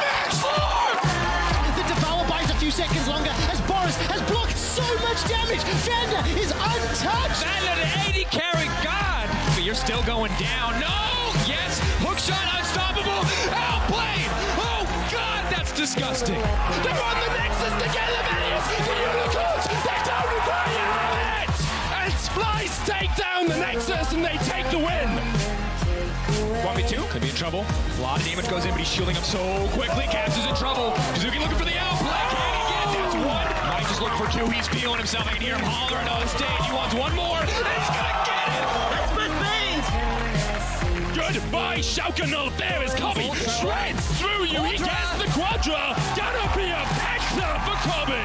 The Devour buys a few seconds longer as Boris has blocked so much damage. Vander is untouched. Vander, the 80 carry, God! But you're still going down. No! Yes! Hookshot unstoppable! Outplayed! Oh God, that's disgusting! They're on the Nexus together, Manius! The Unicorns! They don't require it! And Splice take down the Nexus and they take the win! 1v2, could be in trouble. A lot of damage goes in, but he's shielding up so quickly. Caps is in trouble. Kazuki looking for the outplay. Can he get it? That's one. Mike just looking for two. He's feeling himself. I can hear him hollering on stage. He wants one more. And he's gonna get it! That's been made! Goodbye, Shaukanol. There is Kobbe. Shreds through you. He gets the Quadra. Gonna be a pector for Kobbe.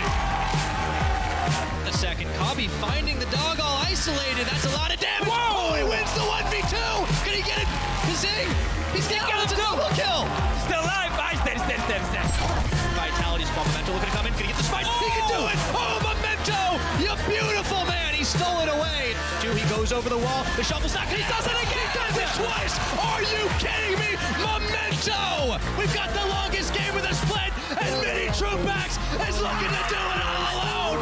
The second, Kobbe finding the dog all isolated. That's a lot of damage. Whoa! Oh, he wins the 1v2. Can he get it? Kazing. He's thinking it's a double kill. Still alive. Vitality's Memento looking to come in. Can he get the spike? He can do it. Oh, Memento. You beautiful man. He stole it away. He goes over the wall. The shuffle stack. He does it again. He does it twice. Are you kidding me? Memento. We've got the longest game of the split. And Mini Truebax is looking to do it all alone.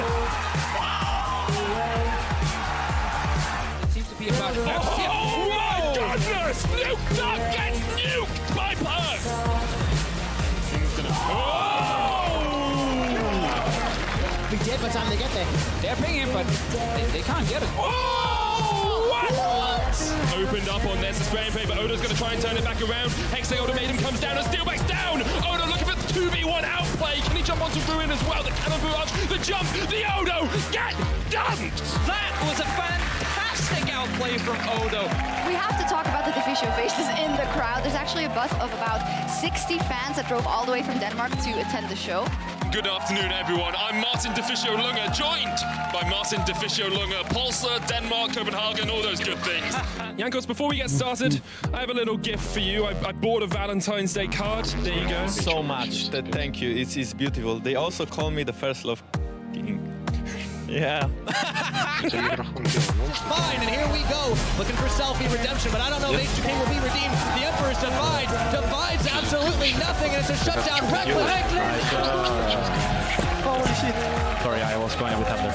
It seems to be about... Oh my goodness! Nuke Dog gets nuked by Perkz! Be dead by the time they get there. They're pinging him, but they can't get it. Oh! What? Opened up on this spraying paper. Odo's going to try and turn it back around. Hexay Ultimatum comes down and Steelback's down. Odo looking for the 2v1 outplay. Can he jump onto Ruin as well? The cannon barrage, the jump, the Odo get dumped. That was a fantastic outplay from Odo. We have to talk about the Deficio faces in the crowd. There's actually a bus of about 60 fans that drove all the way from Denmark to attend the show. Good afternoon, everyone. I'm Martin Deficio Lunga, joined by Martin Deficio Lunga, Pulsar, Denmark, Copenhagen, all those good things. Jankos, before we get started, I have a little gift for you. I bought a Valentine's Day card. There you go. So much. Thank you. It's beautiful. They also call me the first love king. Yeah. Fine, and here we go. Looking for selfie redemption, but I don't know if H2K will be redeemed. The Emperor's Divide divides absolutely nothing, and it's a shutdown. Reckless! Holy shit. Sorry, I was going with Thunder.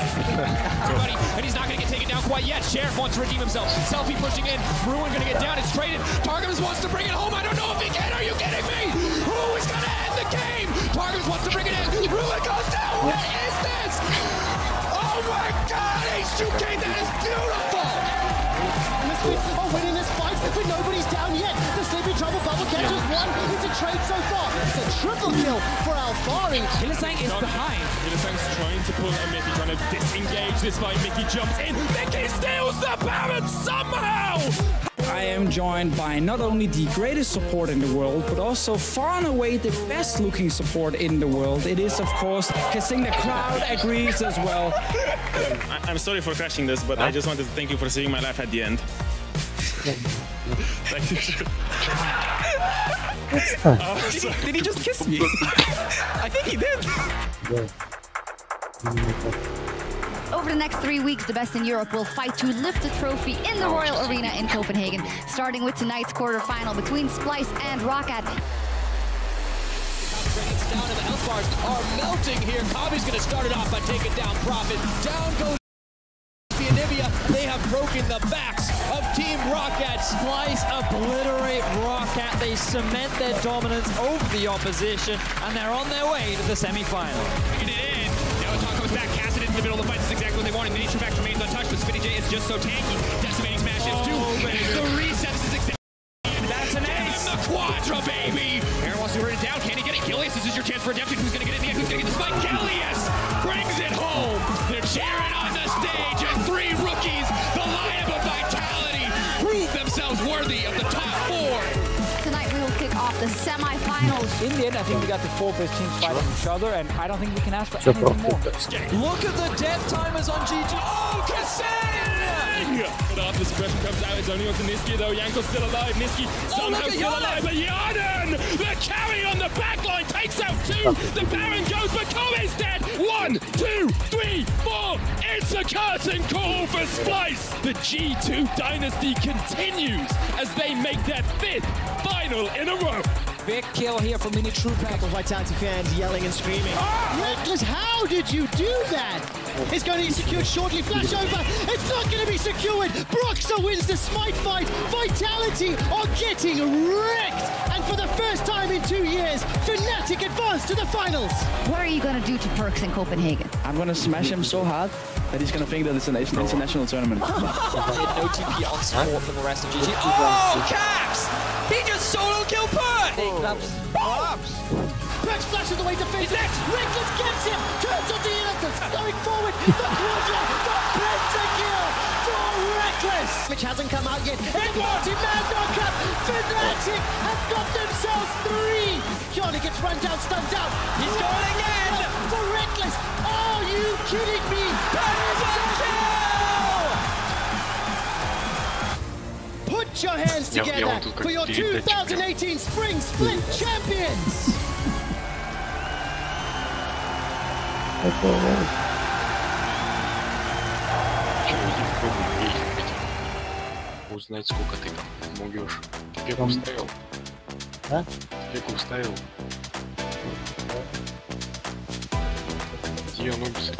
And he's not going to get taken down quite yet. Sheriff wants to redeem himself. Selfie pushing in. Ruin going to get down. It's traded. Targums wants to bring it home. I don't know if he can. Are you kidding me? Who is going to end the game? Targums wants to bring it in. Ruin goes down. What is this? Oh my God, H2K, that is beautiful! Oh, winning this fight, but nobody's down yet. The Sleepy Trouble Bubble catches one. It's a trade so far. It's a triple kill for Alphari. Hylissang is behind. Hylissang's trying to pull a Mickey, trying to disengage this fight. Mickey jumps in. Mickey steals the Baron somehow! I am joined by not only the greatest support in the world, but also far and away the best looking support in the world. It is, of course, Kazing. The crowd agrees as well. I'm sorry for crashing this, but I just wanted to thank you for saving my life at the end. Thank you. Did he just kiss me? I think he did. Over the next 3 weeks, the best in Europe will fight to lift the trophy in the Royal Arena in Copenhagen, starting with tonight's quarterfinal between Splice and Roccat. Down and the health bars are melting here. Kobbe's going to start it off by taking down Profit. Down goes the Anivia. They have broken the backs of Team Roccat. Splice obliterate Roccat. They cement their dominance over the opposition, and they're on their way to the semi-final. Bringing it in. Now Attack goes back, cast it into the middle of the fight. This is exactly what they wanted. Mini Truebax remains untouched, but Spinny J is just so tanky. Decimating smashes too. The reset is exactly. That's an ace. The Quadra, baby. Aaron wants to run it down. Can he get it? Gilius, this is your chance for redemption. Who's going to get it in the end? Who's going to get the spike? Gilius brings it home. They're cheering on the stage, and 3 rookies, the lineup of Vitality, prove themselves worthy of the top 4. Tonight we will kick off the semi-finals. In the end, I think we got the 4 best teams fighting each other, and I don't think we can ask for anything more. Look at the death timers on G2. Oh, Kazing! But after the suppression comes out, it's only on to Nisqy though. Janko's still alive. Nisqy somehow still alive. But Yarden, the carry on the backline, takes out 2. The Baron goes, but Kome is dead. 1, 2, 3, 4. It's a curtain call for Splyce. The G2 dynasty continues as they make their 5th final in a row. Big kill here from Mini TruePack. Vitality fans yelling and screaming. Reckless, how did you do that? It's going to be secured shortly. Flash over. It's not going to be secured. Broxah wins the smite fight. Vitality are getting wrecked. And for the first time in 2 years, Fnatic advance to the finals. What are you going to do to Perkz in Copenhagen? I'm going to smash him so hard that he's going to think that it's an international tournament. No TP on support from the rest of GG. Oh, Caps! He just solo killed Perkz! Perkz flashes away to face. Reckless gets him. Turns on the Electus. Going forward. The Quadra. The pentakill for Reckless. Which hasn't come out yet. Eduardo man knockup. Fnatic have got themselves 3. Johnny gets run down, stunned out. He's going again. For Reckless. Are you kidding me? That is a kill! Put your hands together for your 2018 Spring Split champions. Узнать, сколько ты там могешь. Веку ставил? А? Веку ставил? Где Анубиса?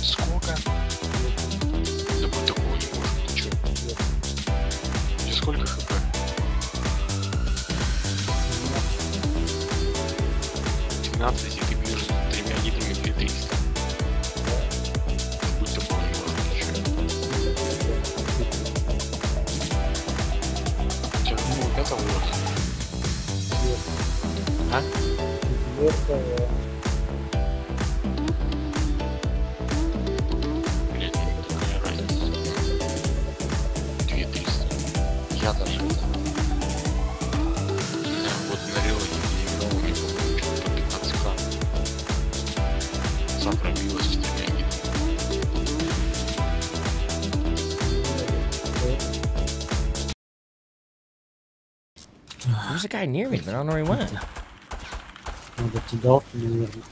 Сколько? Да быть такого не может. Ты чё? Где сколько хп? 12, и ты бьешь 3 гидрами 2300. Будь такого не может. Ты чё? Тебя ну, 5 урод. А? Я даже это... Вот на релоге играл, у меня по-моему что-то по 15к. Сам пробилась с 3 гидами. There's a guy near me, but I don't know where he went. Надо кидалки, наверное.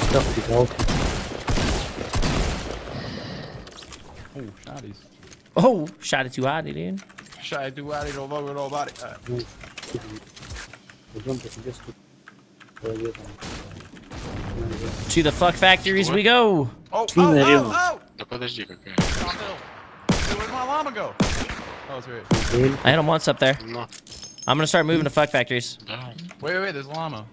Ставь кидалки. Oh, shotties. Oh, shot it too high, dude. Shot it too high, don't know about it. To the fuck factories we go. Oh! Да подожди, какая. Where'd my llama go? Oh, it's right. I hit him once up there. No. I'm gonna start moving to fuck factories. Wait, there's a llama.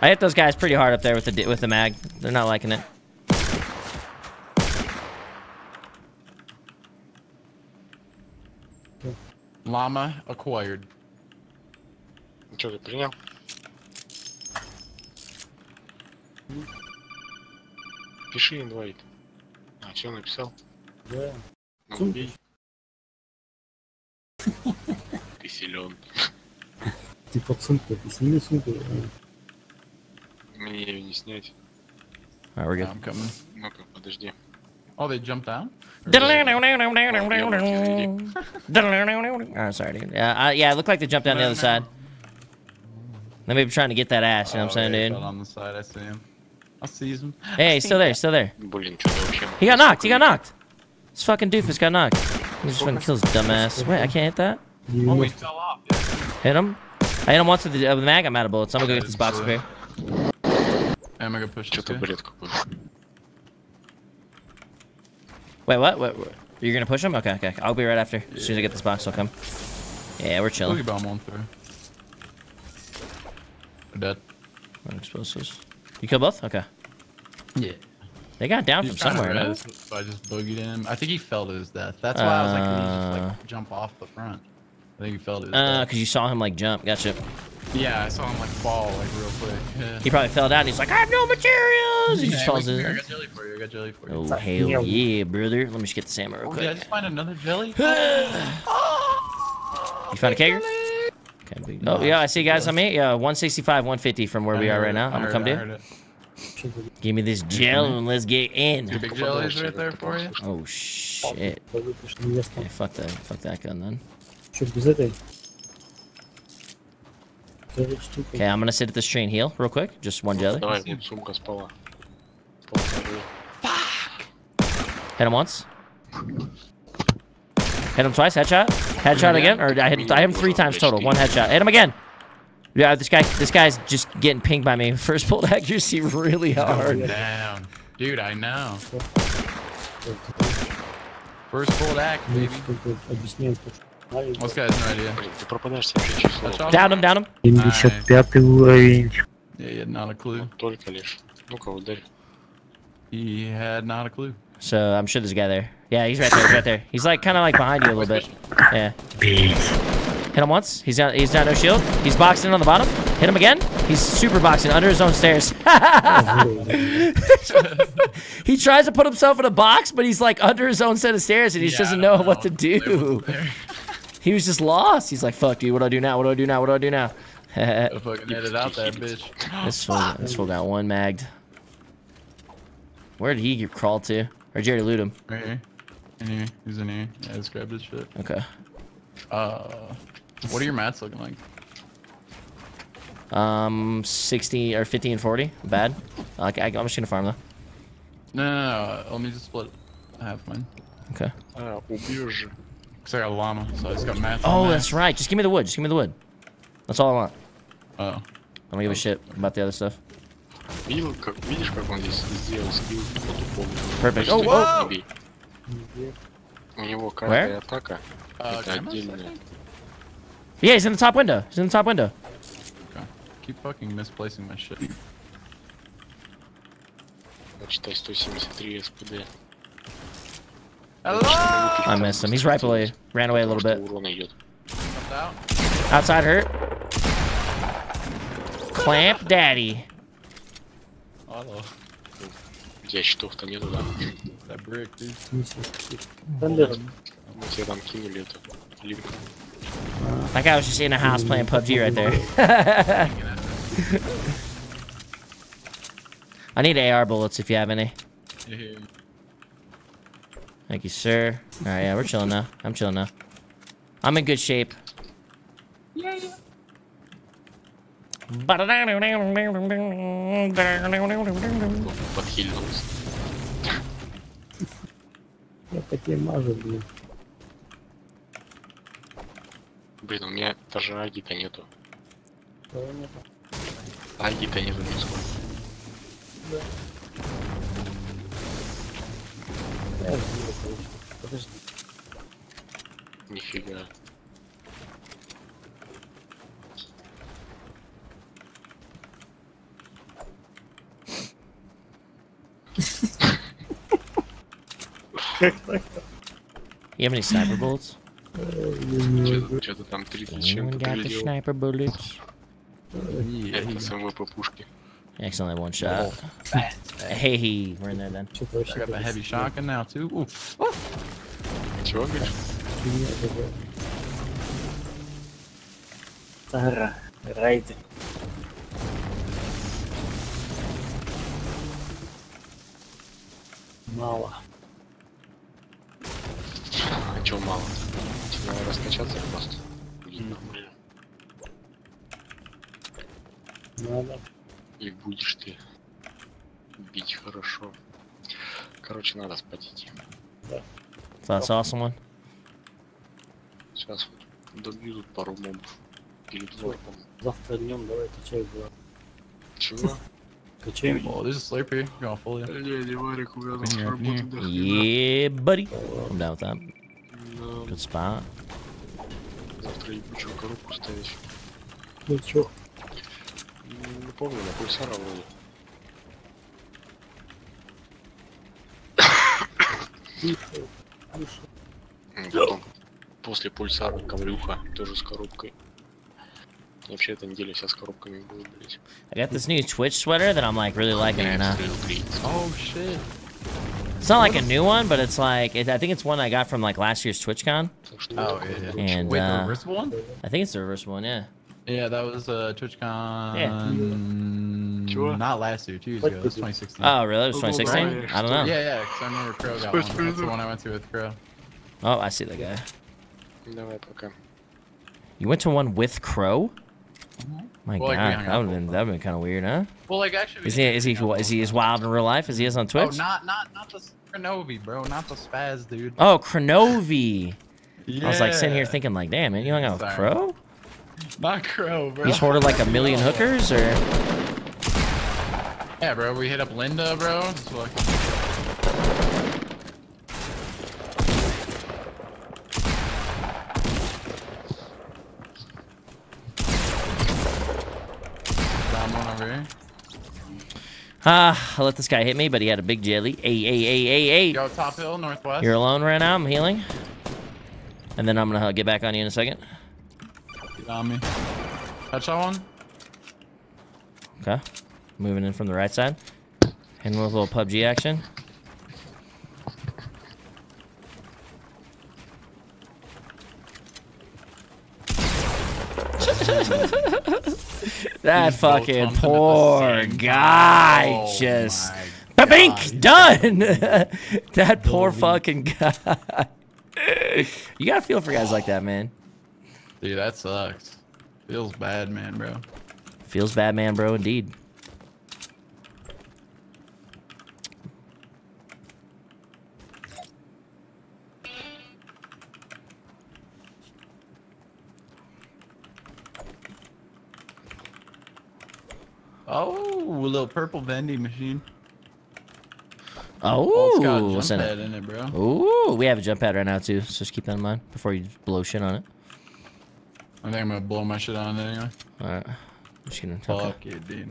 I hit those guys pretty hard up there with the mag. They're not liking it. Llama acquired. Что ты принял? Пиши инвайт. А, все написал? Да. Ну, убей. Ты силен. Типа сумку, ты сними сумку. Мне ее не снять. Alright, we're good. I'm coming. Ну-ка, подожди. Oh, they jumped down? Oh, sorry, dude. Yeah, it looked like they jumped down the other side. They may be trying to get that ass, you know what I'm saying, dude? On the side, I see him. I see him. Hey, he's still there, still there. He got knocked, This fucking doofus got knocked. He just fucking kills his dumbass. Wait, I can't hit that? Oh, he fell off. Hit him? I hit him once with the mag, I'm out of bullets. I'm gonna go get this box repair. I'm gonna push this guy. Wait, what? You're gonna push him? Okay. I'll be right after. As soon as I get this box, I'll come. Yeah, we're chilling. Boogie bomb on through. We're dead. Explosives. You kill both? Okay. Yeah. They got down from somewhere, no? So I just boogied him. I think he fell to his death. That's why I was like, can he just like jump off the front? I think he fell to his death. Because you saw him like jump. Gotcha. Yeah, I saw him like fall like real quick. Yeah. He probably fell down. He's like, I have no materials. He just falls in. I got jelly for you. I got jelly for you. Oh hell yeah, brother! Let me just get the salmon real quick. Did I just find another jelly? You found a kegger? Okay, oh yeah, I see guys on me. Yeah, 165, 150 from where we are right now. I'm gonna come to. Give me this gel and let's get in. Your big jelly's right there for you. Oh shit. Okay, fuck that gun then. Okay, I'm gonna sit at this tree and heal real quick. Just one jelly. Fuck. Hit him once. Hit him twice. Headshot. Headshot again. Or I hit him 3 times total. 1 headshot. Hit him again. Yeah, this guy's just getting pinged by me. First pulled accuracy really hard. Down. Dude, I know. First pulled act, baby. This guy has no idea. Down him, down him. 75 уровень. Yeah, he had not a clue. He had not a clue. So I'm sure there's a guy there. Yeah, he's right there. He's right there. He's like kind of like behind you a little bit. Yeah. Hit him once. He's got no shield. He's boxing on the bottom. Hit him again. He's super boxing under his own stairs. He tries to put himself in a box, but he's like under his own set of stairs, and he just doesn't know what to do. He was just lost. He's like, "Fuck, dude. What do I do now? What do I do now? What do I do now?" Fucking edit out that bitch. This fool got 1 magged. Where did he crawl to? Or Jerry loot him? Right here. In here. He's in here. Yeah, let's grab this shit. Okay. What are your mats looking like? 60 or 50 and 40. Bad. Okay, I'm just gonna farm though. No. Let me just split half mine. Okay. Cause I got a llama, so I just got mats. Oh, that's right. Just give me the wood. Just give me the wood. That's all I want. Oh. I don't give a shit about the other stuff. Perfect. Oh, whoa! Where? Yeah, he's in the top window. He's in the top window. Okay. Keep fucking misplacing my shit. Hello! I missed him. He's right below you. Ran away a little bit. Outside hurt. Clamp daddy. Hello. Я щитов-то нету, да? That brick, dude. Мы тебе там кинули эту линку. That guy was just in a house playing PUBG right there. I need AR bullets if you have any. Thank you, sir. Alright, yeah, we're chilling now. I'm chilling now. I'm in good shape. Yeah. Подхильнулся. Я такие мажу, блин. Блин, у меня даже аги-то нету. Аги-то нету нисколько. Да. Подожди. Нифига. You have any sniper bullets? Что-то там 30 Anyone got the sniper bullets? Это с МВП пушки. Excellent, 1 shot. Hey, we're in there then. I got the heavy shotgun now too. Ooh. Чего говоришь? Тара, райд. Мало. А чё мало? Тебе надо раскачаться просто. Нормально. Надо. И будешь ты бить хорошо. Короче, надо спать идти. Да. That's awesome one. Сейчас вот добью тут пару мобов. Перед ворпом. Завтра днем давай качай два. Чего? Качаем. Oh, there's a Slurpee. You're going full, Yeah, buddy. I'm down with that. Good spot. Завтра ебучую коробку ставить. Ну чё? Не помню, на пульсара вроде. Потом после пульсара коврюха тоже с коробкой. Вообще эта неделя вся с коробками будет, блядь. I got this new Twitch sweater that I'm like really liking right now. Oh shit. It's not like a new one, but it's like I think it's one I got from like last year's TwitchCon. Oh yeah. And wait, the reversible one? I think it's the reversible one, yeah. Yeah, that was TwitchCon. Yeah. Not last year, 2 years ago. It was 2016. Oh really? It was 2016? I don't know. Yeah, because I remember Crow got one. That's the one I went to with Crow. Oh, I see the guy. Давай пока. You went to one with Crow? My Well, like, God, that would've been kind of weird, huh? Well, like actually. Is he as wild in real life as he is on Twitch? Oh, not the Cronovi, bro. Not the spaz, dude. Oh, Cronovi. Yeah. I was like sitting here thinking like, damn, man, you hung out with Crow? Not Crow, bro. He's hoarded like 1 million hookers, or? Yeah, bro. We hit up Linda, bro. Just fucking. I let this guy hit me, but he had a big jelly. Hey. Go top hill, northwest. You're alone right now. I'm healing. And then I'm gonna get back on you in a second. Get on me. Headshot one. Okay. Moving in from the right side. Hitting with a little PUBG action. That fucking poor guy just bink done. That poor fucking guy. You gotta feel for guys like that, man. Dude, that sucks. Feels bad, man, bro. Feels bad, man, bro, indeed. Oh, a little purple vending machine. Oh, it's got a what's jump in pad in it, bro. Ooh, we have a jump pad right now too, so just keep that in mind before you blow shit on it. I think I'm gonna blow my shit on it anyway. All right, I'm just gonna fuck it, dude.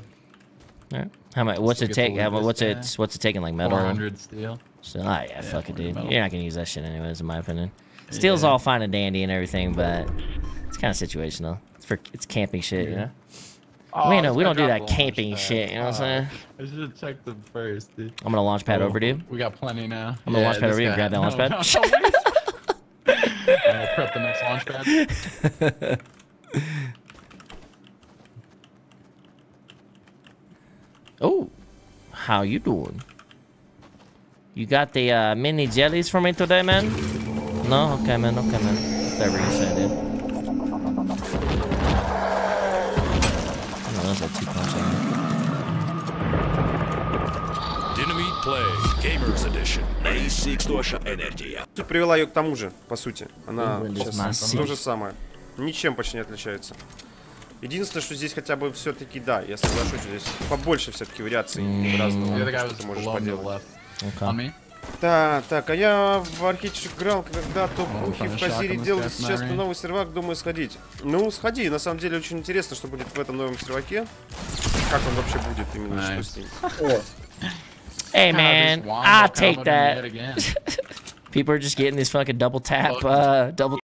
All right, how much? What's it take? What's it taking? Like metal? 400 steel. So, yeah, fuck it, dude. Metal. You're not gonna use that shit anyways, in my opinion. Steel's all fine and dandy and everything, but it's kind of situational. It's camping shit, you know. Oh, we don't do that camping shit, you know what I'm saying? I should have checked them first, dude. I'm gonna launch pad over to you. We got plenty now. I'm gonna launch pad over you and grab that launch pad. I'll prep the next launch pad. Oh, how you doing? You got the mini jellies for me today, man? No? Okay, man. Okay, man. Whatever you say, dude. Dynamite Play, Gamers Edition. A6 Tosha Energy. Привела ее к тому же, по сути. Она сейчас то же самое. Ничем почти не отличается. Единственное, что здесь хотя бы все-таки, да, я соглашусь, здесь побольше все-таки вариаций разного, что ты можешь поделать. Да, так, а я в Архитектуре играл, когда топ-ухи в Казире делали, сейчас на новый сервак, думаю сходить. Ну, сходи, на самом деле очень интересно, что будет в этом новом серваке. Как он вообще будет именно, что с ним. Hey man, I'll take that. People are just getting this fucking double tap, double